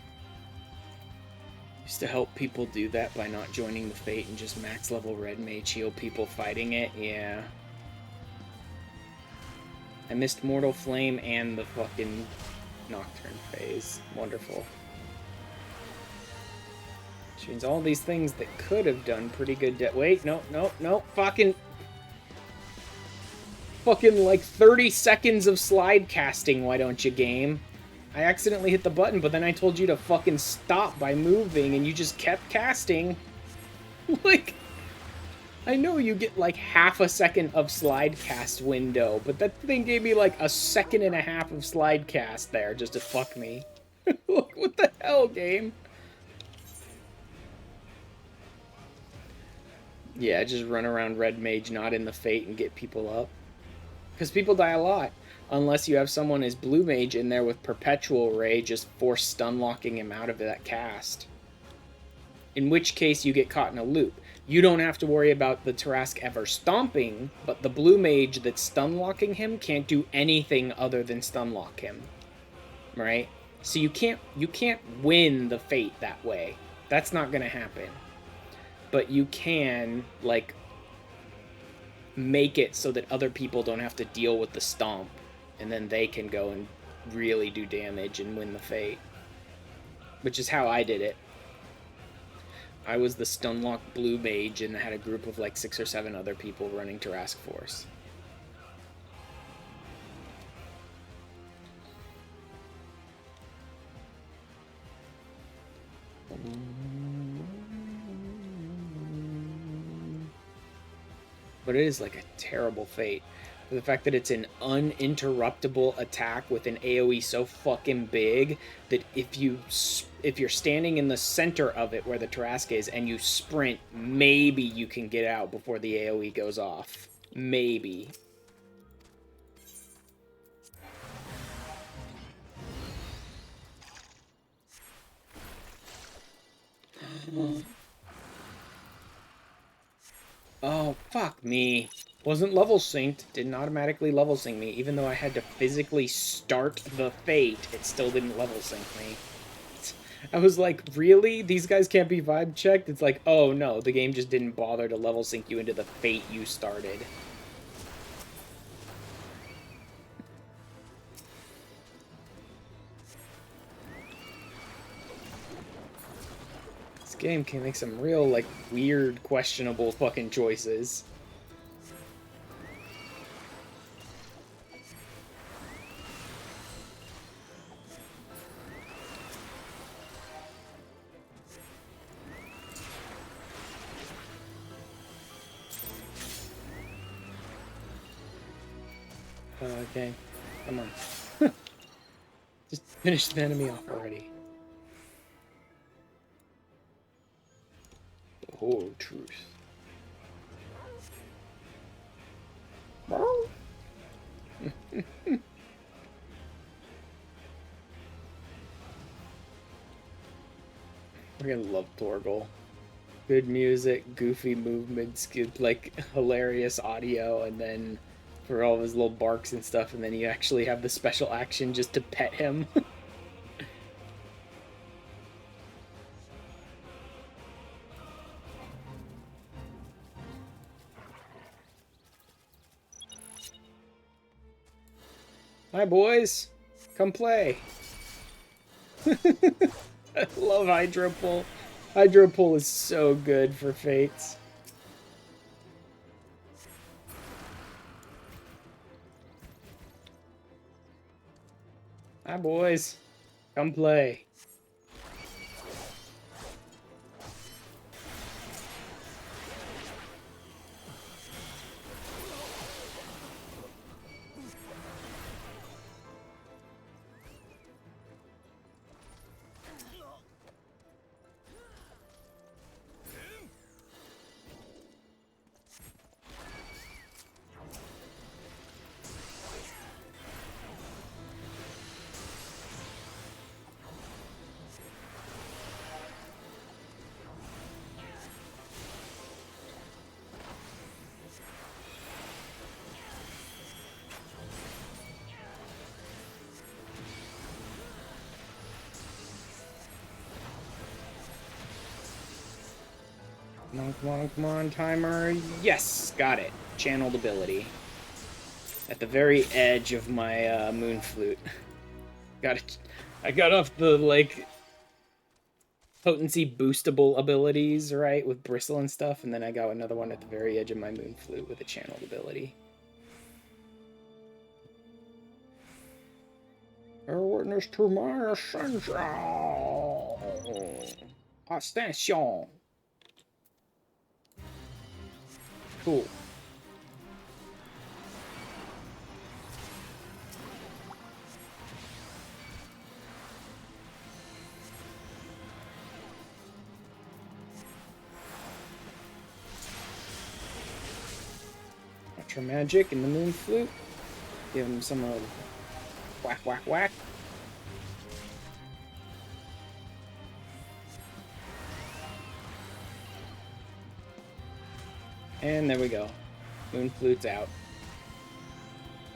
Used to help people do that by not joining the Fate and just max level red mage heal people fighting it. Yeah. I missed Mortal Flame and the fucking Nocturne phase. Wonderful. Which means all these things that could have done pretty good wait, no, fucking like 30 seconds of slide casting, why don't you, game? I accidentally hit the button, but then I told you to fucking stop by moving, and you just kept casting. Like, I know you get like half a second of slide cast window, but that thing gave me like a second and a half of slide cast there just to fuck me. Look, what the hell, game? Yeah, just run around red mage, not in the Fate, and get people up. Because people die a lot. Unless you have someone as blue mage in there with perpetual ray, just force stun locking him out of that cast. In which case you get caught in a loop. You don't have to worry about the Tarrasque ever stomping, but the blue mage that's stun locking him can't do anything other than stun lock him. Right? So you can't win the fate that way. That's not gonna happen. But you can, like, make it so that other people don't have to deal with the stomp, and then they can go and really do damage and win the fate. Which is how I did it. I was the Stunlock Blue Mage and had a group of like 6 or 7 other people running Tarrasque Force. But it is like a terrible fate. For the fact that it's an uninterruptible attack with an AoE so fucking big that if you're standing in the center of it where the Tarrasque is and you sprint, maybe you can get out before the AoE goes off. Maybe. Oh, fuck me. Wasn't level synced. Didn't automatically level sync me. Even though I had to physically start the fate, it still didn't level sync me. I was like, really? These guys can't be vibe checked? It's like, oh no, the game just didn't bother to level sync you into the fate you started. This game can make some real, like, weird, questionable fucking choices. Okay, come on. Just finish the enemy off already. The whole truth. We're gonna love Torgal. Good music, goofy movements, good, like, hilarious audio, and then for all of his little barks and stuff, and then you actually have the special action just to pet him. Hi, boys. Come play. I love Hydro Pull. Hydro Pull is so good for Fates. Hi, boys. Come play. Come on, timer. Yes, got it. Channeled ability. At the very edge of my moon flute. Got it. I got off the, like, potency boostable abilities, right, with bristle and stuff, and then I got another one at the very edge of my moon flute with a channeled ability. Bear witness to my ascension. Ascension. Cool. Ultra magic in the moon flute. Give him some whack, whack, whack. And there we go. Moon flute's out.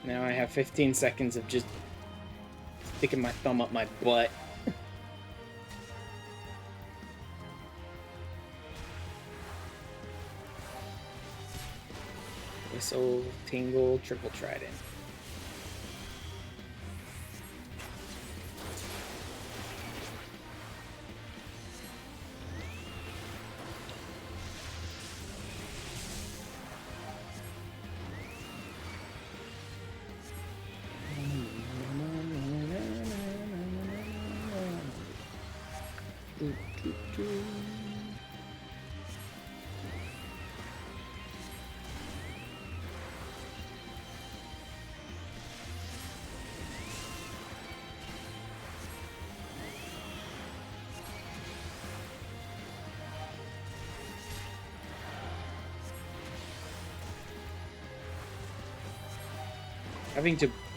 Now I have 15 seconds of just sticking my thumb up my butt Missile, Tingle, Triple Trident.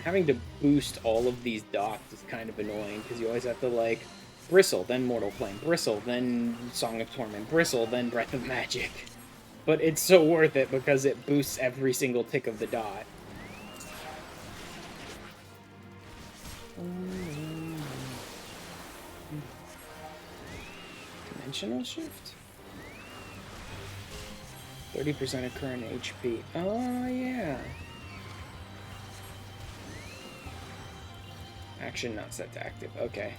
Having to boost all of these dots is kind of annoying because you always have to like Bristle, then Mortal Flame, Bristle, then Song of Torment, Bristle, then Breath of Magic. But it's so worth it because it boosts every single tick of the dot. Dimensional shift? 30% of current HP. Oh, yeah. Action not set to active. Okay.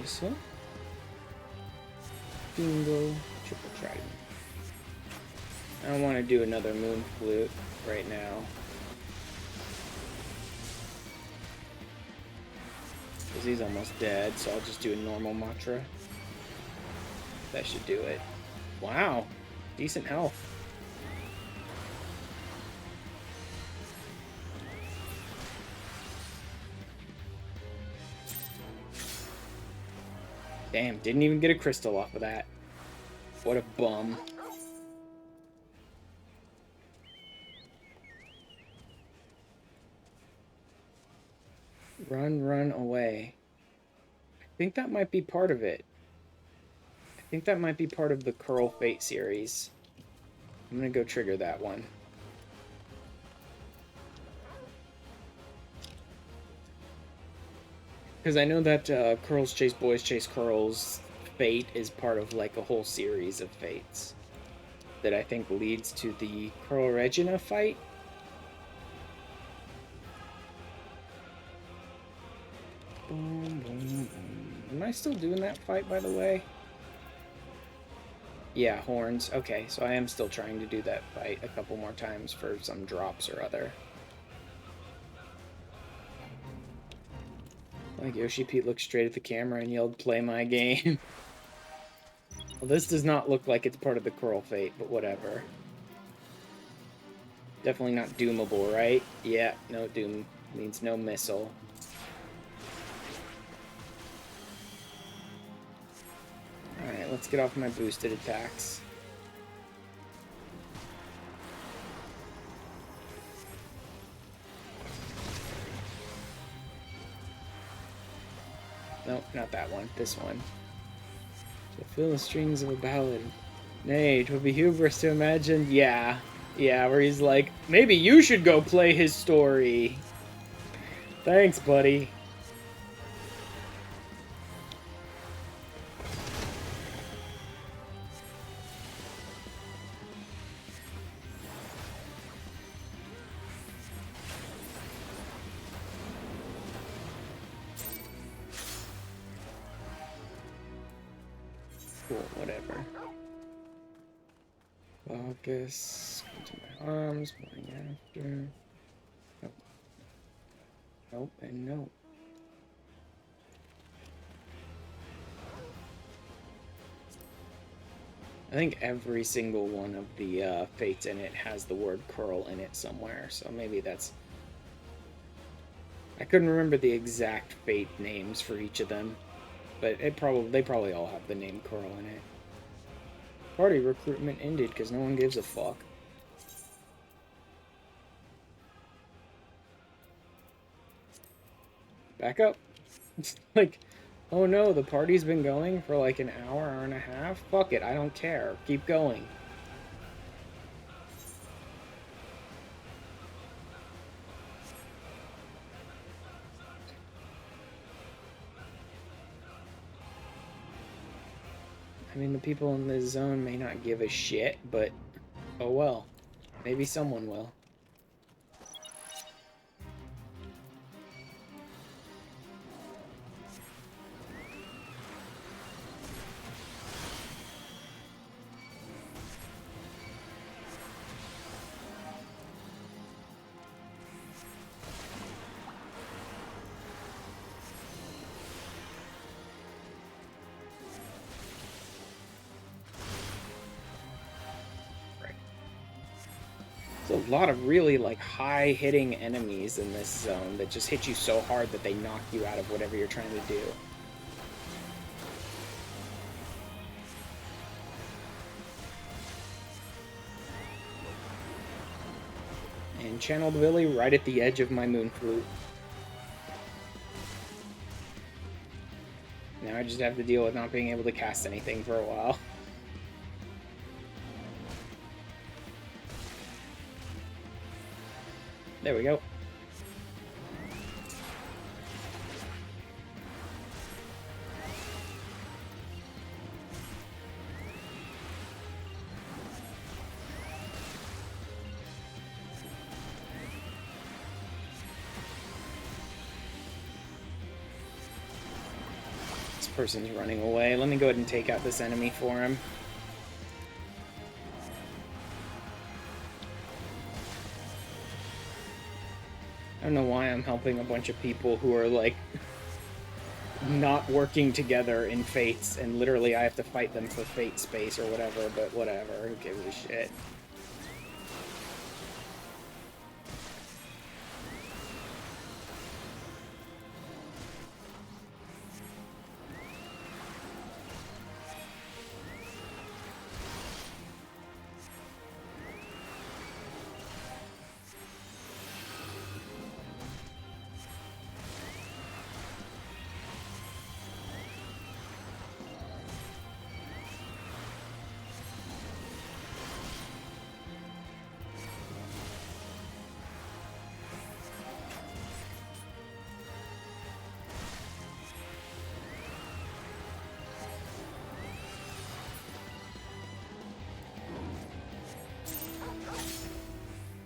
This one? Bingo. Triple Trident. I don't want to do another Moon Flute right now. Because he's almost dead, so I'll just do a normal Mantra. That should do it. Wow. Decent health. Damn, didn't even get a crystal off of that. What a bum. Run away. I think that might be part of it. I think that might be part of the Curl Fate series. I'm gonna go trigger that one. Because I know that Curls Chase Boys Chase Curls Fate is part of like a whole series of fates that I think leads to the Curl Regina fight. Boom, boom, boom. Am I still doing that fight, by the way? Yeah, horns. Okay, so I am still trying to do that fight a couple more times for some drops or other. Like Yoshi Pete looked straight at the camera and yelled, "Play my game." Well, this does not look like it's part of the Curl Fate, but whatever. Definitely not doomable, right? Yeah, no doom means no missile. Alright, let's get off my boosted attacks. Nope, not that one. This one. To fill the strings of a ballad. Nay, 'twould be hubris to imagine... Yeah, where he's like, maybe you should go play his story. Thanks, buddy. Cool, whatever. Focus into my arms, morning after. Nope. Nope and nope. I think every single one of the fates in it has the word curl in it somewhere, so maybe that's... I couldn't remember the exact fate names for each of them, but they probably all have the name curl in it. Party recruitment ended because no one gives a fuck. Back up. It's like, oh no, the party's been going for like an hour and a half? Fuck it, I don't care. Keep going. I mean, the people in this zone may not give a shit, but oh well. Maybe someone will. There's a lot of really like high hitting enemies in this zone that just hit you so hard that they knock you out of whatever you're trying to do. And channeled Willy right at the edge of my moon flute. Now I just have to deal with not being able to cast anything for a while. There we go. This person's running away. Let me go ahead and take out this enemy for him. I don't know why I'm helping a bunch of people who are, like, not working together in Fates, and literally I have to fight them for Fate space or whatever, but whatever, who gives a shit.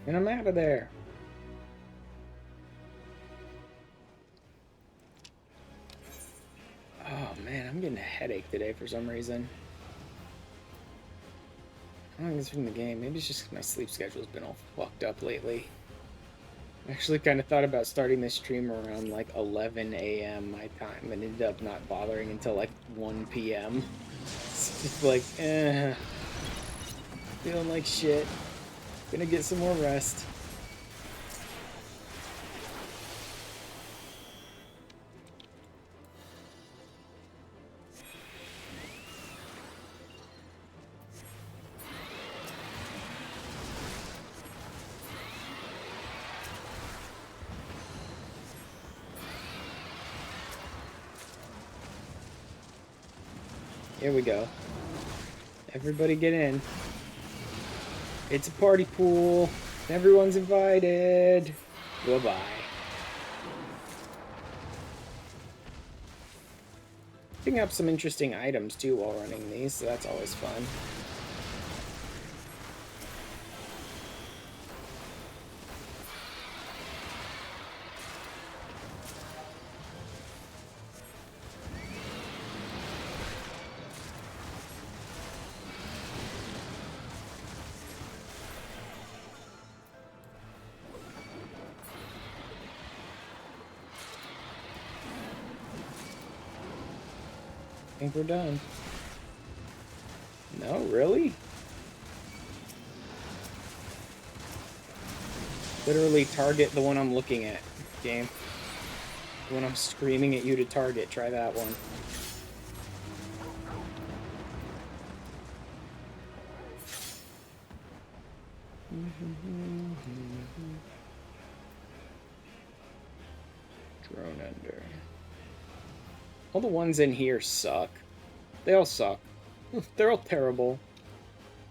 And I'm out of there. Oh man, I'm getting a headache today for some reason. I don't think it's from the game. Maybe it's just my sleep schedule's been all fucked up lately. I actually kind of thought about starting this stream around like 11 a.m. my time and ended up not bothering until like 1 p.m. It's just like, feeling like shit. Gonna get some more rest. Here we go. Everybody get in. It's a party pool. Everyone's invited. Goodbye. Picking up some interesting items too while running these, so that's always fun. I think we're done. No, really? Literally target the one I'm looking at, game. The one I'm screaming at you to target. Try that one. Drone under. All the ones in here suck. They all suck. They're all terrible.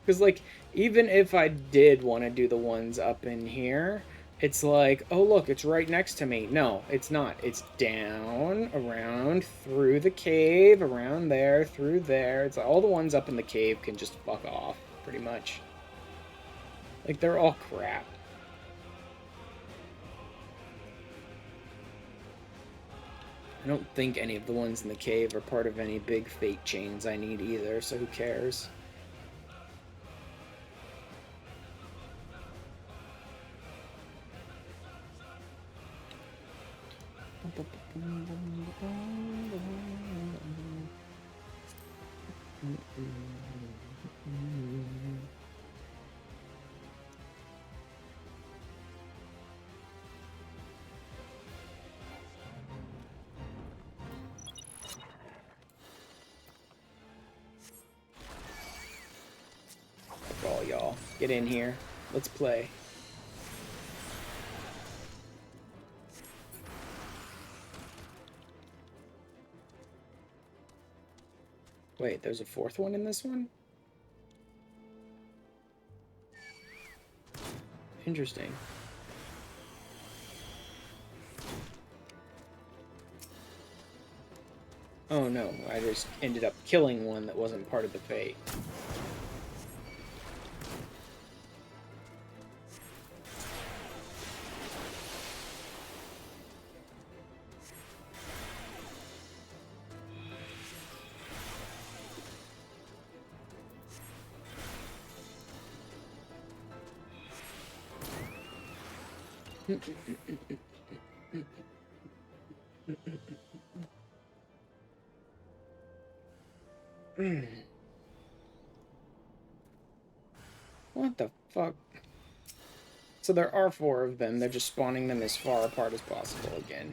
Because, like, even if I did want to do the ones up in here, It's like, oh look, it's right next to me. No, it's not. It's down, around, through the cave, around there, through there. It's all the ones up in the cave can just fuck off, pretty much. Like, they're all crap. I don't think any of the ones in the cave are part of any big fate chains I need either, so who cares? All y'all, get in here. Let's play. Wait, there's a fourth one in this one? Interesting. Oh no, I just ended up killing one that wasn't part of the fate. What the fuck? So there are 4 of them, they're just spawning them as far apart as possible again.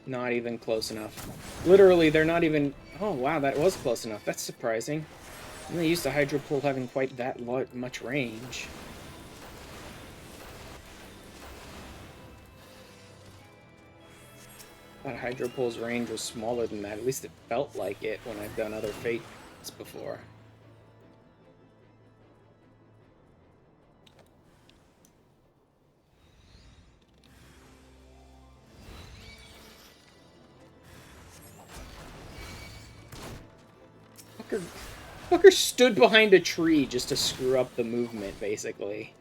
Not even close enough. Literally, they're not even... Oh, wow, that was close enough. That's surprising. I'm not used to Hydro Pool having quite that much range. I thought Hydro Pool's range was smaller than that. At least it felt like it when I've done other Fates before. Fucker stood behind a tree just to screw up the movement, basically.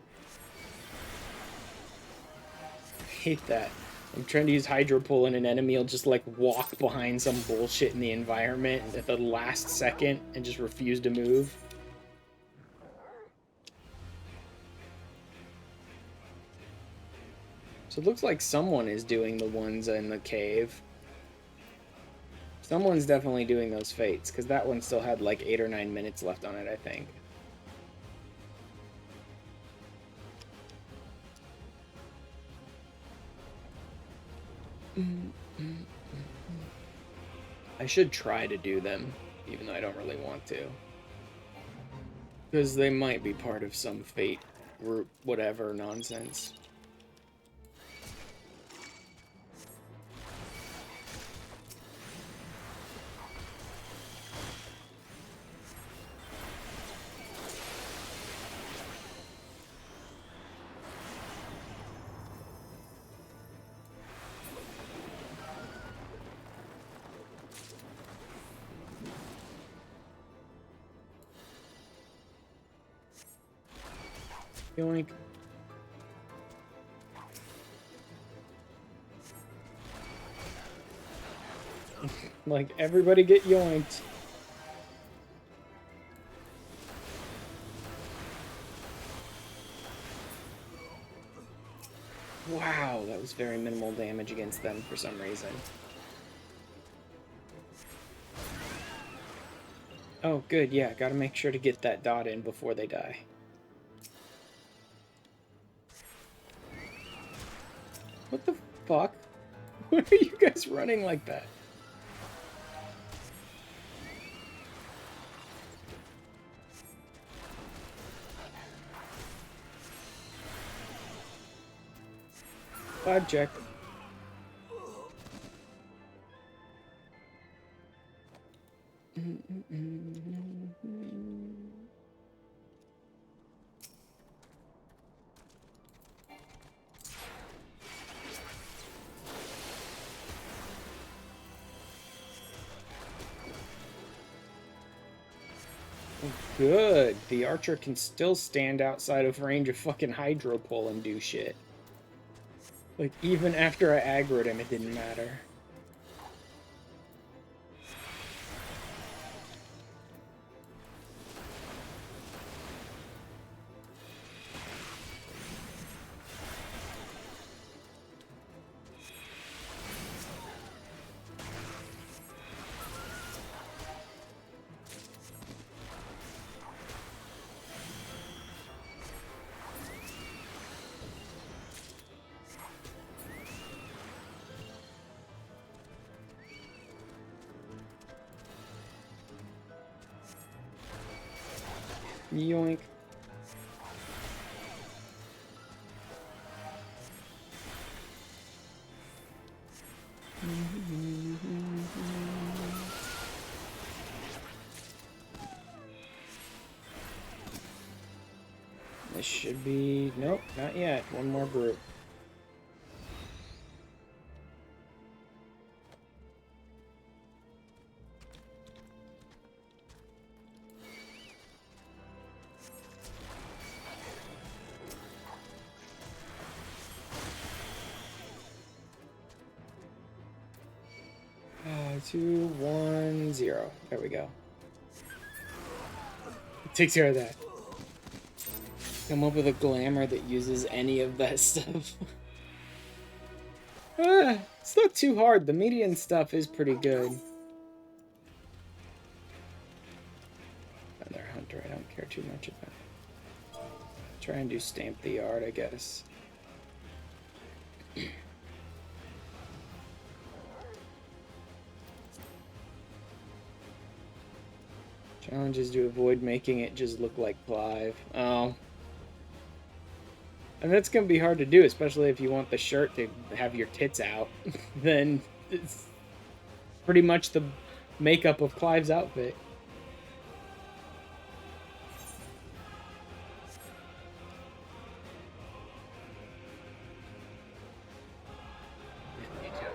I hate that. I'm trying to use Hydro Pull and an enemy will just, like, walk behind some bullshit in the environment at the last second and just refuse to move. So it looks like someone is doing the ones in the cave. Someone's definitely doing those fates, because that one still had like 8 or 9 minutes left on it, I think. I should try to do them, even though I don't really want to. Because they might be part of some fate group, whatever nonsense. Yoink. Like, everybody get yoinked. Wow, that was very minimal damage against them for some reason. Oh, good, yeah, gotta make sure to get that dot in before they die. What the fuck? Why are you guys running like that? Vibe check. Good. The archer can still stand outside of range of fucking hydro pull and do shit. Like, even after I aggroed him, it didn't matter. Yoink. This should be... Nope, not yet. One more group. Two, 1, 0. There we go. It takes care of that. Come up with a glamour that uses any of that stuff. It's not too hard. The median stuff is pretty good. Another hunter, I don't care too much about. Try and do stamp the yard, I guess. Challenge is to avoid making it just look like Clive. Oh. And that's going to be hard to do, especially if you want the shirt to have your tits out. Then it's pretty much the makeup of Clive's outfit.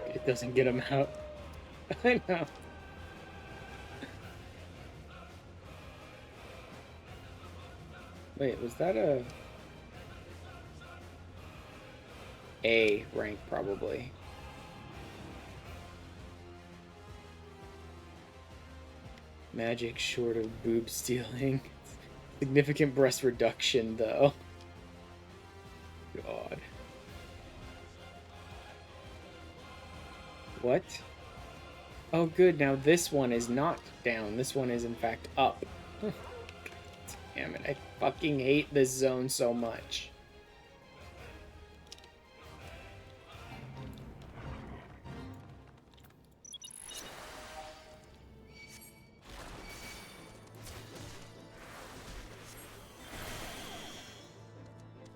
It doesn't get him out. I know. Wait, was that A rank, probably? Magic short of boob stealing. Significant breast reduction, though. God. What? Oh, good. Now this one is not down. This one is, in fact, up. Damn it. I fucking hate this zone so much.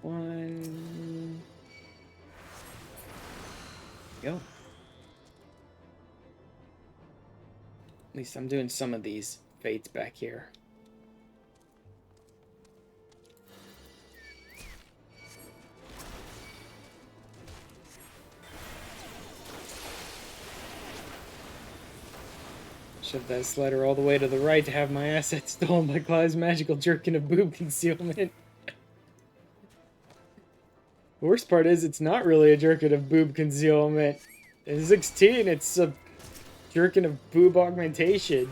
One. Go. At least I'm doing some of these fates back here. Shove that slider all the way to the right to have my assets stolen by Clive's magical jerkin of boob concealment. The worst part is it's not really a jerkin of boob concealment. In 16, it's a jerkin of boob augmentation.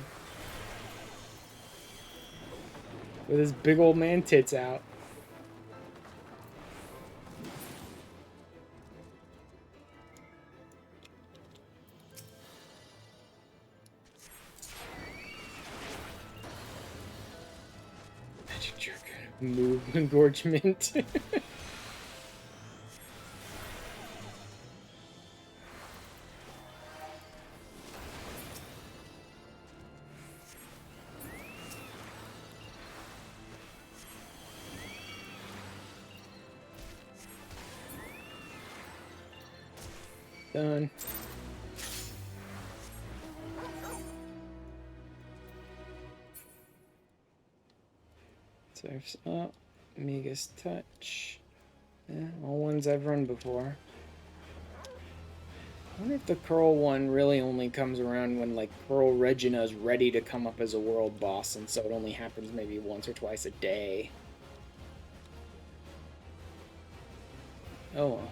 With his big old man tits out. Magic jerkin of boob engorgement. Done. Surf's up. Miga's touch. Yeah, all ones I've run before. I wonder if the Curl one really only comes around when, like, Curl Regina's ready to come up as a world boss, and so it only happens maybe once or twice a day. Oh well.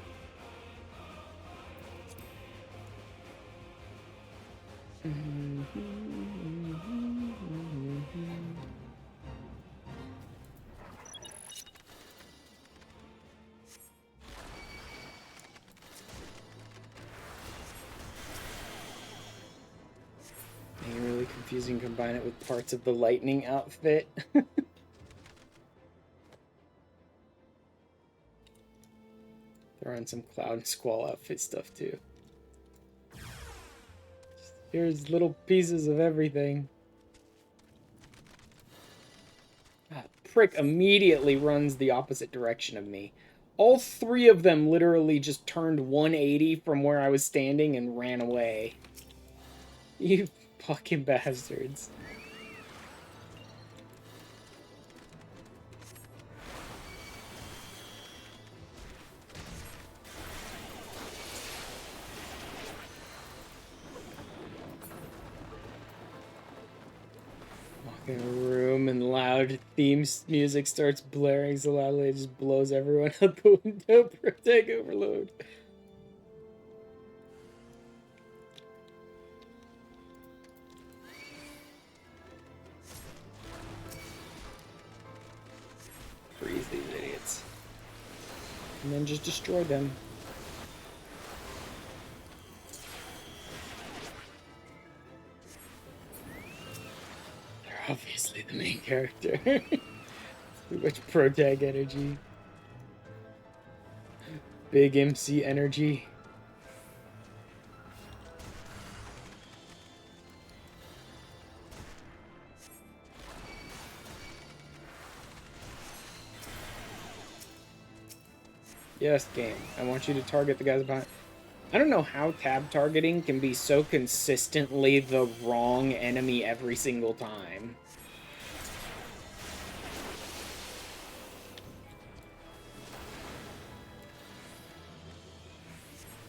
Really confusing. Combine it with parts of the lightning outfit. Throw on some Cloud and Squall outfit stuff too. Here's little pieces of everything. Ah, prick immediately runs the opposite direction of me. All three of them literally just turned 180 from where I was standing and ran away. You fucking bastards. Walk in a room and loud theme music starts blaring so loudly it just blows everyone out the window. Protect overload. Freeze these idiots. And then just destroy them. They're obviously the main character. Too much protag energy. Big MC energy. Yes, game. I want you to target the guys behind. I don't know how tab targeting can be so consistently the wrong enemy every single time.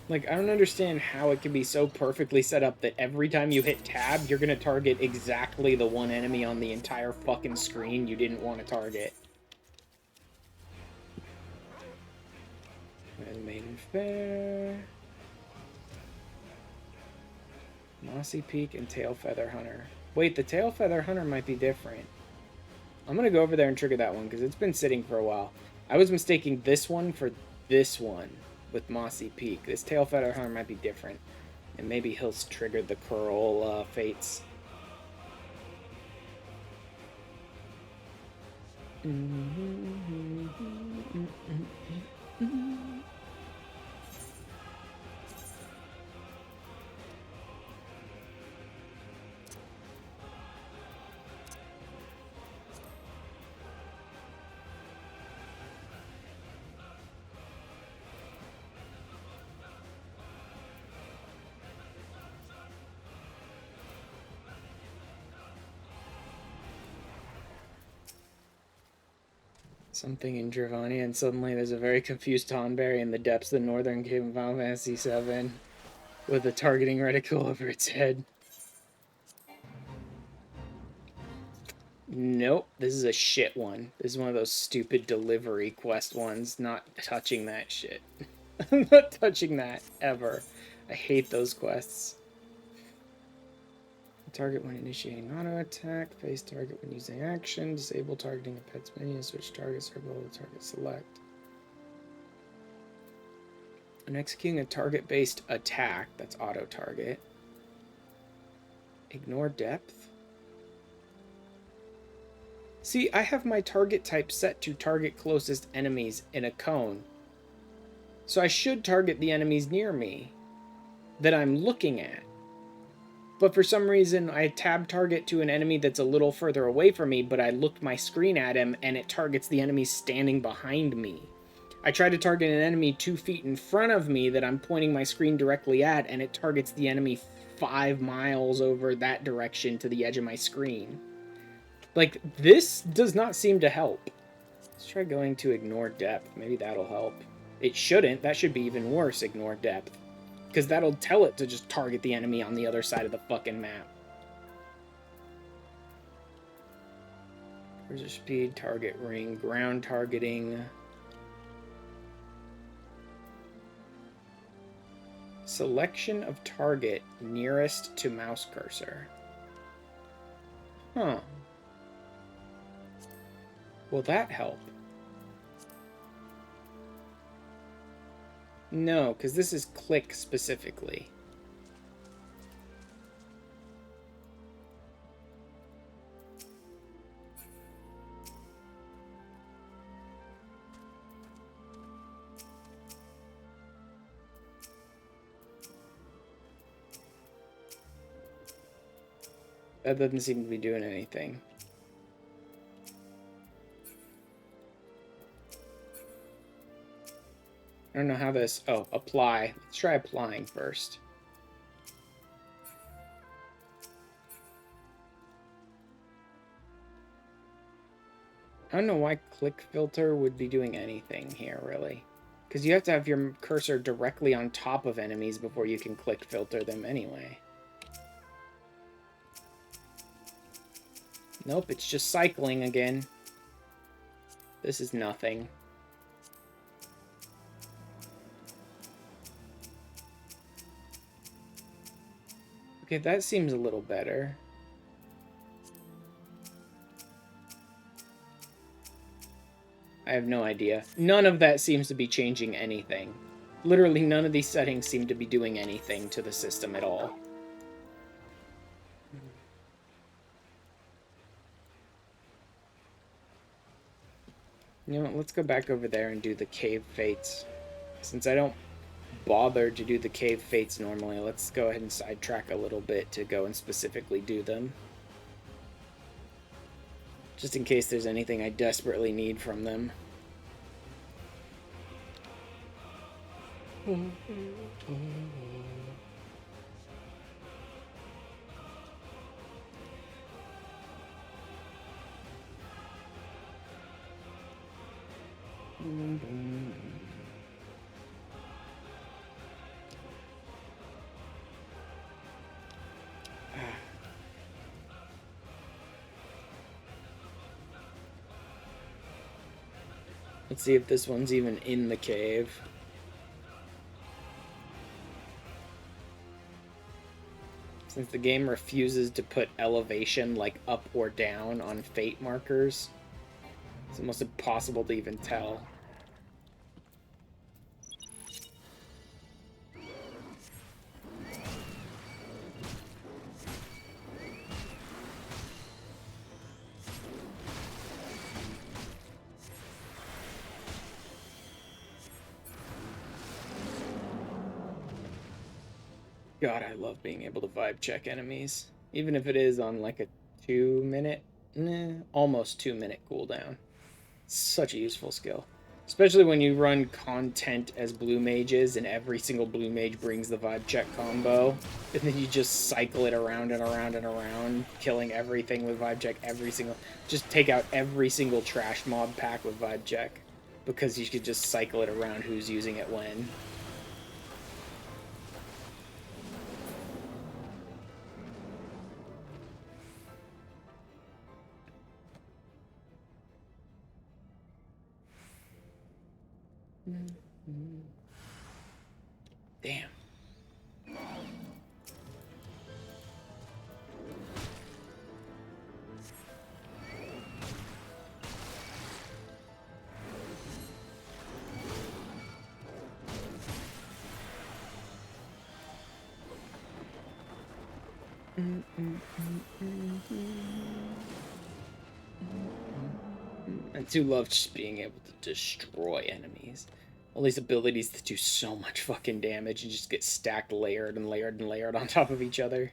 Like, I don't understand how it can be so perfectly set up that every time you hit tab, you're gonna target exactly the one enemy on the entire fucking screen you didn't want to target. Maiden Fair. Mossy Peak and Tail Feather Hunter. Wait, the Tail Feather Hunter might be different. I'm gonna go over there and trigger that one because it's been sitting for a while. I was mistaking this one for this one with Mossy Peak. This Tail Feather Hunter might be different. And maybe he'll trigger the Curl Fates. Something in Dravania, and suddenly there's a very confused Tonberry in the depths of the northern cave of Final Fantasy VII with a targeting reticle over its head. Nope, this is a shit one. This is one of those stupid delivery quest ones. Not touching that shit. I'm not touching that, ever. I hate those quests. Target when initiating auto attack, face target when using action, disable targeting a pet's minion, switch targets or below the target select. When executing a target-based attack, that's auto target. Ignore depth. See, I have my target type set to target closest enemies in a cone. So I should target the enemies near me that I'm looking at. But for some reason, I tab target to an enemy that's a little further away from me, but I looked my screen at him, and it targets the enemy standing behind me. I try to target an enemy 2 feet in front of me that I'm pointing my screen directly at, and it targets the enemy 5 miles over that direction to the edge of my screen. Like, this does not seem to help. Let's try going to ignore depth. Maybe that'll help. It shouldn't. That should be even worse, ignore depth. Because that'll tell it to just target the enemy on the other side of the fucking map. Cruiser speed, target ring, ground targeting. Selection of target nearest to mouse cursor. Huh. Will that help? No, because this is click specifically. That doesn't seem to be doing anything. I don't know how this... Oh, apply. Let's try applying first. I don't know why click filter would be doing anything here, really. Because you have to have your cursor directly on top of enemies before you can click filter them anyway. Nope, it's just cycling again. This is nothing. Okay, that seems a little better. I have no idea. None of that seems to be changing anything. Literally none of these settings seem to be doing anything to the system at all. You know what, let's go back over there and do the cave fates. Since I don't bother to do the cave fates normally, let's go ahead and sidetrack a little bit to go and specifically do them. Just in case there's anything I desperately need from them. Let's see if this one's even in the cave. Since the game refuses to put elevation like up or down on fate markers, it's almost impossible to even tell. God, I love being able to vibe check enemies. Even if it is on like a 2-minute, almost 2-minute cooldown. Such a useful skill. Especially when you run content as blue mages and every single blue mage brings the vibe check combo. And then you just cycle it around and around and around, killing everything with vibe check just take out every single trash mob pack with vibe check. Because you could just cycle it around who's using it when. Damn. I do love just being able to destroy enemies. All these abilities that do so much fucking damage and just get stacked layered and layered and layered on top of each other.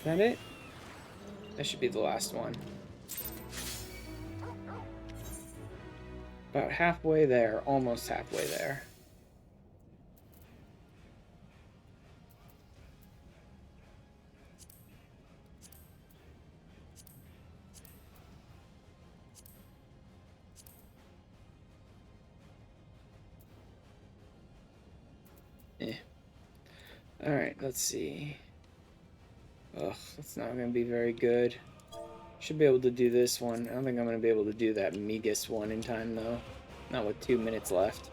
that it? That should be the last one. About halfway there, almost halfway there. Alright, let's see. Ugh, that's not going to be very good. Should be able to do this one. I don't think I'm going to be able to do that Migas one in time, though. Not with 2 minutes left.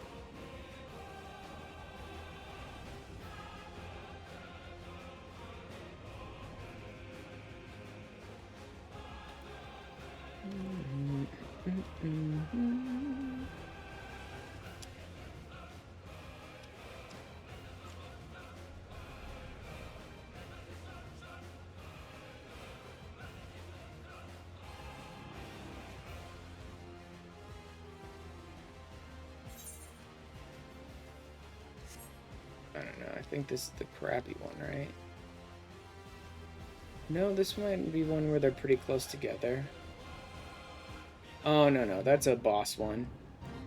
I don't know. I think this is the crappy one, right? No, this might be one where they're pretty close together. Oh, no. That's a boss one.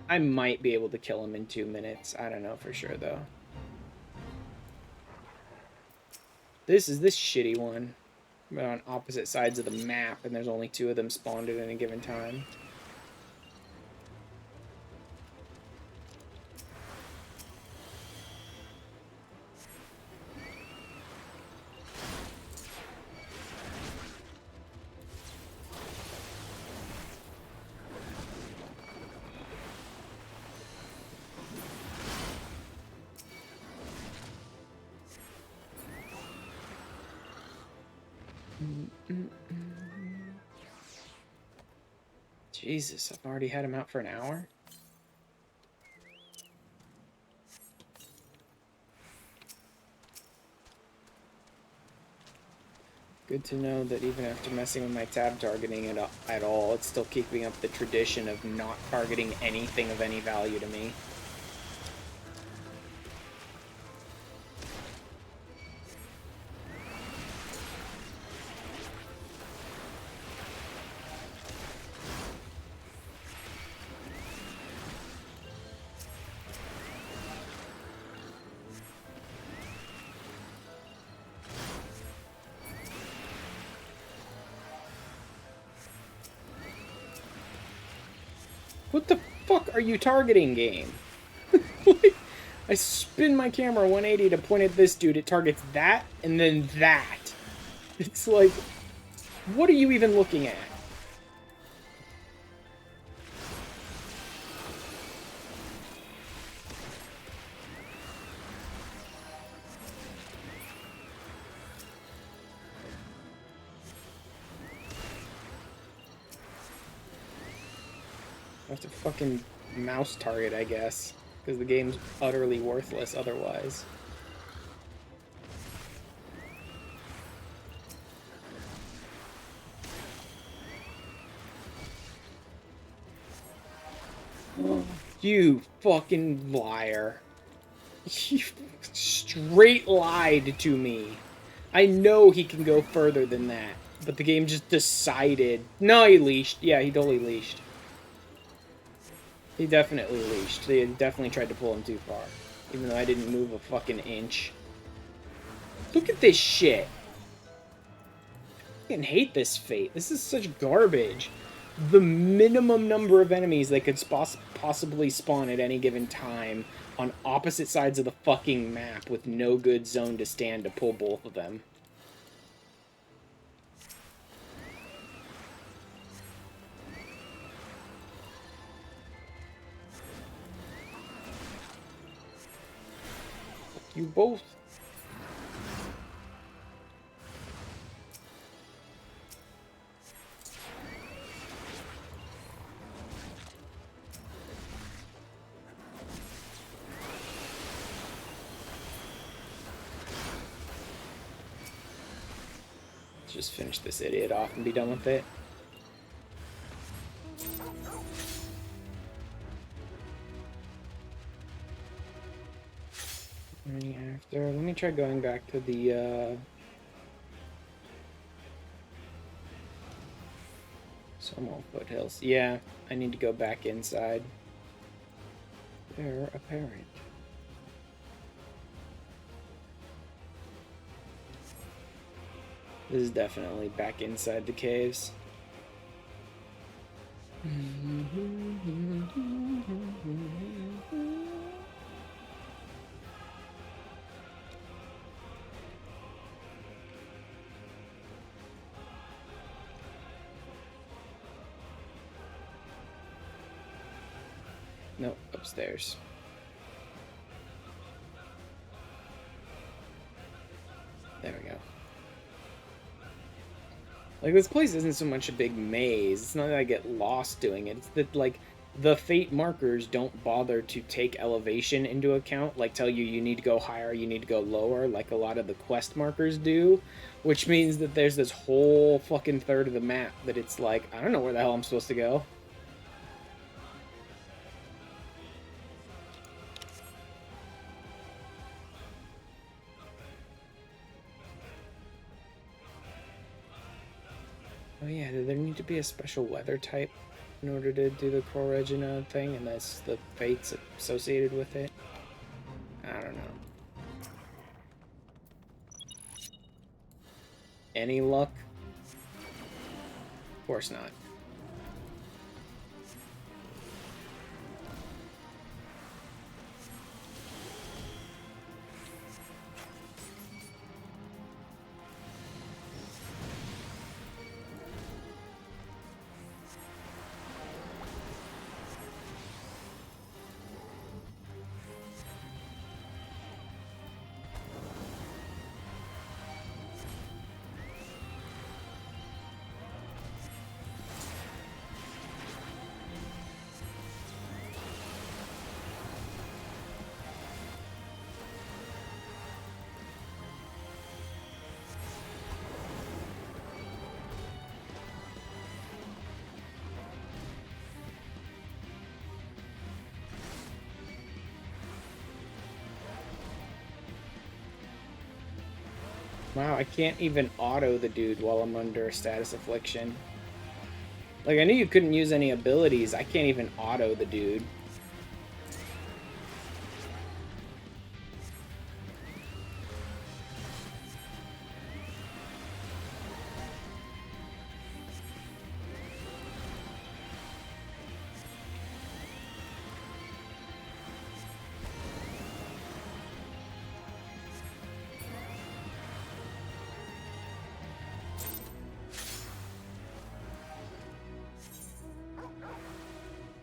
I might be able to kill him in 2 minutes. I don't know for sure, though. This is this shitty one. We're on opposite sides of the map, and there's only 2 of them spawned at any given time. Jesus, I've already had him out for an hour? Good to know that even after messing with my tab targeting at all, it's still keeping up the tradition of not targeting anything of any value to me. What the fuck are you targeting, game? I spin my camera 180 to point at this dude, it targets that, and then that. It's like, what are you even looking at? I have to fucking mouse target, I guess, because the game's utterly worthless otherwise. You fucking liar. You straight lied to me. I know he can go further than that, but the game just decided. No, he leashed. Yeah, he totally leashed. He definitely leashed. They definitely tried to pull him too far. Even though I didn't move a fucking inch. Look at this shit. I fucking hate this fate. This is such garbage. The minimum number of enemies that could possibly spawn at any given time on opposite sides of the fucking map with no good zone to stand to pull both of them. You both. Let's just finish this idiot off and be done with it. After, let me try going back to the Small foothills. Yeah, I need to go back inside. They're apparent. This is definitely back inside the caves. Nope, upstairs. There we go. Like, this place isn't so much a big maze. It's not that I get lost doing it. It's that, like, the fate markers don't bother to take elevation into account. Like, tell you you need to go higher, you need to go lower, like a lot of the quest markers do. Which means that there's this whole fucking third of the map that it's like, I don't know where the hell I'm supposed to go. Oh yeah, did there need to be a special weather type in order to do the Core Regina thing, and that's the fates associated with it? I don't know. Any luck? Of course not. Wow, I can't even auto the dude while I'm under status affliction. Like, I knew you couldn't use any abilities. I can't even auto the dude.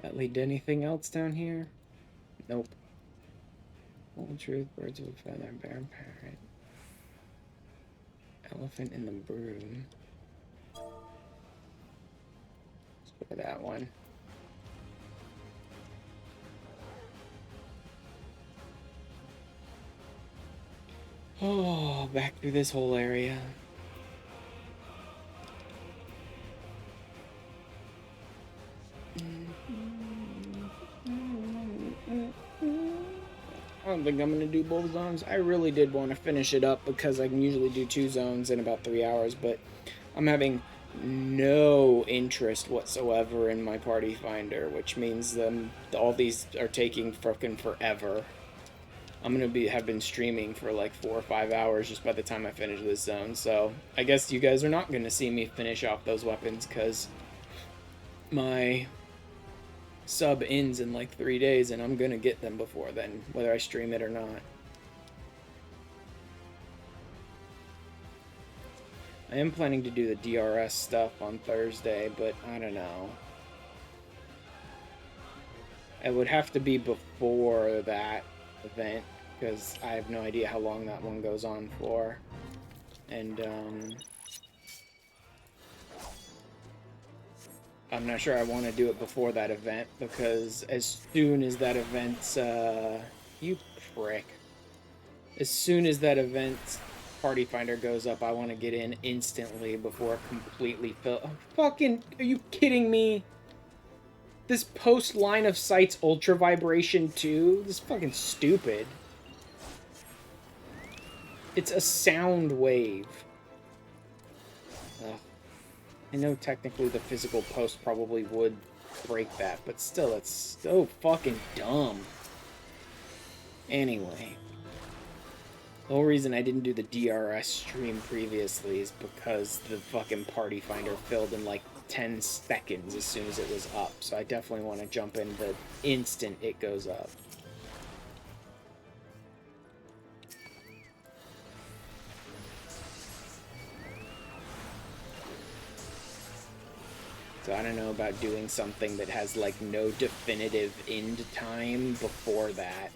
That lead to anything else down here? Nope. Old truth, birds of a feather, bear parrot. Elephant in the broom. Let's go for that one. Oh, back through this whole area. I don't think I'm going to do both zones. I really did want to finish it up because I can usually do 2 zones in about 3 hours, but I'm having no interest whatsoever in my party finder, which means all these are taking frickin' forever. I'm going to have been streaming for like 4 or 5 hours just by the time I finish this zone, so I guess you guys are not going to see me finish off those weapons because my sub ends in like 3 days and I'm gonna get them before then, whether I stream it or not. I am planning to do the DRS stuff on Thursday, but I don't know. It would have to be before that event because I have no idea how long that one goes on for. And I'm not sure I want to do it before that event, because as soon as that event's, you prick. As soon as that event's party finder goes up, I want to get in instantly before it completely fills. Oh, fucking, are you kidding me? This post line of sight's ultra vibration too? This is fucking stupid. It's a sound wave. Ugh. I know technically the physical post probably would break that, but still, it's so fucking dumb. Anyway. The whole reason I didn't do the DRS stream previously is because the fucking party finder filled in like 10 seconds as soon as it was up, so I definitely want to jump in the instant it goes up. So I don't know about doing something that has like no definitive end time before that.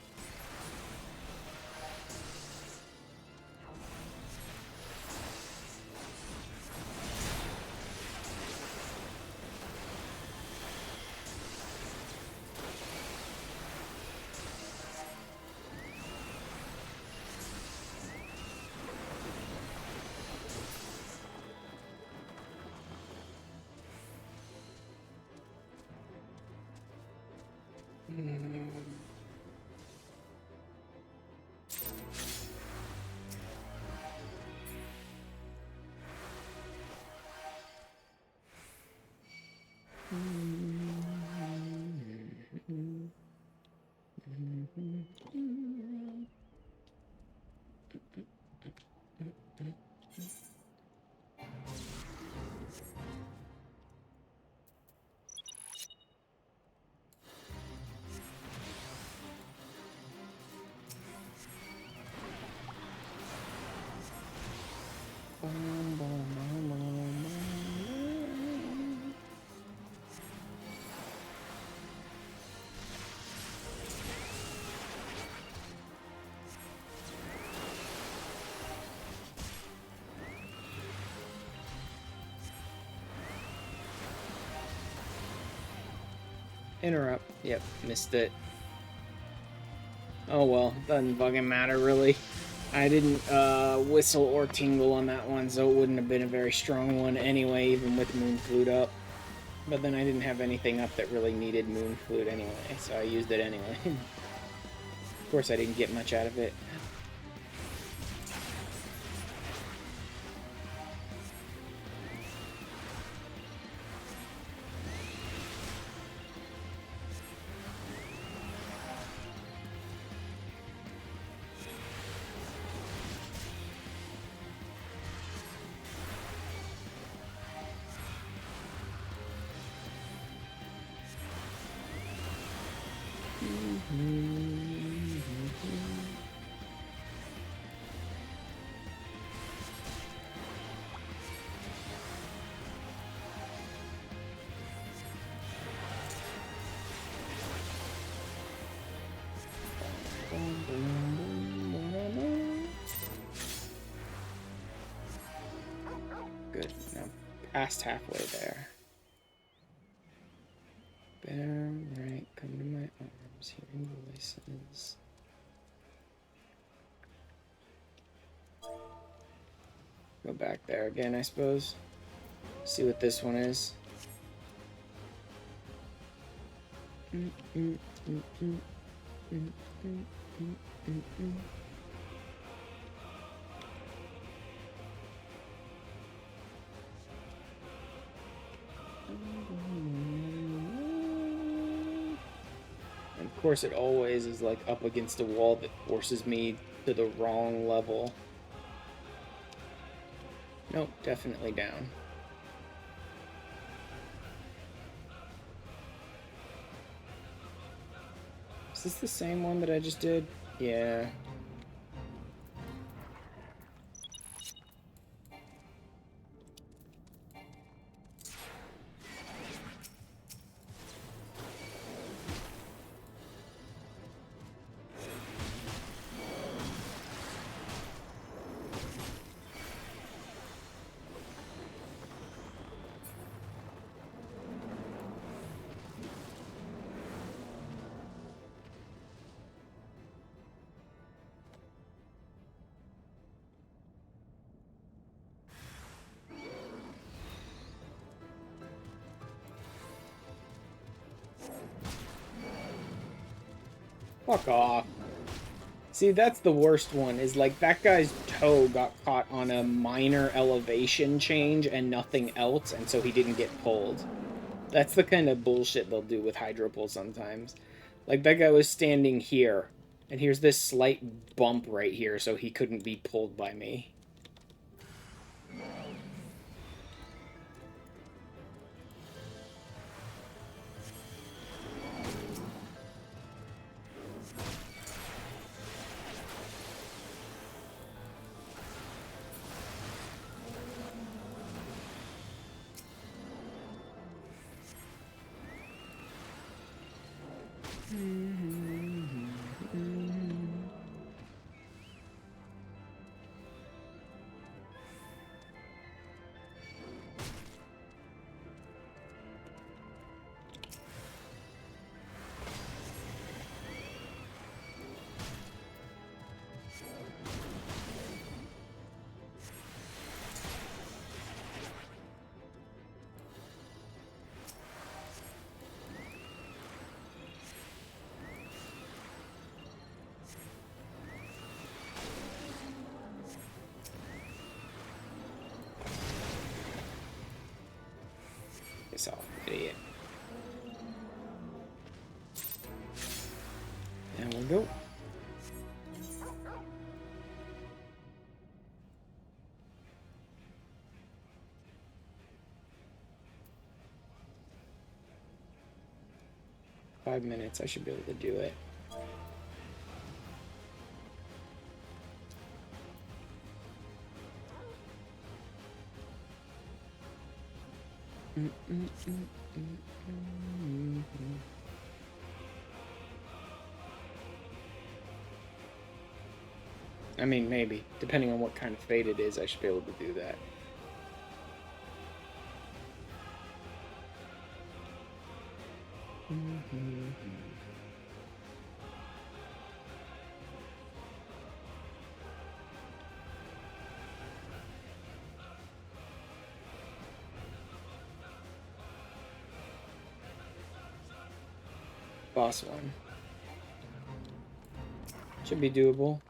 Interrupt. Yep, missed it. Oh well, doesn't fucking matter really. I didn't whistle or tingle on that one, so it wouldn't have been a very strong one anyway, even with Moon Flute up. But then I didn't have anything up that really needed Moon Flute anyway, so I used it anyway. Of course I didn't get much out of it. Good. Now past halfway there. Better, right, come to my arms, hearing voices. Go back there again, I suppose. See what this one is. Of course, it always is like up against a wall that forces me to the wrong level. Nope, definitely down. Is this the same one that I just did? Yeah. Fuck off. See, that's the worst one, is like that guy's toe got caught on a minor elevation change and nothing else, and so he didn't get pulled. That's the kind of bullshit they'll do with hydropull sometimes. Like that guy was standing here, and here's this slight bump right here, so he couldn't be pulled by me. Piss off, idiot. And we'll go. Five minutes, I should be able to do it. I mean, maybe. Depending on what kind of fate it is, I should be able to do that. Boss one. Should be doable.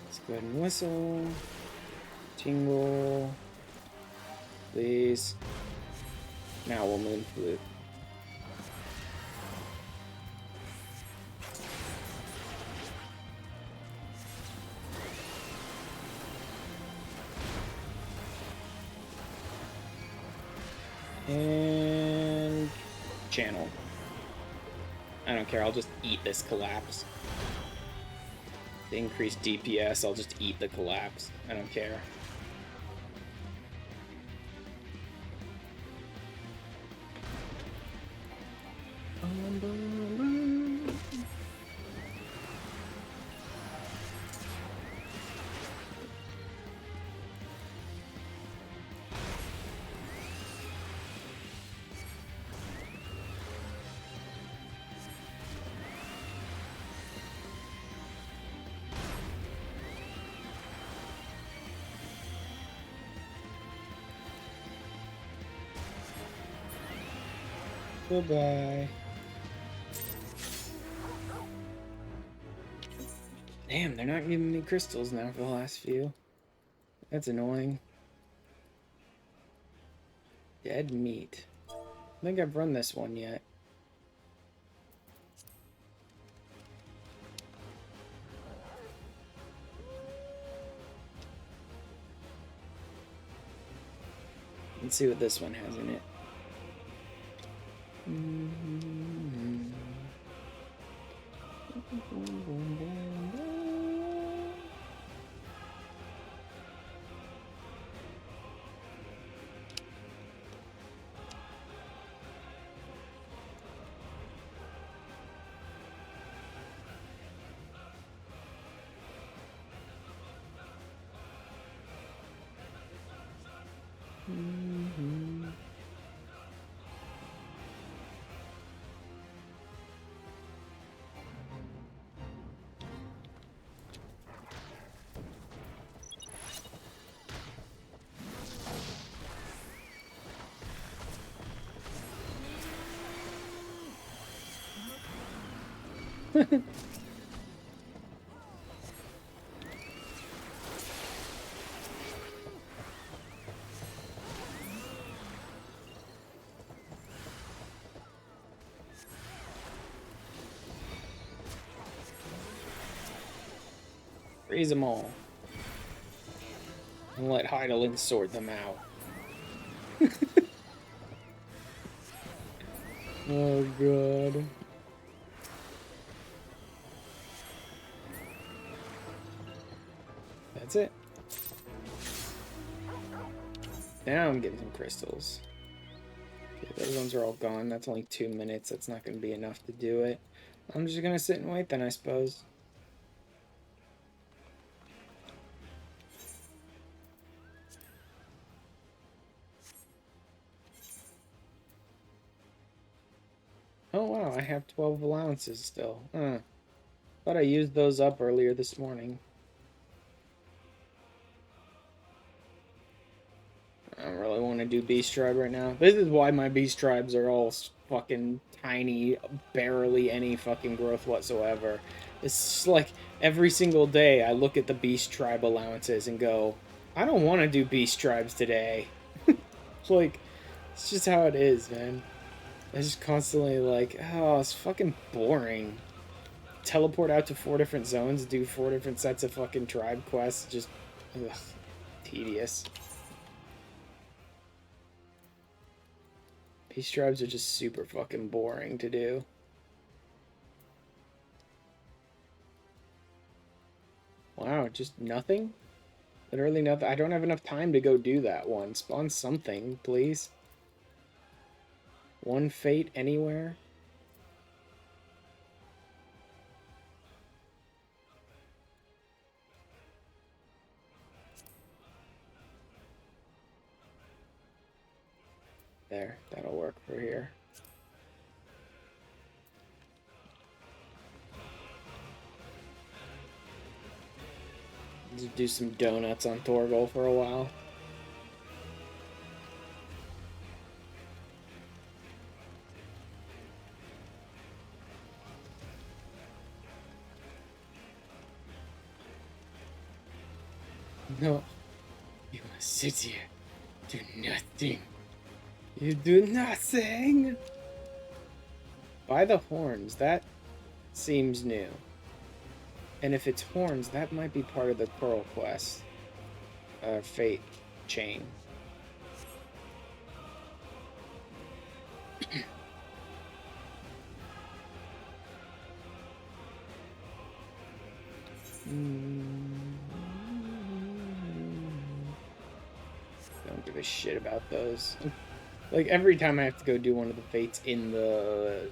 Let's go ahead and whistle. Tingle. Please. Now we'll moon flute. And channel. I don't care, I'll just eat this collapse. To increase DPS, I'll just eat the collapse. I don't care. Goodbye. Damn, they're not giving me crystals now for the last few. That's annoying. Dead meat. I don't think I've run this one yet. Let's see what this one has in it. Freeze them all. And let Heidelin sort them out. Oh god. That's it. Now I'm getting some crystals. Okay, those ones are all gone. That's only 2 minutes. That's not going to be enough to do it. I'm just going to sit and wait then, I suppose. Oh wow, I have 12 allowances still. Thought I used those up earlier this morning. I don't really want to do Beast Tribe right now. This is why my Beast Tribes are all fucking tiny, barely any fucking growth whatsoever. It's just like every single day I look at the Beast Tribe allowances and go, I don't want to do Beast Tribes today. It's like, it's just how it is, man. It's just constantly like, oh, it's fucking boring. Teleport out to 4 different zones, do 4 different sets of fucking tribe quests, just, ugh, tedious. Beast tribes are just super fucking boring to do. Wow, just nothing? Literally nothing. I don't have enough time to go do that one. Spawn something, please. One fate anywhere? There, that'll work for here. Just do some donuts on Torgal for a while. No, you must sit here, do nothing. You do nothing! By the horns, that seems new. And if it's horns, that might be part of the Pearl quest. Fate chain. Don't give a shit about those. Like, every time I have to go do one of the fates in the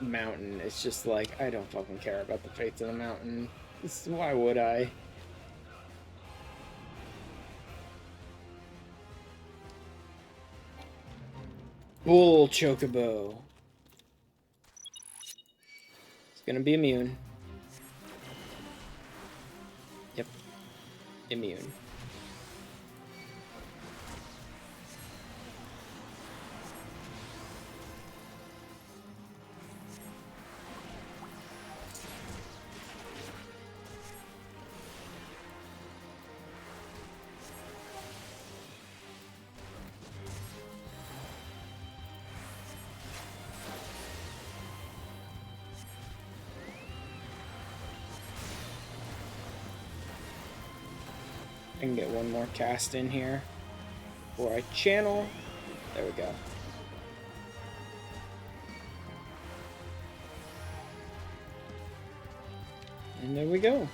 mountain, it's just like, I don't fucking care about the fates in the mountain. Why would I? Bull Chocobo. It's gonna be immune. Yep. Immune. I can get one more cast in here before I channel. There we go. And there we go.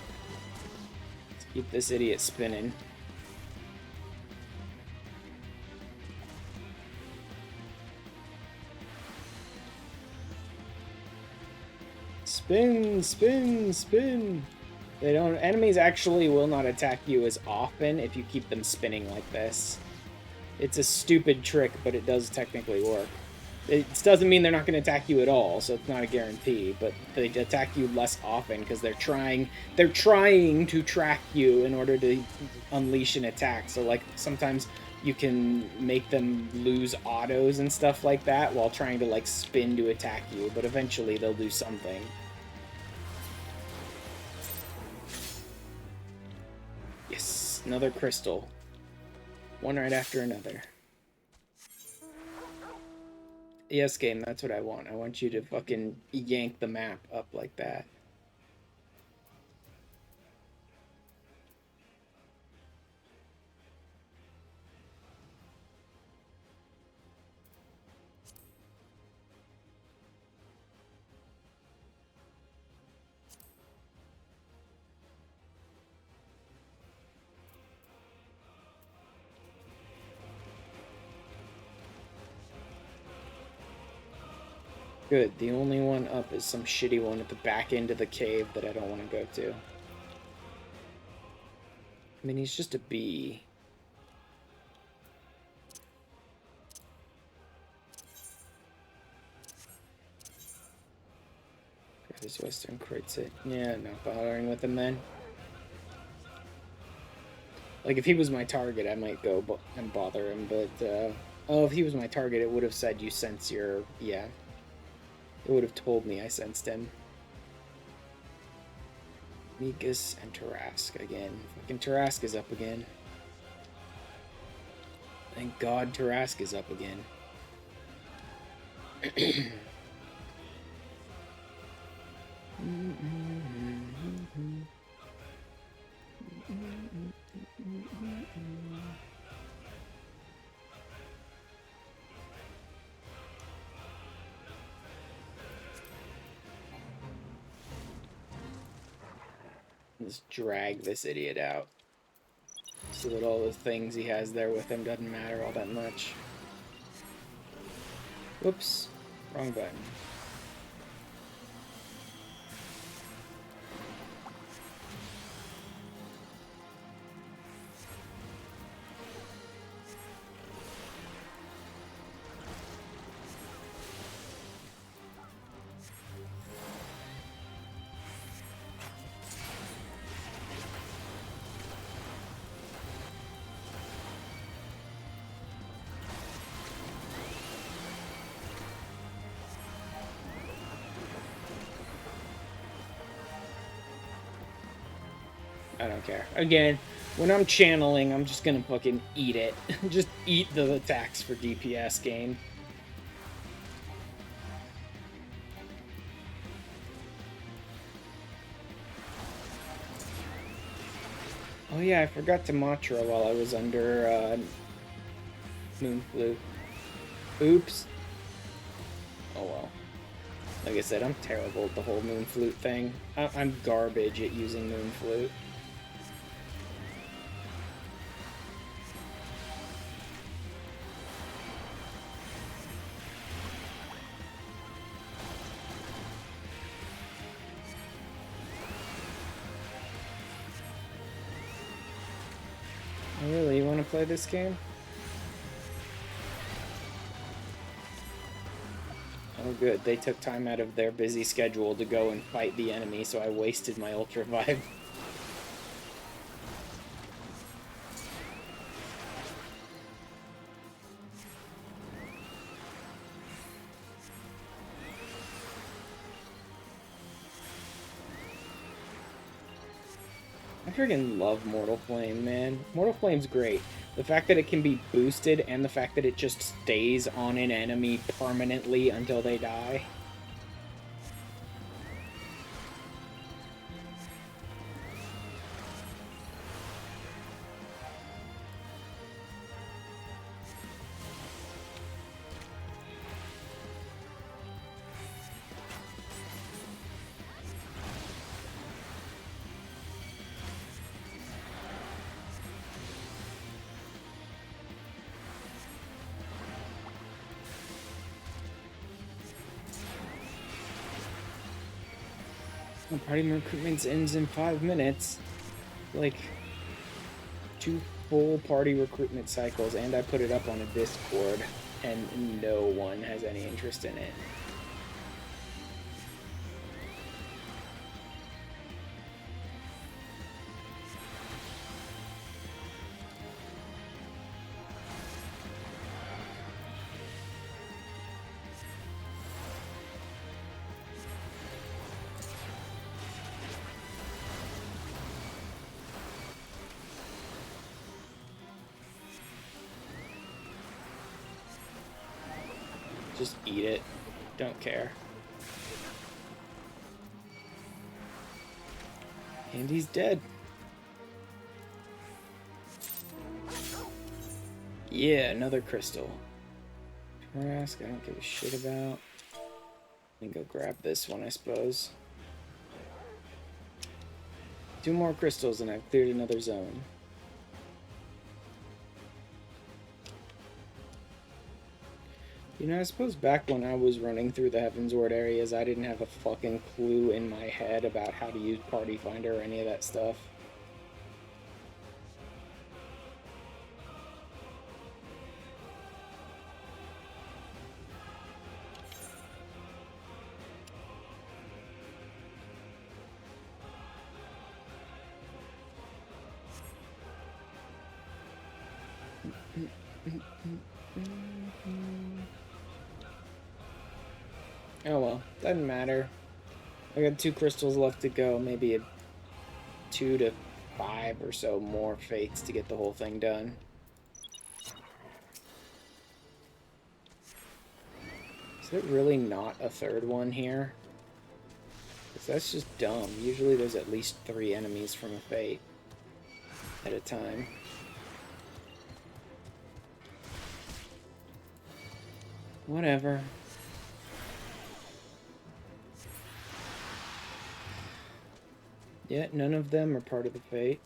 Let's keep this idiot spinning. Spin, spin, spin. They don't. Enemies actually will not attack you as often if you keep them spinning like this. It's a stupid trick, but it does technically work. It doesn't mean they're not going to attack you at all, so it's not a guarantee. But they attack you less often because they're trying to track you in order to unleash an attack. So like sometimes you can make them lose autos and stuff like that while trying to like spin to attack you, but eventually they'll do something. Another crystal. One right after another. Yes, game, that's what I want. I want you to fucking yank the map up like that. Good. The only one up is some shitty one at the back end of the cave that I don't want to go to. I mean, he's just a bee. This Western crits it. Yeah, not bothering with him then. Like, if he was my target, I might go and bother him, but, oh, if he was my target, it would have said you sense your... Yeah. It would have told me I sensed him. Mikas and Tarask again. Fucking Tarask is up again. Thank God Tarask is up again. Let's drag this idiot out so that all the things he has there with him doesn't matter all that much. Whoops, wrong button. I don't care. Again, when I'm channeling, I'm just gonna fucking eat it. Just eat the attacks for DPS game. Oh yeah, I forgot to Matra while I was under Moonflute. Oops. Oh well. Like I said, I'm terrible at the whole Moonflute thing. I'm garbage at using Moonflute. Oh, really? You want to play this game? Oh good, they took time out of their busy schedule to go and fight the enemy, so I wasted my Ultra Vibe. I freaking love Mortal Flame, man. Mortal Flame's great. The fact that it can be boosted and the fact that it just stays on an enemy permanently until they die. Party recruitment ends in 5 minutes. Like, 2 full party recruitment cycles, and I put it up on a Discord, and no one has any interest in it. Just eat it. Don't care. And he's dead. Yeah, another crystal. Trask, I don't give a shit about. I think I'll grab this one, I suppose. 2 more crystals and I've cleared another zone. You know, I suppose back when I was running through the Heavensward areas, I didn't have a fucking clue in my head about how to use Party Finder or any of that stuff. Oh well, doesn't matter. I got 2 crystals left to go, maybe 2 to 5 or so more fates to get the whole thing done. Is there really not a 3rd one here? Because that's just dumb. Usually there's at least 3 enemies from a fate at a time. Whatever. Yeah, none of them are part of the fate.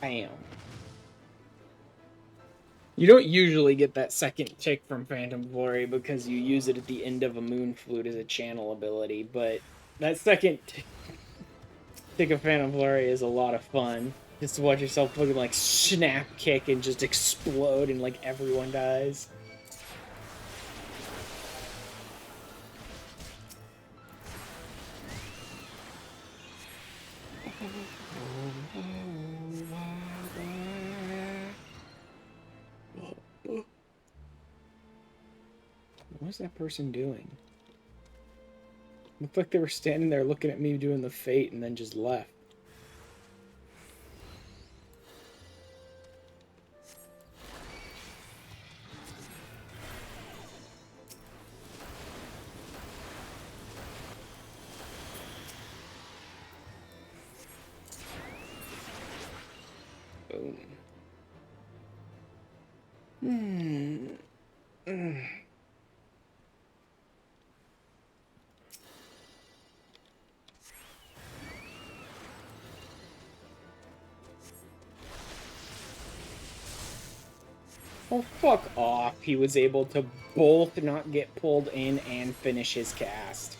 Bam. You don't usually get that second tick from Phantom Glory because you use it at the end of a Moon Flute as a channel ability, but that second tick of Phantom Glory is a lot of fun. Just to watch yourself fucking like snap kick and just explode and like everyone dies. What's that person doing? Looked like they were standing there looking at me doing the fate and then just left. Boom. Oh, fuck off. He was able to both not get pulled in and finish his cast.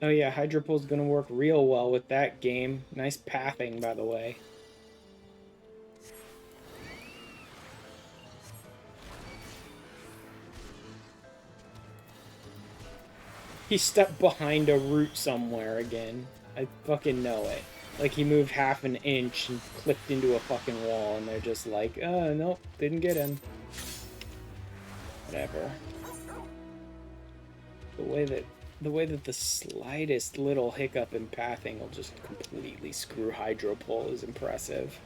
Oh yeah, Hydro Pull's gonna work real well with that game. Nice pathing, by the way. He stepped behind a root somewhere again. I fucking know it. Like, he moved half an inch and clipped into a fucking wall, and they're just like, nope, didn't get him. Whatever. The way that the slightest little hiccup in pathing will just completely screw Hydro Pull is impressive.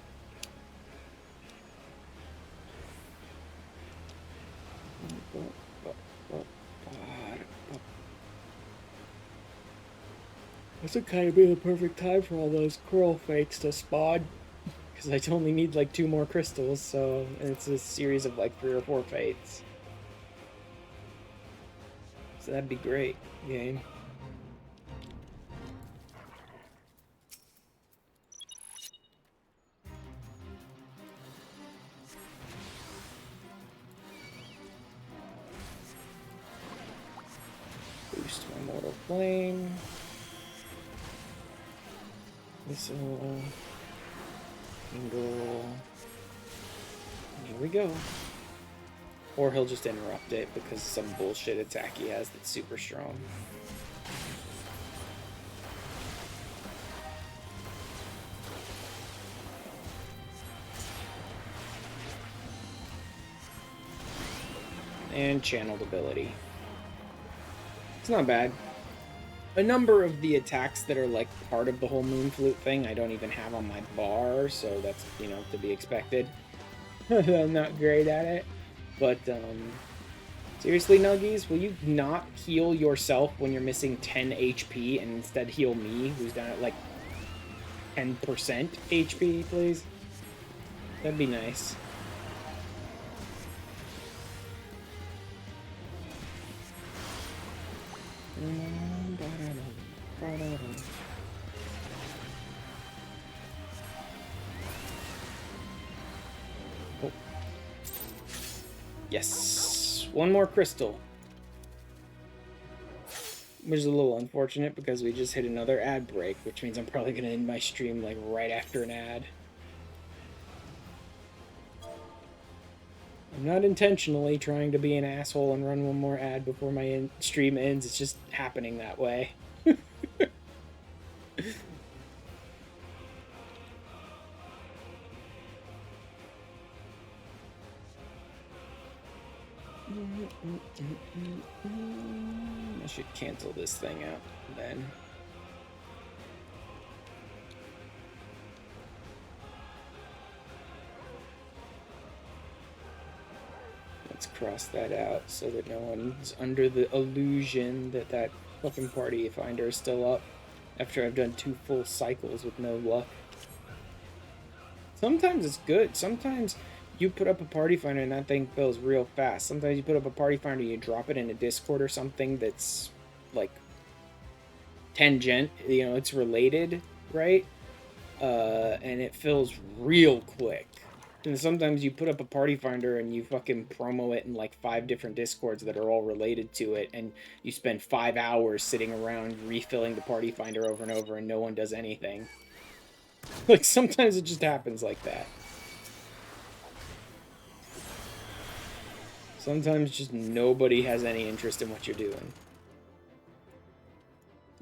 This would kind of be the perfect time for all those coral fakes to spawn. Because I only need like 2 more crystals, so it's a series of like 3 or 4 fates. So that'd be great, game. flame. Missile. Angle. Here we go. Or he'll just interrupt it because of some bullshit attack he has that's super strong. And channeled ability. It's not bad. A number of the attacks that are like part of the whole moon flute thing I don't even have on my bar, so that's, you know, to be expected. I'm not great at it. But, seriously, Nuggies, will you not heal yourself when you're missing 10 HP and instead heal me, who's down at like 10% HP, please? That'd be nice. Oh. Yes, one more crystal. Which is a little unfortunate because we just hit another ad break, which means I'm probably going to end my stream like right after an ad. I'm not intentionally trying to be an asshole and run one more ad before my stream ends. It's just happening that way. I should cancel this thing out then. Let's cross that out so that no one's under the illusion that that fucking party finder is still up after I've done 2 full cycles with no luck. Sometimes it's good. Sometimes you put up a party finder and that thing fills real fast. Sometimes you put up a party finder and you drop it in a Discord or something that's like tangent, you know, it's related, right? And it fills real quick. And sometimes you put up a party finder and you fucking promo it in like 5 different Discords that are all related to it, and you spend 5 hours sitting around refilling the party finder over and over and no one does anything. Like, sometimes it just happens like that. Sometimes just nobody has any interest in what you're doing.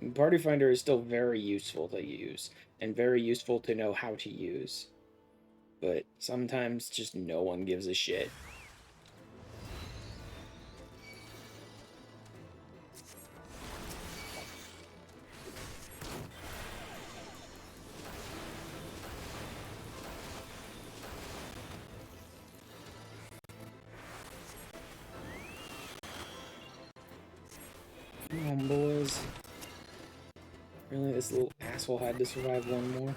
And party finder is still very useful to use, and very useful to know how to use. But sometimes just no one gives a shit. Come on, boys. Really, this little asshole had to survive one more?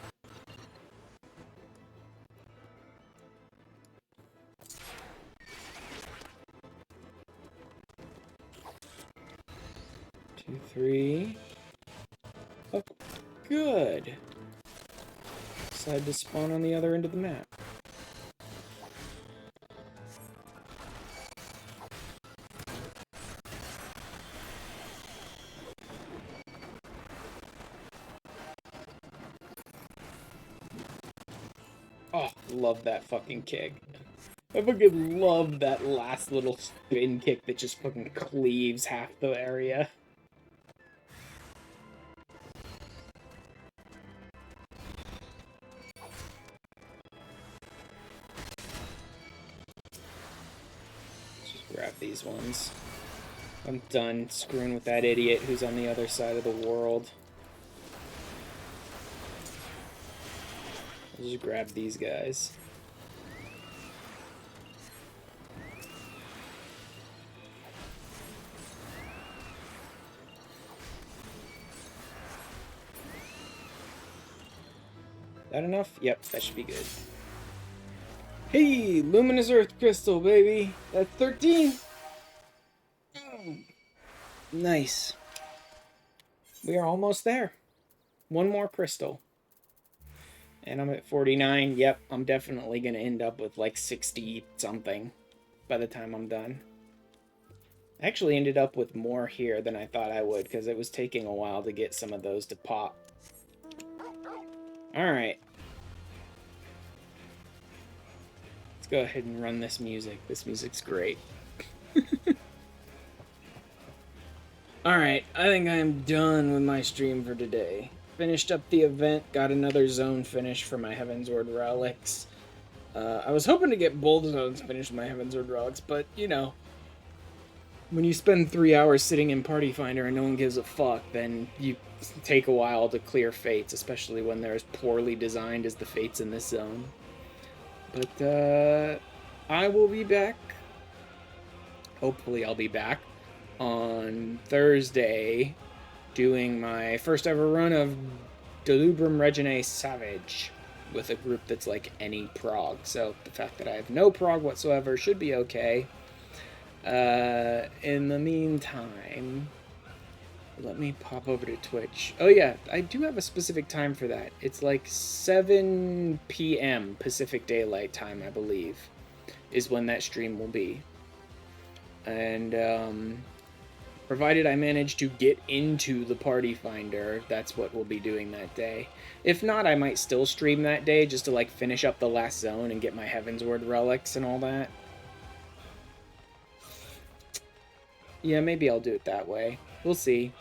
Two, three. Oh, good. Decided to spawn on the other end of the map. Oh, love that fucking kick. I fucking love that last little spin kick that just fucking cleaves half the area. Just grab these ones. I'm done screwing with that idiot who's on the other side of the world. I'll just grab these guys. That enough? Yep, that should be good. Hey, Luminous Earth Crystal, baby! That's 13! Oh, nice. We are almost there. One more crystal. And I'm at 49. Yep, I'm definitely going to end up with like 60-something by the time I'm done. I actually ended up with more here than I thought I would, because it was taking a while to get some of those to pop. Alright. Let's go ahead and run this music. This music's great. Alright, I think I'm done with my stream for today. Finished up the event, got another zone finished for my Heavensward Relics. I was hoping to get both zones finished with my Heavensward Relics, but, you know, when you spend 3 hours sitting in Party Finder and no one gives a fuck, then you take a while to clear fates, especially when they're as poorly designed as the fates in this zone. But, I will be back. Hopefully I'll be back on Thursday doing my first ever run of Delubrum Reginae Savage with a group that's like any prog. So the fact that I have no prog whatsoever should be okay. In the meantime, let me pop over to Twitch. Oh yeah, I do have a specific time for that. It's like 7 p.m. Pacific Daylight Time, I believe, is when that stream will be. And, provided I manage to get into the Party Finder, that's what we'll be doing that day. If not, I might still stream that day just to, like, finish up the last zone and get my Heavensward Relics and all that. Yeah, maybe I'll do it that way. We'll see.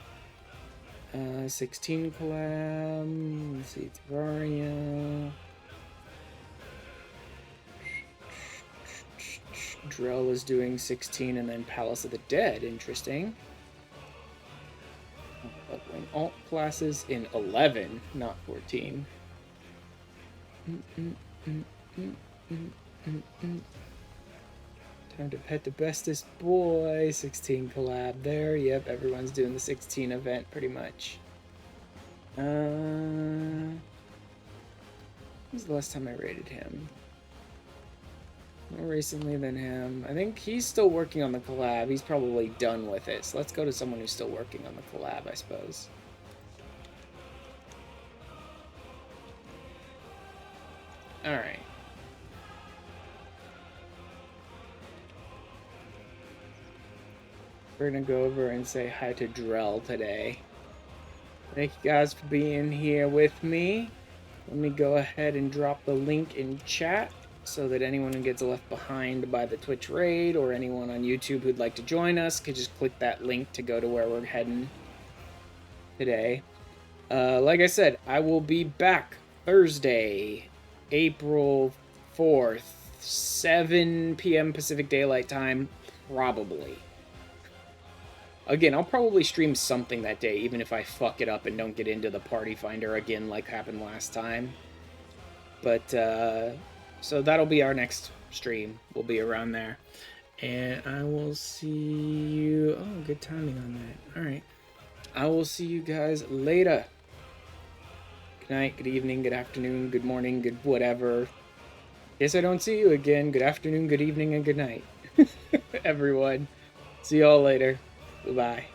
16 collab. Let's see, Terraria. Drell is doing 16 and then Palace of the Dead. Interesting. Leveling alt classes in 11, not 14. Time to pet the bestest boy. 16 collab there. Yep, everyone's doing the 16 event pretty much. When was the last time I rated him? More recently than him. I think he's still working on the collab. He's probably done with it. So let's go to someone who's still working on the collab, I suppose. Alright. We're gonna go over and say hi to Drell today. Thank you guys for being here with me. Let me go ahead and drop the link in chat so that anyone who gets left behind by the Twitch raid or anyone on YouTube who'd like to join us could just click that link to go to where we're heading today. Like I said, I will be back Thursday, April 4th, 7 p.m. Pacific Daylight Time, probably. Again, I'll probably stream something that day, even if I fuck it up and don't get into the Party Finder again like happened last time. But, so that'll be our next stream. We'll be around there. And I will see you... Oh, good timing on that. Alright. I will see you guys later. Good night, good evening, good afternoon, good morning, good whatever. Guess I don't see you again. Good afternoon, good evening, and good night. Everyone. See y'all later. Bye-bye.